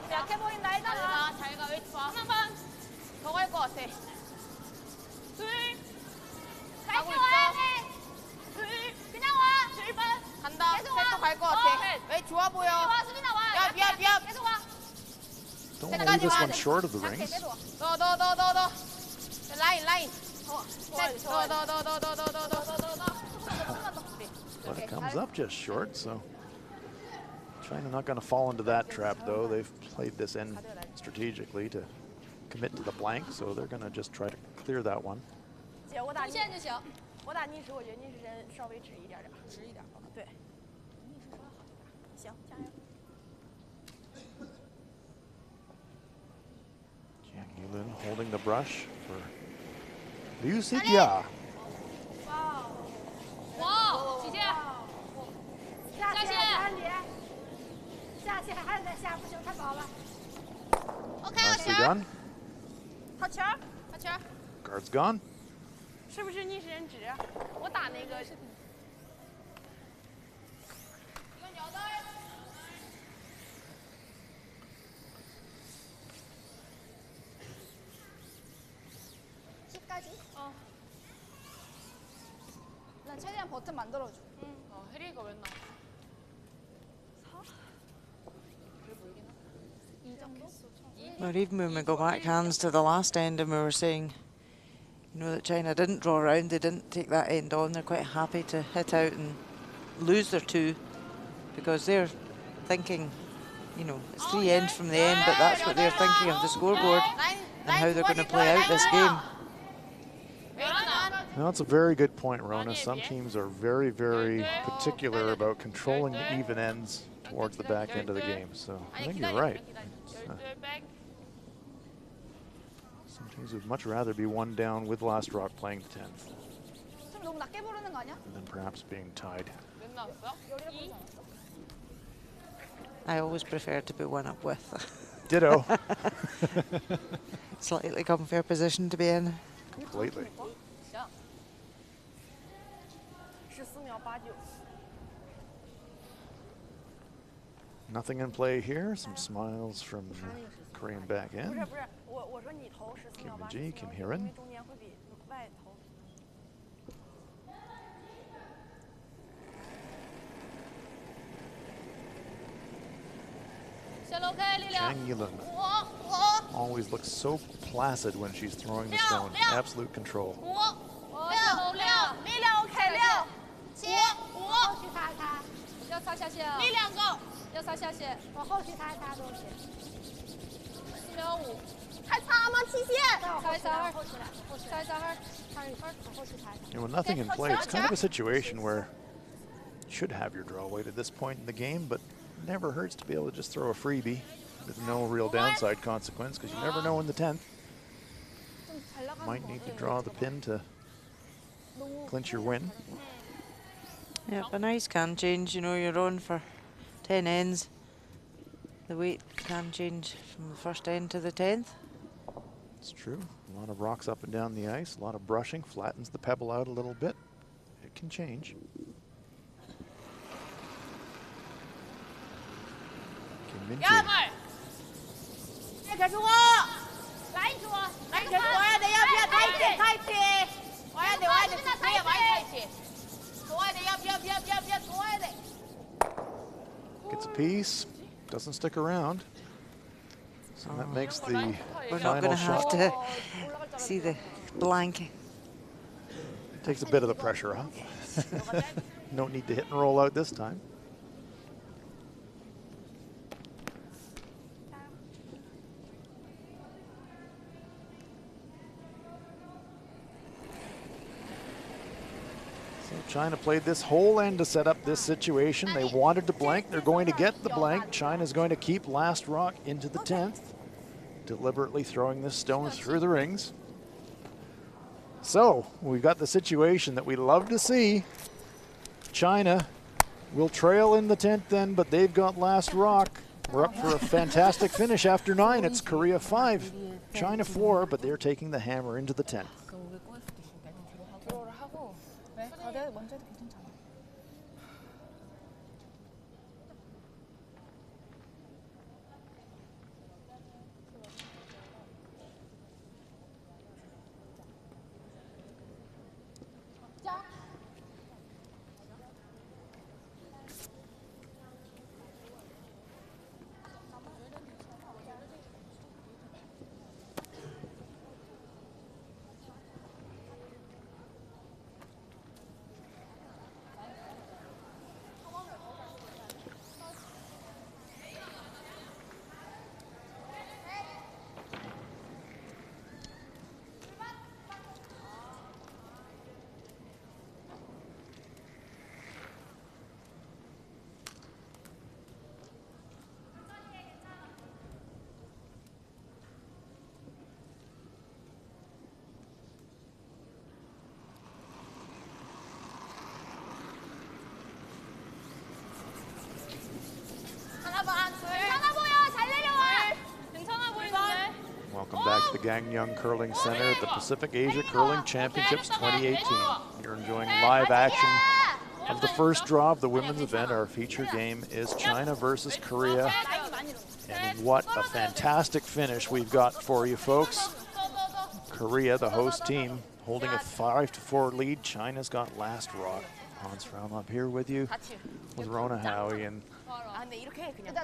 약해 보인다 일단은. 잘 가. 웨이트 봐. 한번 더 갈 것 같아. 둘. 가고 있어. 둘. 그냥 와. 둘만. 간다. 계속 와. 셋도 갈 것 같아. 왜 좋아 보여? 와 수빈아 와. 야. 계속 와. Don't want to leave this one short of the rings. 너. 라인. But it comes up just short, so China not going to fall into that trap, though. They've played this end strategically to commit to the blank, so they're going to just try to clear that one. 姐，我打逆，出线就行。我打逆时，我觉得逆时针稍微直一点点，直一点。对。行，加油。 Jiang Yulin holding the brush for Liu Sijia. 哇，姐姐。下线安迪。下线还得再下，不行太薄了。OK Nicely done. 好球，好球。 Guard's gone. 是不是逆时针直？我打那个。난 최대한 버튼 만들어줘. 해리가 왜 나? 2 정도? Or even when we go back hands to the last end and we were saying, you know, that China didn't draw around, they didn't take that end on, they're quite happy to hit out and lose their 2 because they're thinking, you know, it's 3 ends from the end, but that's what they're thinking of the scoreboard and how they're going to play out this game. Now, that's a very good point, Rona. Some teams are very, very particular about controlling the even ends towards the back end of the game. So I think you're right. Some teams would much rather be one down with Last Rock playing the 10th 좀 너무 낮게 부르는 거 아니야? than perhaps being tied. 몇 나왔어? 여기다 부르지 않았어? I always prefer to be one up with. Ditto. Slightly unfair position to be in. Completely. 14秒89。 Nothing in play here. Some smiles from the Korean back 不是 end. 不是，我说你投14秒89， Kim因 Hiran. 为中间会比外投。 Zhang Yilin always looks so placid when she's throwing the stone. Absolute control. 力量 OK 6 7 后续擦一擦，要擦下线啊！力量够，要擦下线，往后续擦一擦都行。4秒5，还擦吗？期限。擦一擦后续来，擦一擦擦一擦，往后续擦一擦。 And with nothing in play, it's kind of a situation where you should have your draw weight at this point in the game, but it never hurts to be able to just throw a freebie with no real downside consequence, because you never know in the 10th. Might need to draw the pin to clinch your win. Yeah, a nice can change, you know, you're on for 10 ends. The weight can change from the first end to the 10th. It's true. A lot of rocks up and down the ice, a lot of brushing, flattens the pebble out a little bit. can change. Kim Min Kim. 라인 좋아. 라인 계속 와야 돼. 야, 타이트. 와야 돼. 그래야 많이 타이트. 좋아야 돼. 야, 좋아야 돼. Gets a piece, doesn't stick around. So that makes the We're not final going to have shot. to see the blank. Takes a bit of the pressure off. No need to hit and roll out this time. So China played this whole end to set up this situation. They wanted to blank. They're going to get the blank. China's going to keep last rock into the 10th, deliberately throwing this stone through the rings. So we've got the situation that we love to see. China will trail in the 10th then, but they've got last rock. We're up for a fantastic finish after 9. It's Korea 5, China 4, but they're taking the hammer into the 10th. 드로우를 하고 왜? 가드 먼저 해도 괜찮잖아. Welcome back to the Gangneung Curling Center at the Pacific Asia Curling Championships 2018. You're enjoying live action of the first draw of the women's event. Our feature game is China versus Korea. And what a fantastic finish we've got for you folks. Korea, the host team, holding a 5-4 lead. China's got last rock. Hans Fraum up here with you, with Rona Howie. And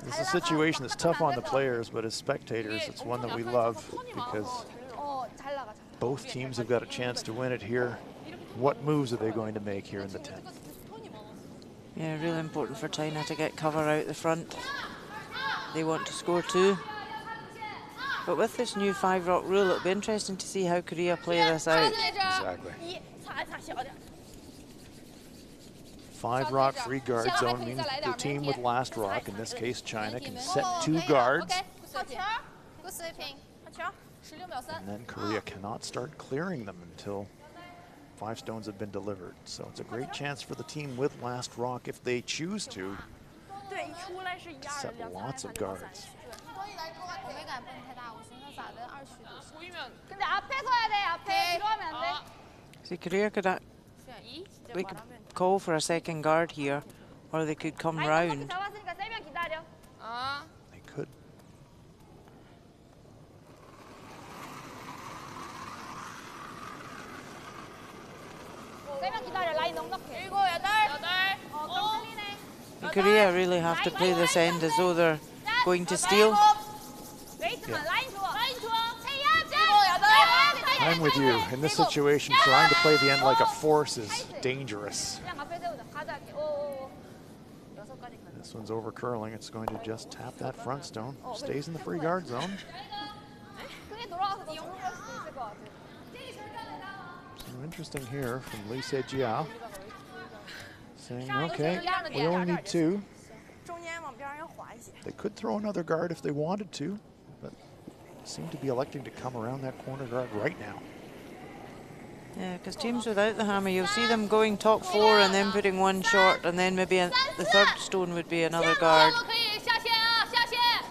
this is a situation that's tough on the players, but as spectators, it's one that we love because both teams have got a chance to win it here. What moves are they going to make here in the 10th? Yeah, really important for China to get cover out the front. They want to score 2. But with this new 5-rock rule, it'll be interesting to see how Korea play this out. Exactly. 5-rock free guard zone means the team with last rock, in this case China, can set 2 guards. And then Korea cannot start clearing them until 5 stones have been delivered. So it's a great chance for the team with last rock, if they choose to set lots of guards. See, Korea could call for a second guard here, or they could come round. They could. And Korea really have to play this end as though they're going to steal. I'm with you. In this situation, trying to play the end like a force is dangerous. This one's over curling. It's going to just tap that front stone. Stays in the free guard zone. So interesting here from Lee Se-jiao, saying, okay, we only need 2. They could throw another guard if they wanted to, but seem to be electing to come around that corner guard right now. Yeah, because teams without the hammer, you'll see them going top 4 and then putting 1 short, and then maybe the 3rd stone would be another guard.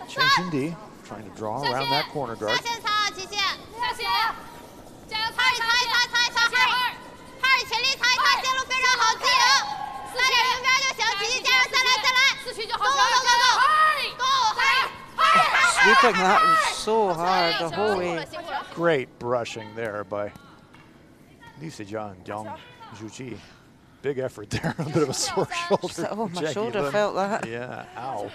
Chen Xindi trying to draw around that corner guard. Chipping that was so hard the whole way. Great brushing there by Lisejia and Jiang Zhuji. Big effort there. A bit of a sore shoulder. Oh, my Jackie shoulder Lim. felt that. Yeah, ow.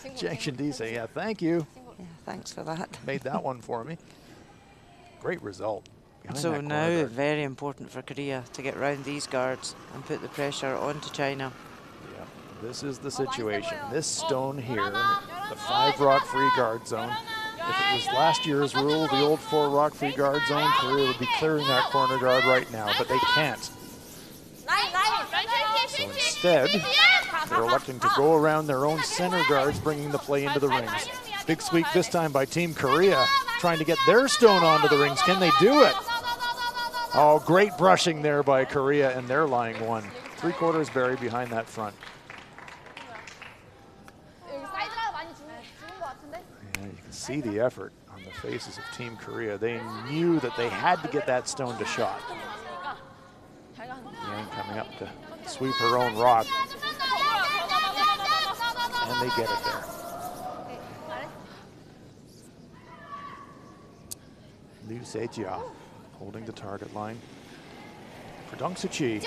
Jiang Shandise, yeah, thank you. Yeah, thanks for that. Made that one for me. Great result. Behind So that corner now guard. very important for Korea to get round these guards and put the pressure onto China. Yeah, this is the situation. This stone here, the 5 rock free guard zone. If it was last year's rule, the old 4 rock free guard zone, Korea would be clearing that corner guard right now, but they can't. So instead, they're electing to go around their own center guards, bringing the play into the rings. Big sweep this time by Team Korea, trying to get their stone onto the rings. Can they do it? Oh, great brushing there by Korea, and they're lying 1. 3/4 buried behind that front. Yeah, you can see the effort on the faces of Team Korea. They knew that they had to get that stone to shot. Yang coming up to sweep her own rock. And they get it there. Liu Sejia holding the target line for Dong Suchi.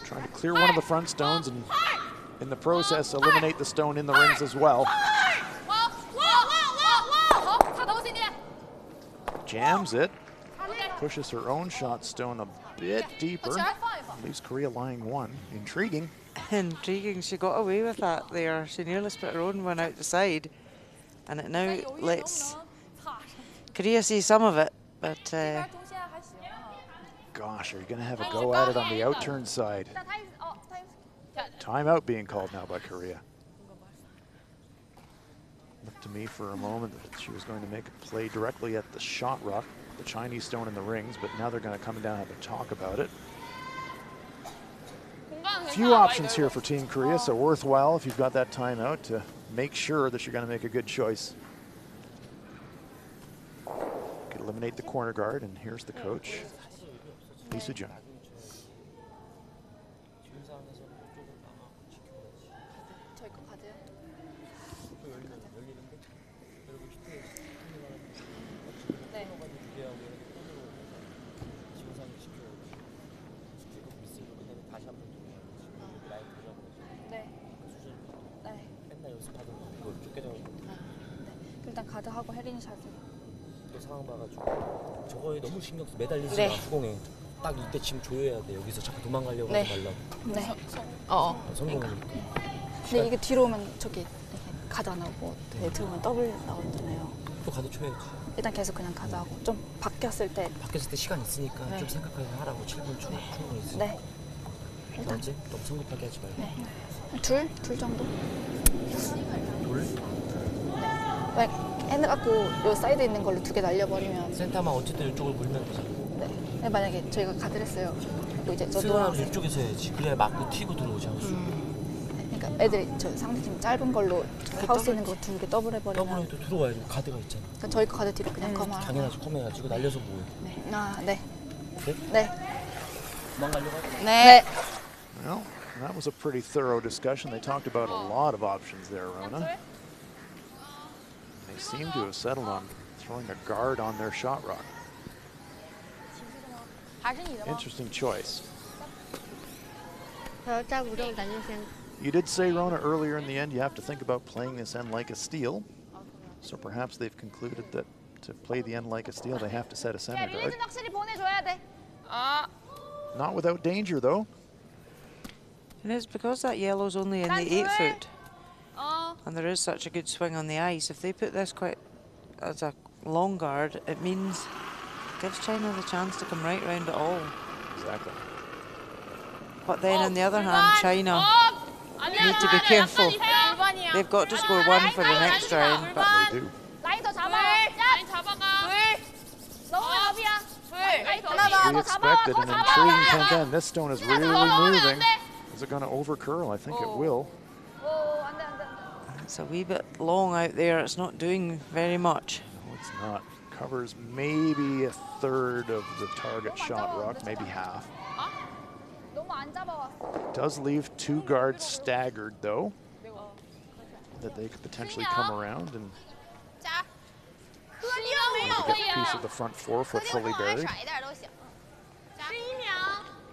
Trying to clear one of the front stones and in the process eliminate the stone in the rings as well. Jams it. Pushes her own shot stone a bit deeper. Leaves Korea lying 1. Intriguing. Intriguing. She got away with that there. She nearly spit her own one out the side. And it now lets Korea see some of it. But gosh, are you going to have a go at it on the outturn side? Timeout being called now by Korea. Looked to me for a moment that she was going to make a play directly at the shot rock, the Chinese stone in the rings, but now they're going to come down and have a talk about it. A few options here for Team Korea, so worthwhile if you've got that timeout to make sure that you're going to make a good choice. Could eliminate the corner guard, and here's the coach, Lee Soo-jung. 일단 가드하고 혜린이 샷을. 또 상황 봐가지고 저거에 너무 신경 써. 매달리지 마. 후공에 딱 이때 지금 조여야 돼. 여기서 자꾸 도망가려고 하지 말라고. 네. 성공이니까. 근데 이게 뒤로 오면 저기 가드 안 하고 들어오면 더블 나오잖아요. 또 가드 쳐야지. 일단 계속 그냥 가드하고 좀 바뀌었을 때. 바뀌었을 때 시간 있으니까 좀 생각하게 하라고. 7분 충분히 있으니까. 네. 일단 너무 성급하게 하지 말고. 네. 둘 정도. 둘? 네. 해갖고 요 사이드에 있는 걸로 2개 날려버리면. 센터만 어쨌든 이쪽을 물면 되잖아. 네. 만약에 저희가 가드를 했어요. 그리고 이제 저 노란색 이쪽에서 해야지. 그래야 맞고 튀고 들어오지 않을 수. 그러니까 애들이 저 상대팀 짧은 걸로 하우스 있는 거 2개 더블 해버리면. 더블에도 들어와야지. 가드가 있잖아. 그러니까 저희 거 가드 뒤로 그냥 커만. 당연하지. 컴해가지고 날려서 뭐해. 네. 아, 네. 네? 네. 도망가려고 하지. 네. Well, that was a pretty thorough discussion. They talked about a lot of options there, Rona. They seem to have settled on throwing a guard on their shot rock. Interesting choice. You did say, Rona, earlier in the end, you have to think about playing this end like a steal. So perhaps they've concluded that to play the end like a steal, they have to set a center guard. Not without danger, though. And it's because that yellow's only in the 8 foot. And there is such a good swing on the ice. If they put this quite as a long guard, it means gives China the chance to come right round it all. Exactly. But then on the other hand, China need to be careful. They've got to score 1 for the next round, but They do. As we expected, an intriguing 10-10. This stone is really moving. Is it going to overcurl? I think it will. it's a wee bit long out there. It's not doing very much. No, it's not. Covers maybe a third of the target shot rock, maybe half. Does leave 2 guards staggered, though. that they could potentially come around and 加， maybe get a piece of the front forefoot fully buried. 甩一点都行。加11秒。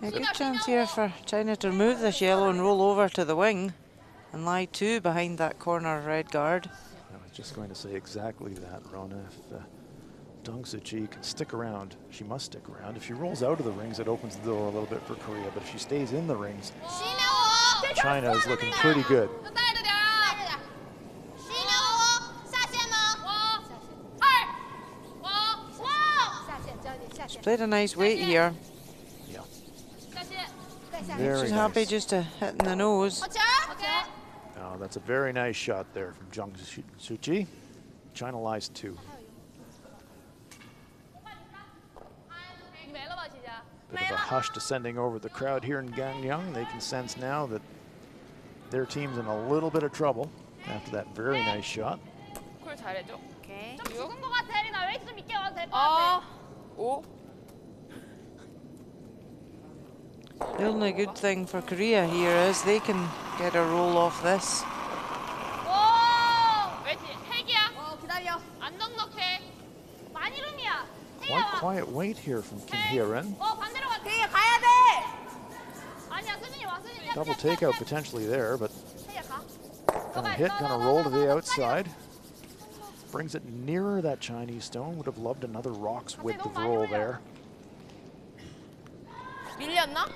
A good chance here for China to remove this yellow and roll over to the wing and lie two behind that corner red guard. I was just going to say exactly that, Rona. If Dong Suchi can stick around, she must stick around. If she rolls out of the rings, it opens the door a little bit for Korea. But if she stays in the rings, 11秒5。 China is looking pretty good. 就带着点啊。带着点。11秒5，下线吗？2、5。下线，交接下线。 Played a nice weight here. Yeah. 下线。 Very She's happy nice. just to hit in the nose. 好球儿。好球儿。 Oh, that's a very nice shot there from Dong Suchi. China lies 2. 你没了吧，琪佳？ Bit of a hush descending over the crowd here in Gangneung. They can sense now that their team's in a little bit of trouble after that very nice shot. 콜 잘해줘. 오케이. 좀 죽은 거 같아, 혜린아. 웨이트 좀 있게 와도 될 것 같아. 5. The only good thing for Korea here is they can get a roll off this. 오! 웨이트 핵이야. 기다려. 안 넉넉해. 많이 룸이야. Quite quiet weight here from Kim Hye-rin. 반대로 가. 혜야 가야 돼. 아니야, 수진이 와, 수진이. Double takeout potentially there, but 혜야 가. gonna hit, gonna roll to the outside. Brings it nearer that Chinese stone. Would have loved another rock's width of roll there. 밀렸나?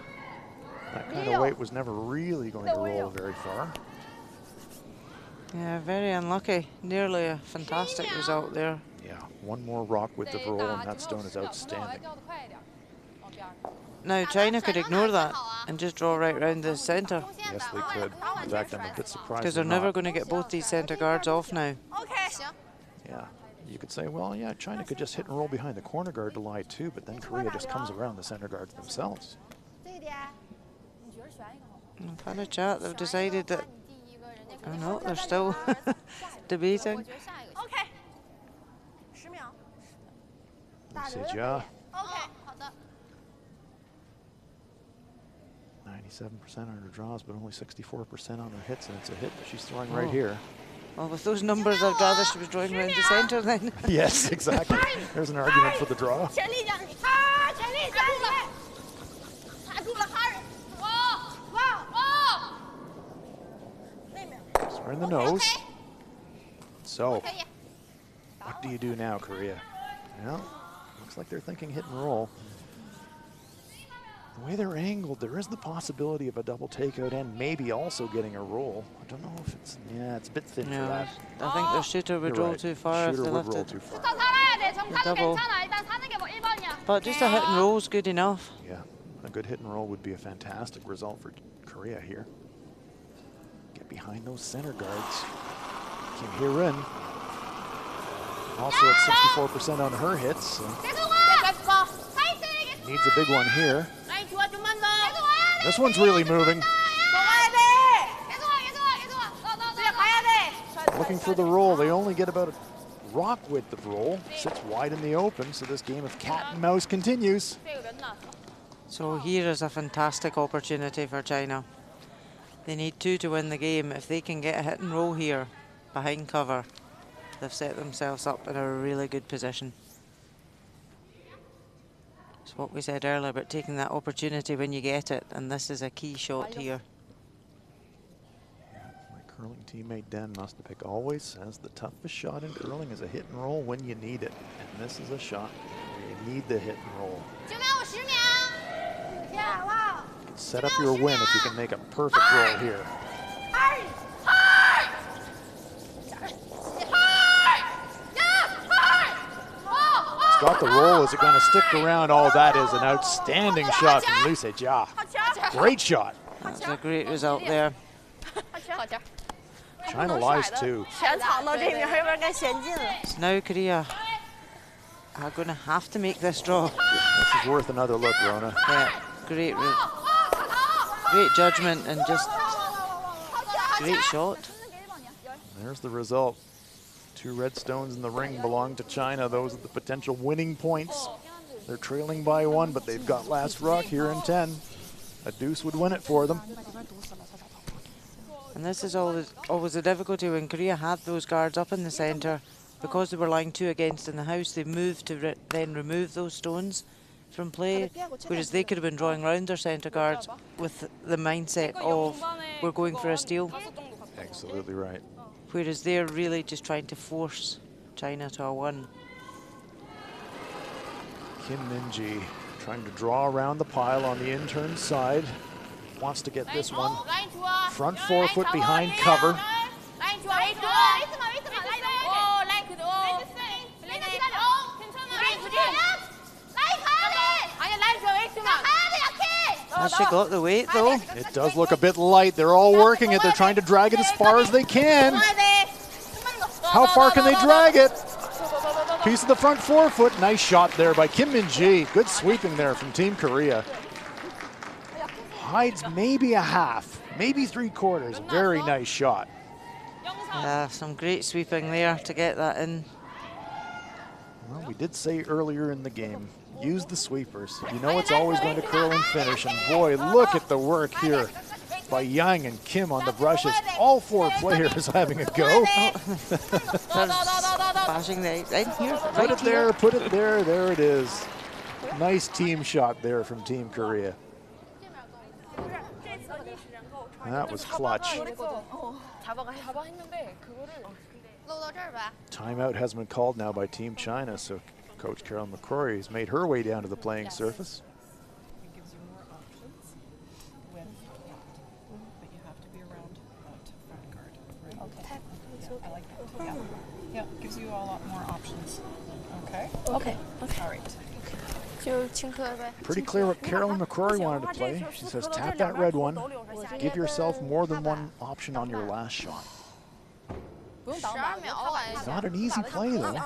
That kind of weight was never really going to roll very far. Yeah, very unlucky. Nearly a fantastic result there. Yeah, one more rock width of roll and that stone is outstanding. Now China could ignore that and just draw right round the centre, Yes, they could. In fact, I'm a bit surprised because they're they're never not. going to get both these centre guards off now. Yeah, you could say, well, yeah, China could just hit and roll behind the corner guard to lie 2, but then Korea just comes around the center guards themselves. I've had a chat, they've decided that, oh no, they're still debating. OK。10秒。 Sejia, 好的。 97% on her draws, but only 64% on her hits, and it's a hit that she's throwing right here. Well, with those numbers, I'd rather she was drawing round the centre then. Yes, exactly. There's an argument for the draw. 全力加力！啊，全力加力！卡住了，哈瑞！哇！ Square in the nose. So, what do you do now, Korea? Well, looks like they're thinking hit and roll. The way they're angled, there is the possibility of a double takeout and maybe also getting a roll. I don't know if it's, yeah, it's a bit thin for No, that. I think the shooter would You're roll right. too far if Shooter they would left roll it. too far. 더 살아야 돼. 정카도 double. 괜찮아. 일단 사는 게 뭐 1번이야. But just a hit and roll is good enough. Yeah, a good hit and roll would be a fantastic result for Korea here. Get behind those center guards. Kim Hye-rin also at 64% on her hits. So needs a big one here. 라인 좋아 좀만 더. This one's really moving. 더 가야 돼. 혜야 가야 돼. Looking for the roll. They only get about a rock width of roll. Sits wide in the open, so this game of cat and mouse continues. So here is a fantastic opportunity for China. They need 2 to win the game. If they can get a hit and roll here behind cover, they've set themselves up in a really good position. It's what we said earlier about taking that opportunity when you get it, and this is a key shot here. My curling teammate Dan Mustapic always says the toughest shot in curling is a hit and roll when you need it. And this is a shot where you need the hit and roll. 9秒5 10秒。天哇！ Set up your win if you can make a perfect roll here. It's got the roll. Is it going to stick around? Oh, that is an outstanding shot from Liu Sejia. Great shot. That's a great result there. China lies too. 全藏到这边，有点该先进了。 So now Korea are going to have to make this draw. This is worth another look, Rona. Yeah, great judgment and just great shot. There's the result. 2 red stones in the ring belong to China. Those are the potential winning points. They're trailing by 1, but they've got last rock here in 10. A deuce would win it for them. And this is always a difficulty when Korea had those guards up in the centre. Because they were lying 2 against in the house, they moved to then remove those stones from play, whereas they could have been drawing round their centre guards with the mindset of we're going for a steal. Absolutely right. Whereas they're really just trying to force China to a 1. Kim Min-ji trying to draw around the pile on the intern side. Wants to get this one front forefoot behind cover. Has she got the weight though? It does look a bit light. They're all working it. They're trying to drag it as far as they can. How far can they drag it? Piece of the front forefoot. Nice shot there by Kim Min-ji. Good sweeping there from Team Korea. Hides maybe a half, maybe 3/4. Very nice shot. Some great sweeping there to get that in. Well, we did say earlier in the game, use the sweepers. You know it's always going to curl and finish. And boy, look at the work here by Yang and Kim on the brushes. All 4 players having a go. Bashing the outside here. Put it there, put it there. There it is. Nice team shot there from Team Korea. That was clutch. Timeout has been called now by Team China, so Coach Carolyn McCrory has made her way down to the playing surface. It gives you more options with but you have to be around that front guard. Right? Okay. Yeah, I like that. Yeah. Yeah, it gives you a lot more options. Okay? Okay. All right. Pretty clear what Carolyn McCrory wanted to play. She says tap that red one, give yourself more than one option on your last shot. Not an easy play though.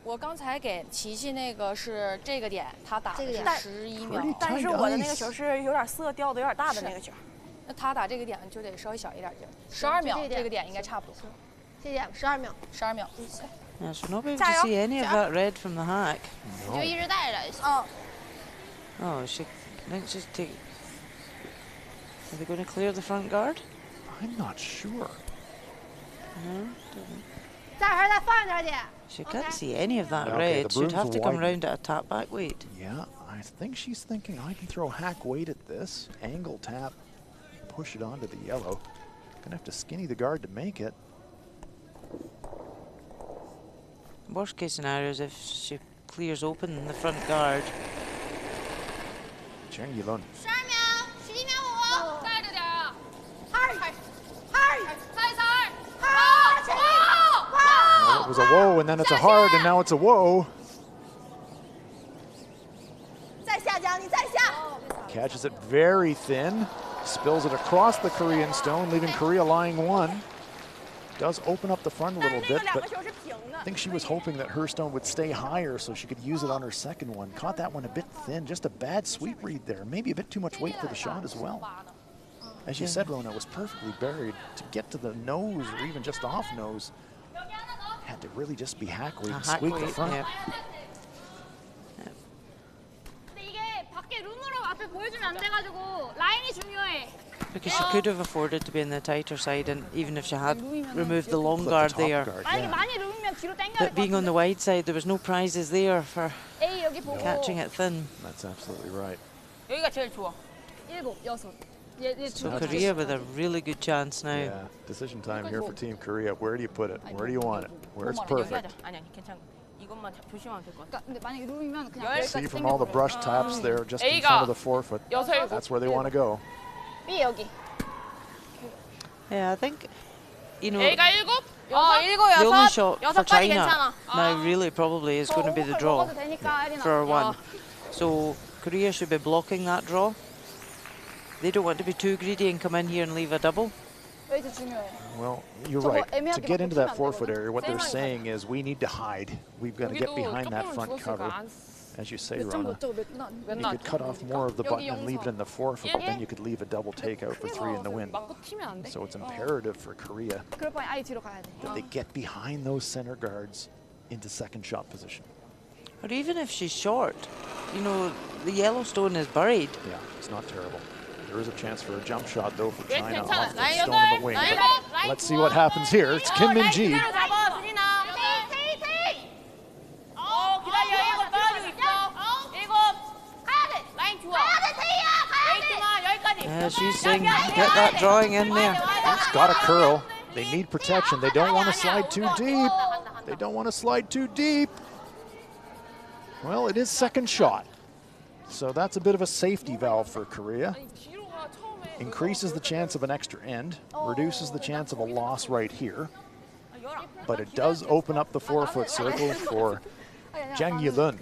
我刚才给琪琪那个是这个点，他打的是11秒， 但是我的那个球是有点色调的有点大的那个球，那他打这个点就得稍微小一点劲，12秒这个点应该差不多。谢谢，12秒，12秒。 Yeah, so not able to see any of that red from the hack. No. Oh, she thinks she's take. Are they going to clear the front guard? I'm not sure. No. Don't. She can't see any of that Okay, red. the She'd have broom's to come wide. round at a tap back weight. Yeah, I think she's thinking I can throw hack weight at this. Angle tap, push it onto the yellow. Gonna have to skinny the guard to make it. Worst case scenario is if she clears open the front guard. Cheng Yilun. 12秒，11秒5，带着点啊！Well, it was a whoa, and then it's a hard, and now it's a whoa. Catches it very thin, spills it across the Korean stone, leaving Korea lying 1. Does open up the front a little bit, but I think she was hoping that her stone would stay higher so she could use it on her second one. Caught that one a bit thin, just a bad sweep read there. Maybe a bit too much weight for the shot as well. As you said, Rona, it was perfectly buried. To get to the nose or even just off nose, had to really just be hack weight and squeak the front. Yeah. Because she could have afforded to be in the tighter side, and even if she had removed the long guard there. But being on the wide side, there was no prizes there for catching it thin. That's absolutely right. So Korea with a really good chance now. Yeah, decision time here for Team Korea. Where do you put it? Where do you want it? Where's perfect? See from all the brush taps there, just in front of the forefoot. That's where they want to go. Yeah, I think, you know, the only shot for China now really probably is going to be the draw for 1. So Korea should be blocking that draw. They don't want to be too greedy and come in here and leave a double. Well, you're right. To get into that forefoot area, what they're saying is we need to hide. We've got to get behind that front cover. As you say, Rona, you could cut off more of the button and leave it in the forefoot, but then you could leave a double takeout for 3 in the wind. So it's imperative for Korea that they get behind those center guards into second shot position. Or even if she's short, you know, the yellow stone is buried. Yeah, it's not terrible. There is a chance for a jump shot, though, for China off the stone in the wing. But let's see what happens here. It's Kim Min-ji. Yeah, she's saying, get that drawing in there. It's got a curl. They need protection. They don't want to slide too deep. They don't want to slide too deep. Well, it is second shot. So that's a bit of a safety valve for Korea. Increases the chance of an extra end, reduces the chance of a loss right here. But it does open up the 4-foot circle for Jang Yi-leun.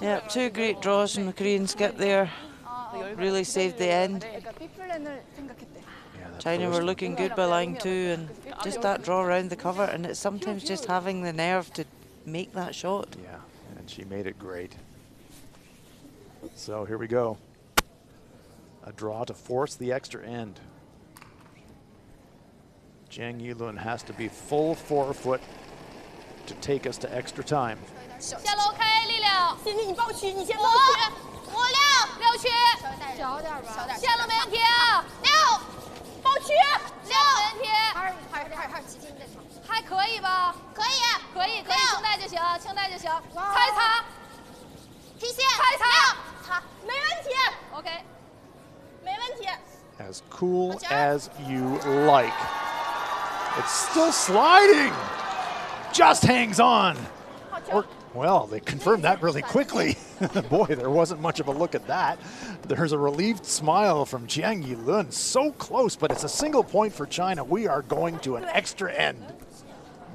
Yeah, 2 great draws from the Korean skip there. Really saved the end. China were looking good by line 2, and just that draw around the cover, and it's sometimes just having the nerve to make that shot. Yeah, and she made it great. So here we go. A draw to force the extra end. Jang Yi-leun has to be full 4-foot to take us to extra time. 下楼开力量，欣欣你抱区，你先抱区，5、6区，小点吧，下楼没问题啊，6抱区，6没问题，还可以吧？可以，轻带就行，擦一擦，提线，擦一擦，没问题 ，OK， 没问题。As cool as you like. It's still sliding. Just hangs on. Well, they confirmed that really quickly. Boy, there wasn't much of a look at that. There's a relieved smile from Jang Yi-leun. So close, but it's a single point for China. We are going to an extra end.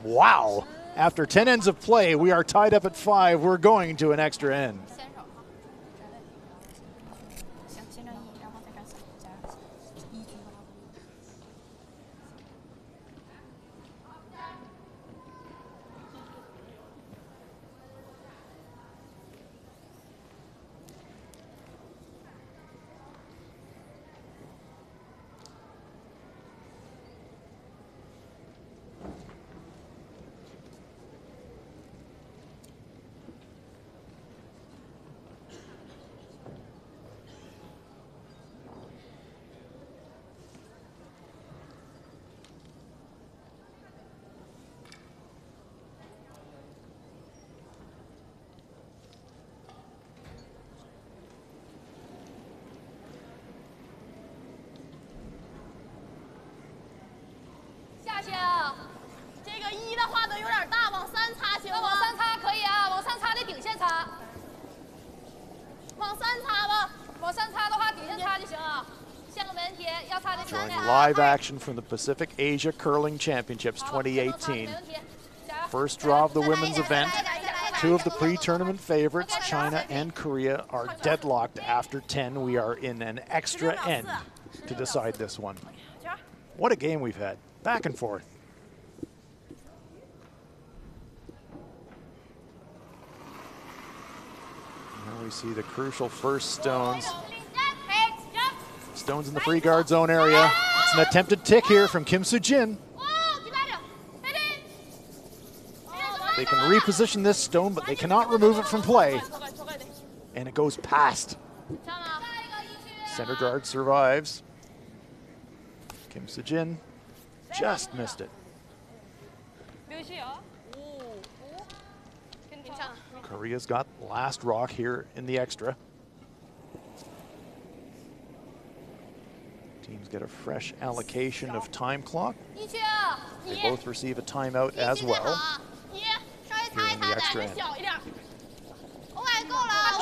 Wow. After 10 ends of play, we are tied up at 5. We're going to an extra end. Live action from the Pacific Asia Curling Championships 2018. First draw of the women's event. 2 of the pre-tournament favorites, China and Korea, are deadlocked after 10. We are in an extra end to decide this one. What a game we've had. Back and forth. Now we see the crucial first stones. Stones in the free guard zone area. It's an attempted tick here from Kim Soo-jin. They can reposition this stone, but they cannot remove it from play. And it goes past. Center guard survives. Kim Soo-jin just missed it. Korea's got last rock here in the extra. Teams get a fresh allocation of time clock. They both receive a timeout as well here in the extra end.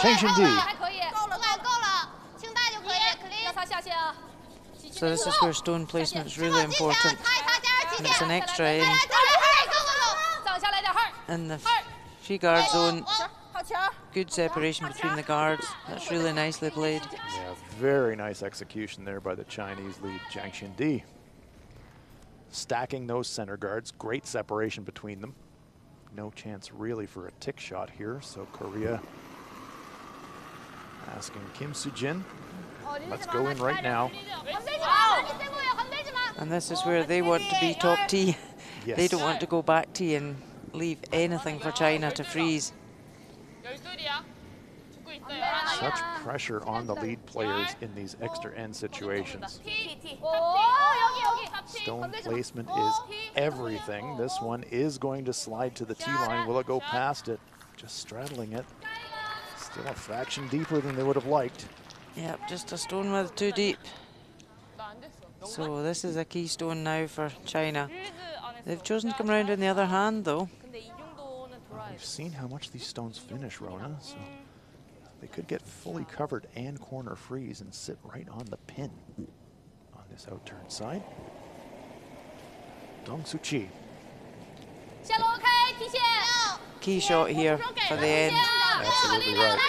Chang Xin-di. So this is where stone placement is really important. And it's an extra end. In the free guard zone, good separation between the guards. That's really nicely played. Yeah, very nice execution there by the Chinese lead, Chang Xin-di. Stacking those center guards, great separation between them. No chance really for a tick shot here, so Korea asking Kim Soo-jin, let's go in right now. And this is where they want to be top tee. Yes. They don't want to go back tee and leave anything for China to freeze. Such pressure on the lead players in these extra end situations. Stone placement is everything. This one is going to slide to the tee line. Will it go past it? Just straddling it. Still a fraction deeper than they would have liked. Yep, just a stone with too deep. So this is a key stone now for China. They've chosen to come round on the other hand though. We've seen how much these stones finish, Rona, so they could get fully covered and corner freeze and sit right on the pin on this outturn side. Dong Suchi. Key shot here for the end. Absolutely right.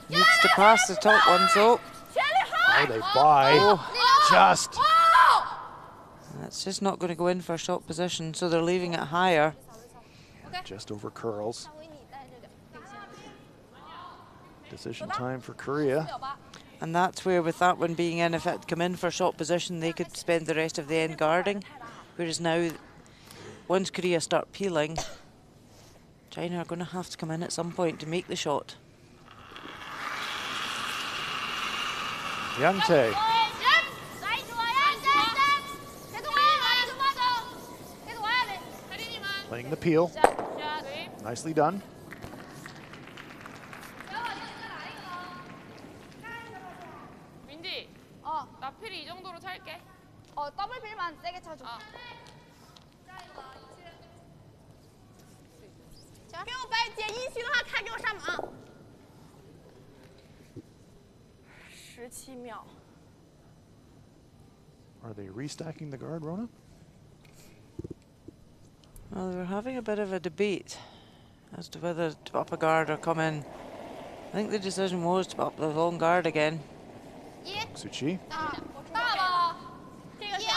Needs to pass the top one, so. Oh, they buy. Just. That's just not going to go in for shot position, so they're leaving it higher. Just over curls. Decision time for Korea. And that's where, with that one being in, if it had come in for shot position, they could spend the rest of the end guarding. Whereas now, once Korea start peeling, China are going to have to come in at some point to make the shot. Yang Tae. Playing the peel. Nicely done. 나 필이 이 정도로 찰게. 더블 필만 세게 차줘.给我白姐一星号开给我上网。17秒。 Are they restacking the guard, Rona? Well, they were having a bit of a debate as to whether to up a guard or come in. I think the decision was to up the long guard again. Suchi. 大了，这个是2。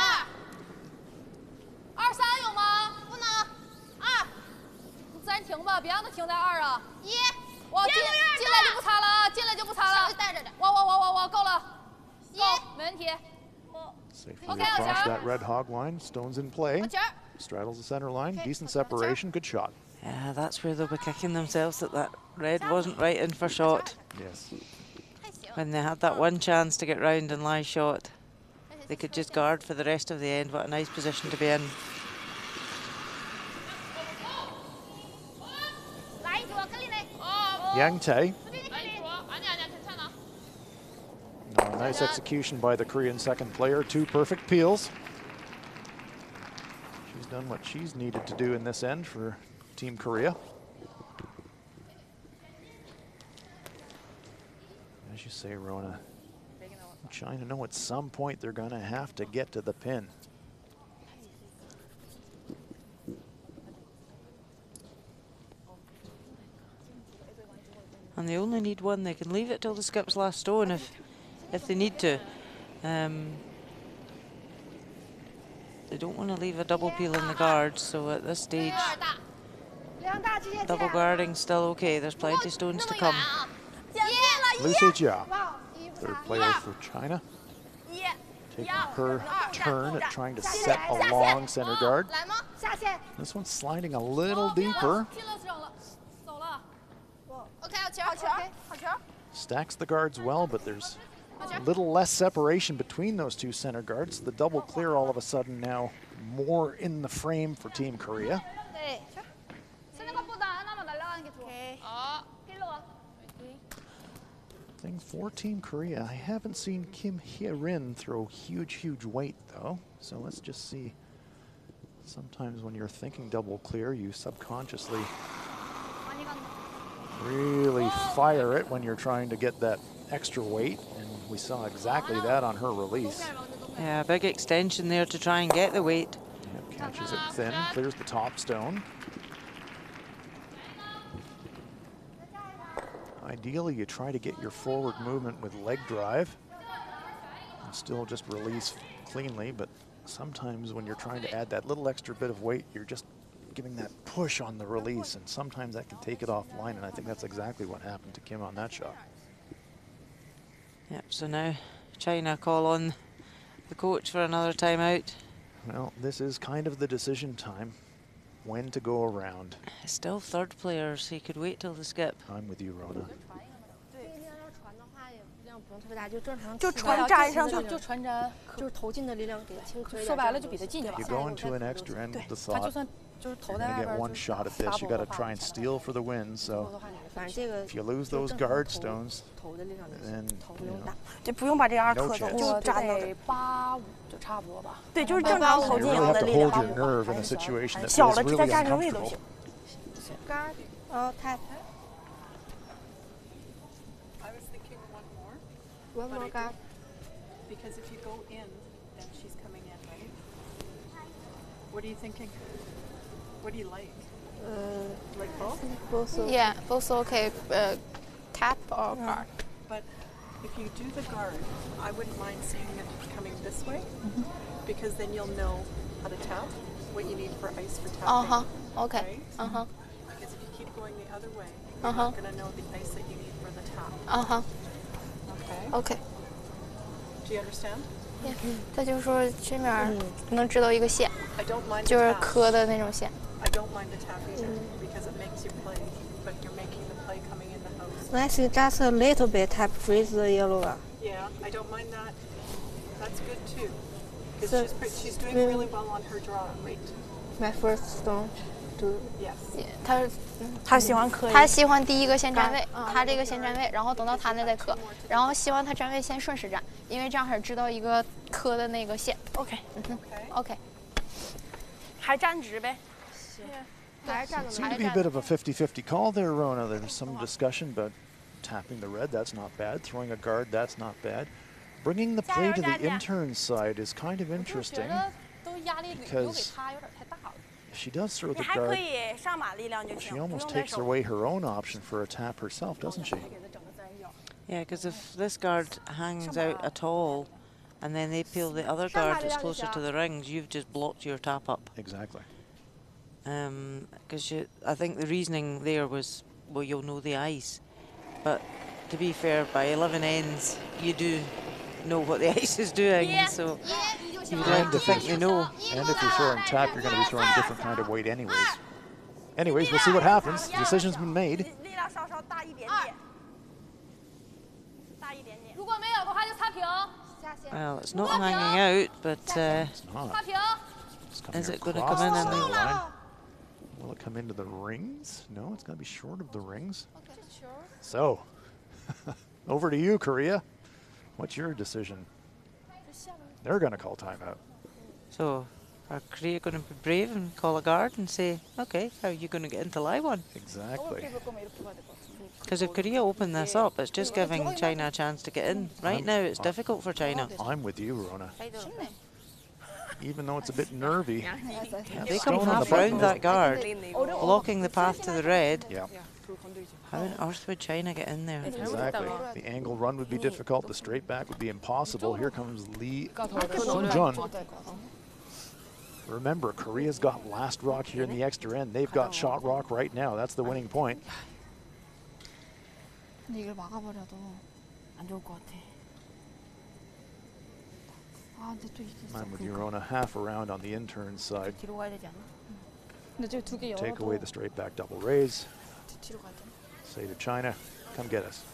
23有吗？不能。2。你自然停吧，别让他停在2啊。1。我进来就不擦了啊，进来就不擦了。带着点。我够了。够，没问题。 Safely across that red hog line. Stones in play. Straddles the center line. Decent separation. Good shot. Yeah, that's where they'll be kicking themselves that red wasn't right in for shot. Yes. When they had that one chance to get round and lie shot, they could just guard for the rest of the end. What a nice position to be in. Yang Tae. Nice execution by the Korean second player. 2 perfect peels. She's done what she's needed to do in this end for Team Korea. As you say, Rona, China know at some point they're going to have to get to the pin. And they only need one. They can leave it till the skip's last stone if they need to. They don't want to leave a double peel in the guard, so at this stage, double guarding still okay. There's plenty of stones to come. Liu Sejia, third player for China, taking her turn at trying to set a long center guard. This one's sliding a little deeper. Stacks the guards well, but there's a little less separation between those 2 center guards. The double clear all of a sudden now more in the frame for Team Korea. Thing for Team Korea, I haven't seen Kim Hye-rin throw huge weight though. So let's just see. Sometimes when you're thinking double clear, you subconsciously really fire it when you're trying to get that extra weight, and we saw exactly that on her release. Yeah, big extension there to try and get the weight. Yep, catches it thin, clears the top stone. Ideally, you try to get your forward movement with leg drive and still just release cleanly, but sometimes when you're trying to add that little extra bit of weight, you're just giving that push on the release, and sometimes that can take it offline, and I think that's exactly what happened to Kim on that shot. Yep, so now China call on the coach for another timeout. Well, this is kind of the decision time. When to go around. Still third players. He could wait till the skip. I'm with you, Rona. 就传站上去，就传着，就是投进的力量给轻颗。说白了就比他近就完。 You go into an extra end with the 他 thought 就算就是投 you're 在 going 外 to get 边 one shot at this. You got to try and steal for the win. So 反正这个 if you lose those guard stones, 投的力量 then 投不用 you know, 大，就不用把这二 no 磕走， chance. 就站到85就差不多吧。对，就是正常投 you 进 really 赢 have 的 to 力 hold 量。 your nerve in a situation that 小 feels 了就 really 在站着位都 uncomfortable. 行。杆儿，tap。 I was thinking one more. One more guard. Because if you go in, then she's coming in, right? What are you thinking? What do you like? Like both? Both. Yeah, both okay. Tap or guard. But if you do the guard, I wouldn't mind seeing it coming this way, because then you'll know how to tap, what you need for ice for tapping. Okay. Right? Because if you keep going the other way, you're not going to know the ice that you need for the tap. Okay? Okay. Do you understand? Yeah. 他就说这面能知道一个线， I don't mind 就 the 是 tap. 磕的那种线。 I don't mind the tap either, because it makes you play, but you're making the play coming in the house. Let's just a little bit tap freeze the yellow. Yeah, I don't mind that. That's good too. So- Because she's doing really well on her draw, right? My first stone. Yes. 他喜欢磕。他喜欢第一个先站位，他这个先站位，然后等到他那再磕，然后希望他站位先顺时站，因为这样式知道一个磕的那个线。 OK OK， 还站直呗。还是站 It 着 seemed 来 to be a bit of a 50-50 call there, Rona. There's some discussion about tapping the red. That's not bad. Throwing a guard. That's not bad. Bringing the play to the intern side is kind of interesting. 都压力留给他有点太大了。 If she does throw 你 the 还可 guard, 以上马力量就 she 行，不 almost 用再 takes 手。 away her own option for a tap herself, doesn't she? Yeah, because if this guard hangs out at all, and then they peel the other guard that's closer to the rings, you've just blocked your tap up. Exactly. Because I think the reasoning there was, well, you'll know the ice. But to be fair, by 11 ends, you do know what the ice is doing. So you would like to think you know. And if you're throwing tap, you're going to be throwing a different kind of weight anyways. Anyways, we'll see what happens. Decision's been made. 力量稍稍大一点点，大一点点。如果没有的话就擦平。 Well, it's not hanging out, but It's not. 擦平。 It's coming is it going to across come in the and center line. Will it come into the rings? No, it's going to be short of the rings. So, over to you, Korea. What's your decision? They're going to call timeout. so are Korea going to be brave and call a guard and say, okay, how are you going to get into lie one? Exactly. Because if Korea open this up, it's just giving China a chance to get in. Right now, it's difficult for China. I'm with you, Rona. Even though it's a bit nervy. They come Stone on half the button round that guard, Oh, blocking the path to the red. Yeah, How on earth would China get in there? exactly. The angle run would be difficult. The straight back would be impossible. Here comes Lee Sun-jun. Remember, Korea's got last rock here in the extra end. They've got shot rock right now. That's the winning point. 근데 이걸 막아버려도 안 좋을 것 같아. 아, 근데 또 있어. I'm with you, Rona. Half around on the intern side. 뒤로 가야 되지 않아? 근데 저기 두개 열어도 Take away the straight back double raise. 뒤로 가야 되나? Say to China, come get us.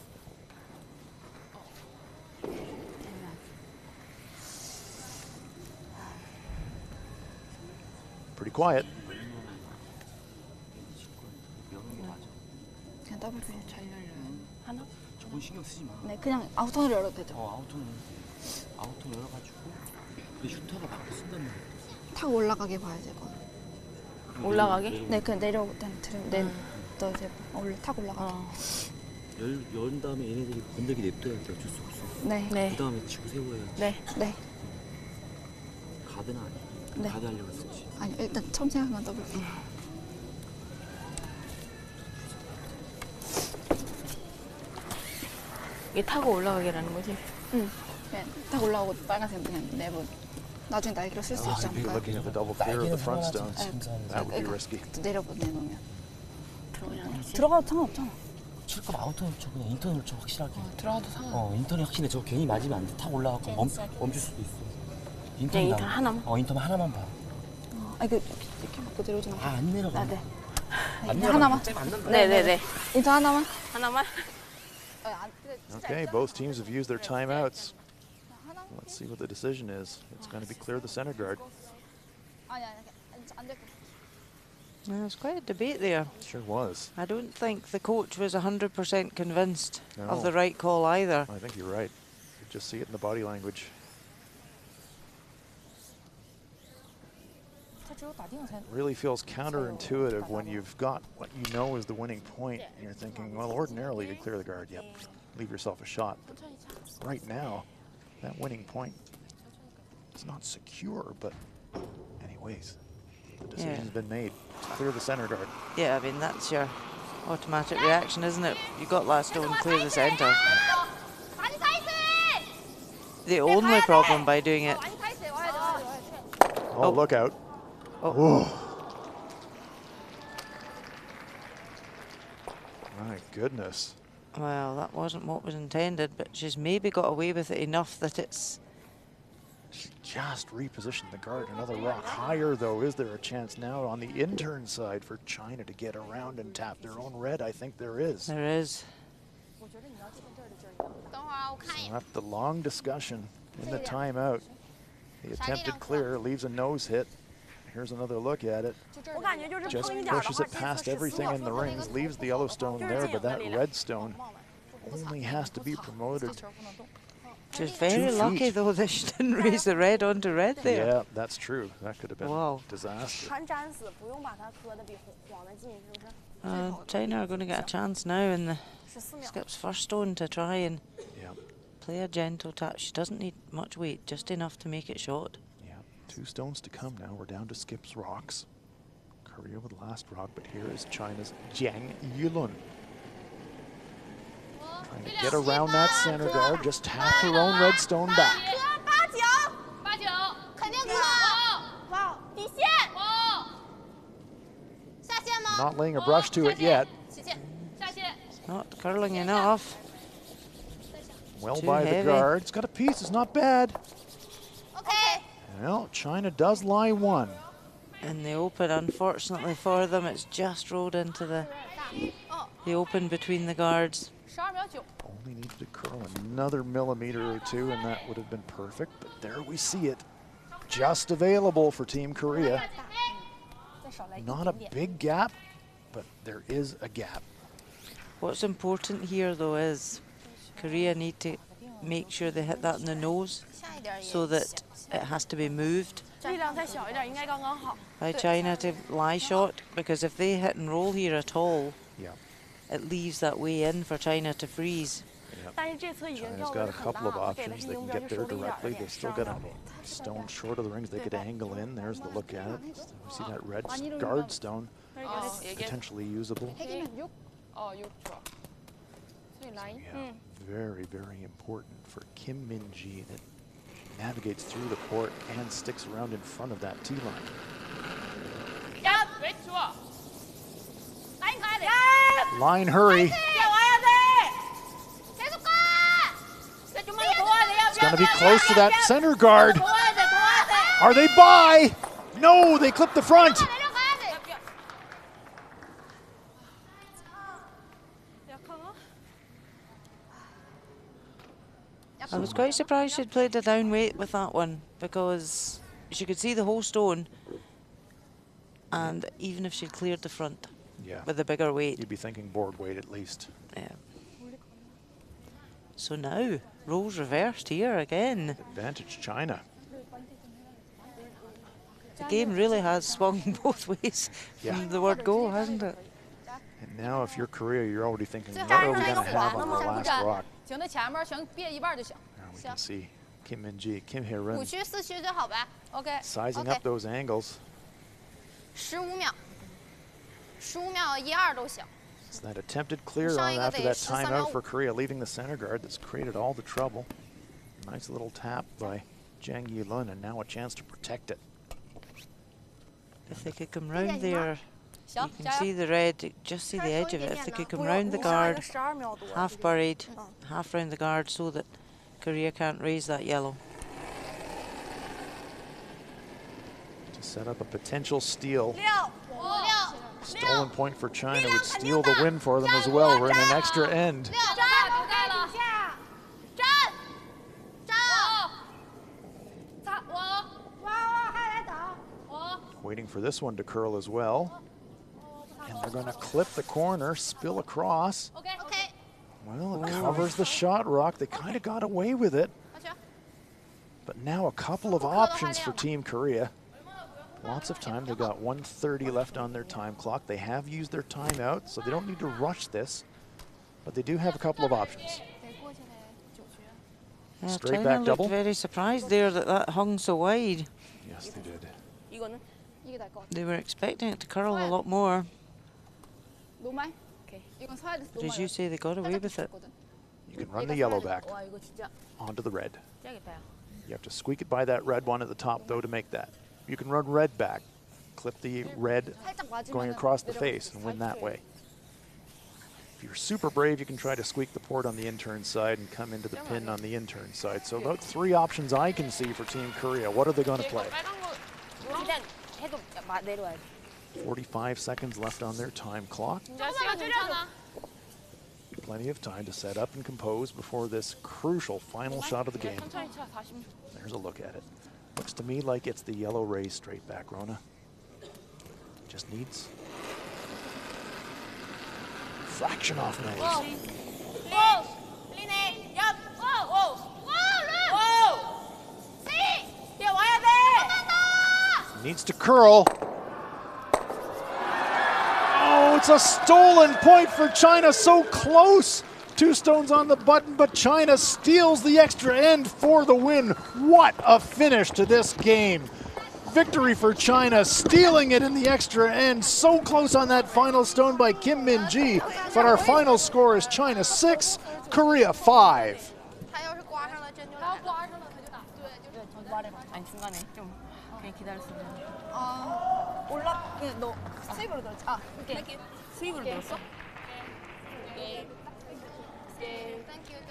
Pretty quiet. 그냥 더블 잘 열려요. 하나? 저건 신경 쓰지 마. 네, 그냥 아웃턴으로 열어도 되죠. 아웃턴 열어가지고. 근데 슈터가 밖에 쓴단 말이야. 타고 올라가게 봐야 되고. 올라가게? 네, 그냥 또 이제 타고 올라가게. 연 다음에 얘네들이 건더기 냅둬야 돼. 어쩔 수 없어. 네. 그 다음에 치고 세워야지. 네. 가드는 아니야. 네. 가드 하려고 했었지. 아니, 일단 처음 생각한 더블. 이게 타고 올라가게라는 거지? 응. 그냥 타고 올라오고 빨간색 그냥 내버. 나중에 날개로 쓸 수 있지 You'd be 않을까요? looking at the double clear of the front stones. That would be risky. 내놓으면. 들어가도 상관없잖아. 칠 거면 아웃턴을 쳐. 그냥 인턴을 쳐. 확실하게. 들어가도 상관없어. 인턴이 확실해. 저 괜히 맞으면 안 돼. 타고 올라가고 멈출 수도 있어. 인턴 인턴 하나만? 인턴 하나만 봐. 이렇게 그대로 오지 마. 안 내려가. 네. 안 인턴 하나만. 네네네. 인턴 하나만. 하나만. Okay, both teams have used their timeouts. Let's see what the decision is. It's going to be clear the center guard. There's quite a debate there. Sure was. I don't think the coach was 100% convinced of No. the right call either. I think you're right. You just see it in the body language. Really feels counterintuitive when you've got what you know is the winning point and you're thinking, well, ordinarily you'd clear the guard. Yep, leave yourself a shot. But right now, that winning point is not secure, but anyways, the decision's been made. Clear the center guard. Yeah, I mean, that's your automatic reaction, isn't it? You got last stone, clear the center. The only problem by doing it. Oh, look out. Oh. My goodness. Well, that wasn't what was intended, but she's maybe got away with it enough that it's... She just repositioned the guard. Another rock higher, though. Is there a chance now on the intern side for China to get around and tap their own red? I think there is. There is. So after the long discussion in the timeout, the attempted clear leaves a nose hit. Here's another look at it. Just pushes it past everything in the rings, leaves the yellow stone there, but that red stone only has to be promoted. She's very lucky, though, that she didn't raise the red onto red there. Yeah, that's true. That could have been Wow. disaster. China are going to get a chance now in the skip's first stone to try and play a gentle touch. She doesn't need much weight, just enough to make it short. 2 stones to come now. We're down to skip's rocks. Korea with last rock, but here is China's Gangneung. Trying to get around that center guard, just tap her own red stone back. Not laying a brush to it yet. It's not curling enough. Well Too by heavy. the guard. It's got a piece. It's not bad. Well, China does lie one. In the open, unfortunately for them, it's just rolled into the open between the guards. Only needed to curl another millimeter or two, and that would have been perfect. But there we see it. Just available for Team Korea. Not a big gap, but there is a gap. What's important here, though, is Korea need to make sure they hit that in the nose so that it has to be moved by China to lie shot, because if they hit and roll here at all, it leaves that way in for China to freeze. China's got a couple of options. They can get there directly. They've still got a stone short of the rings. They could angle in. There's the look at it. We see that red guard stone, potentially usable. Very, very important for Kim Min-ji that navigates through the court and sticks around in front of that T-line. Line hurry. It's going to be close to that center guard. Are they by? No, they clip the front. I was quite surprised she'd played a down weight with that one, because she could see the whole stone, and even if she'd cleared the front with a bigger weight. You'd be thinking board weight at least. Yeah. So now, roles reversed here again. Advantage China. The game really has swung both ways from the word go, hasn't it? And now if you're Korea, you're already thinking, what are we going to have on our last rock? Now we can see Kim Min-ji, Kim Hye-rin sizing up those angles. 15秒，15秒1、2都行。 So that attempted clear on after that timeout for Korea, leaving the center guard that's created all the trouble. Nice little tap by Jang Yi-lun, and now a chance to protect it. If they could come round there, you can see the red, just see the edge of it. If they could come round the guard, half buried, half round the guard, so that Korea can't raise that yellow. set up a potential steal. 5、6、 Stolen point for China would steal the win for them as well. We're in an extra end. 6，站，留盖了，站，站，擦，我， Waiting for this one to curl as well. And they're going to clip the corner, spill across. ，OK， Well, it covers the shot rock. They kind of got away with it. But now a couple of options for Team Korea. Lots of time. They got 1:30 left on their time clock. They have used their timeout, so they don't need to rush this. But they do have a couple of options. Straight China back looked double. very surprised there that hung so wide. Yes, they did. 이거는? 이게 나을 것 같아. They were expecting it to curl a lot more. 노말? 오케이. 이건 서야 돼. But as you say, they got away with it. You can run the yellow back 와 이거 진짜 onto the red. 짜겠다. You have to squeak it by that red one at the top, though, to make that. You can run red back, clip the red going across the face, and win that way. If you're super brave, you can try to squeak the port on the in-turn side and come into the pin on the in-turn side. So about 3 options I can see for Team Korea. What are they going to play? 그냥 해도 내려와야 돼. 45 seconds left on their time clock. 진짜 시간 괜찮아. Plenty of time to set up and compose before this crucial final shot of the game. 천천히 차 40. There's a look at it. Looks to me like it's the yellow rays straight back, Rona. Just needs fraction off nose. 리네 옆. 오. 야 와야 돼. Needs to curl. Oh, it's a stolen point for China. So close. 2 stones on the button, but China steals the extra end for the win. What a finish to this game. Victory for China, stealing it in the extra end. So close on that final stone by Kim Min-ji. But our final score is China 6, Korea 5. 他要是刮上了，真就来了。刮上了他就打。对，就是。 저 말해봐. 아니 중간에 좀 그냥 기다렸으면. 올라. 그냥 너 스윕으로 들었지? 아, 오케이. 스윕으로 들었어? Thank you.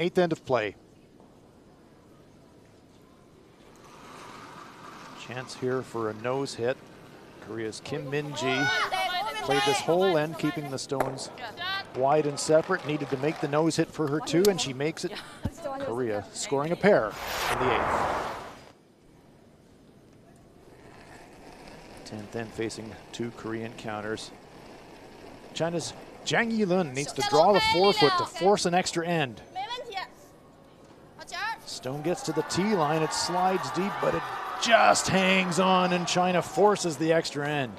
Eighth end of play. Chance here for a nose hit. Korea's Kim Min-ji played this whole end, keeping the stones wide and separate. Needed to make the nose hit for her too, and she makes it. Korea scoring a pair in the 8th. 10th end facing 2 Korean counters. China's Jang Yi-lun needs to draw the forefoot to force an extra end. Stone gets to the tee line, it slides deep, but it just hangs on, and China forces the extra end.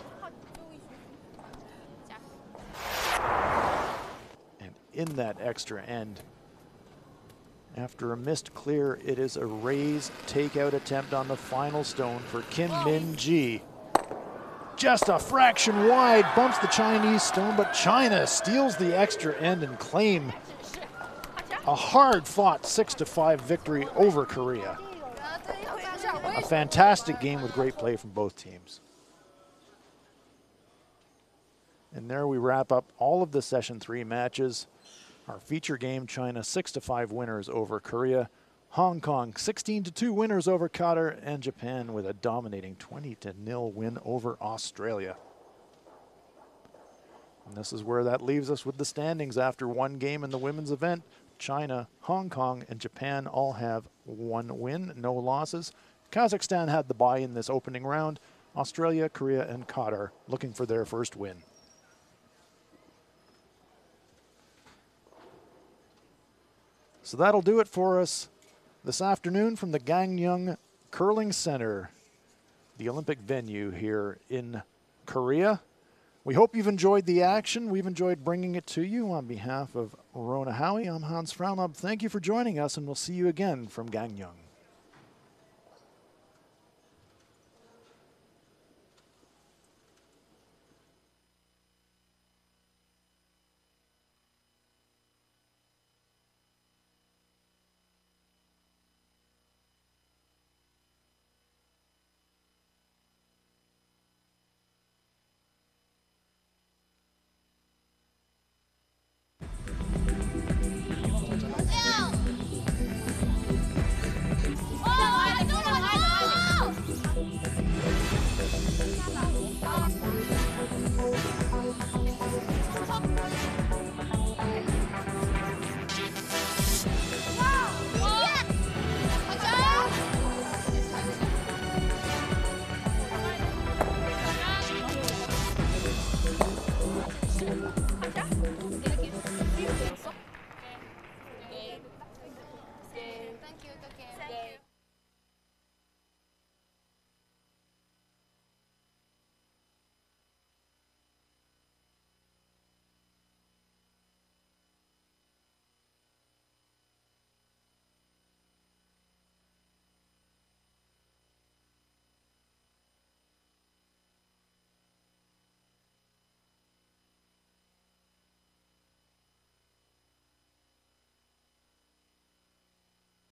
And in that extra end, after a missed clear, it is a raise takeout attempt on the final stone for Kim Min-ji. Just a fraction wide, bumps the Chinese stone, but China steals the extra end and claim a hard-fought 6-5 victory over Korea. A fantastic game with great play from both teams. And there we wrap up all of the Session 3 matches. Our feature game, China 6-5 winners over Korea. Hong Kong 16-2 winners over Qatar, and Japan with a dominating 20-0 win over Australia. And this is where that leaves us with the standings after one game in the women's event. China, Hong Kong, and Japan all have one win, no losses. Kazakhstan had the bye in this opening round. Australia, Korea, and Qatar looking for their first win. So that'll do it for us this afternoon from the Gangneung Curling Center, the Olympic venue here in Korea. We hope you've enjoyed the action. We've enjoyed bringing it to you. On behalf of Rona Howie, I'm Hans Fraunab. Thank you for joining us, and we'll see you again from Gangneung.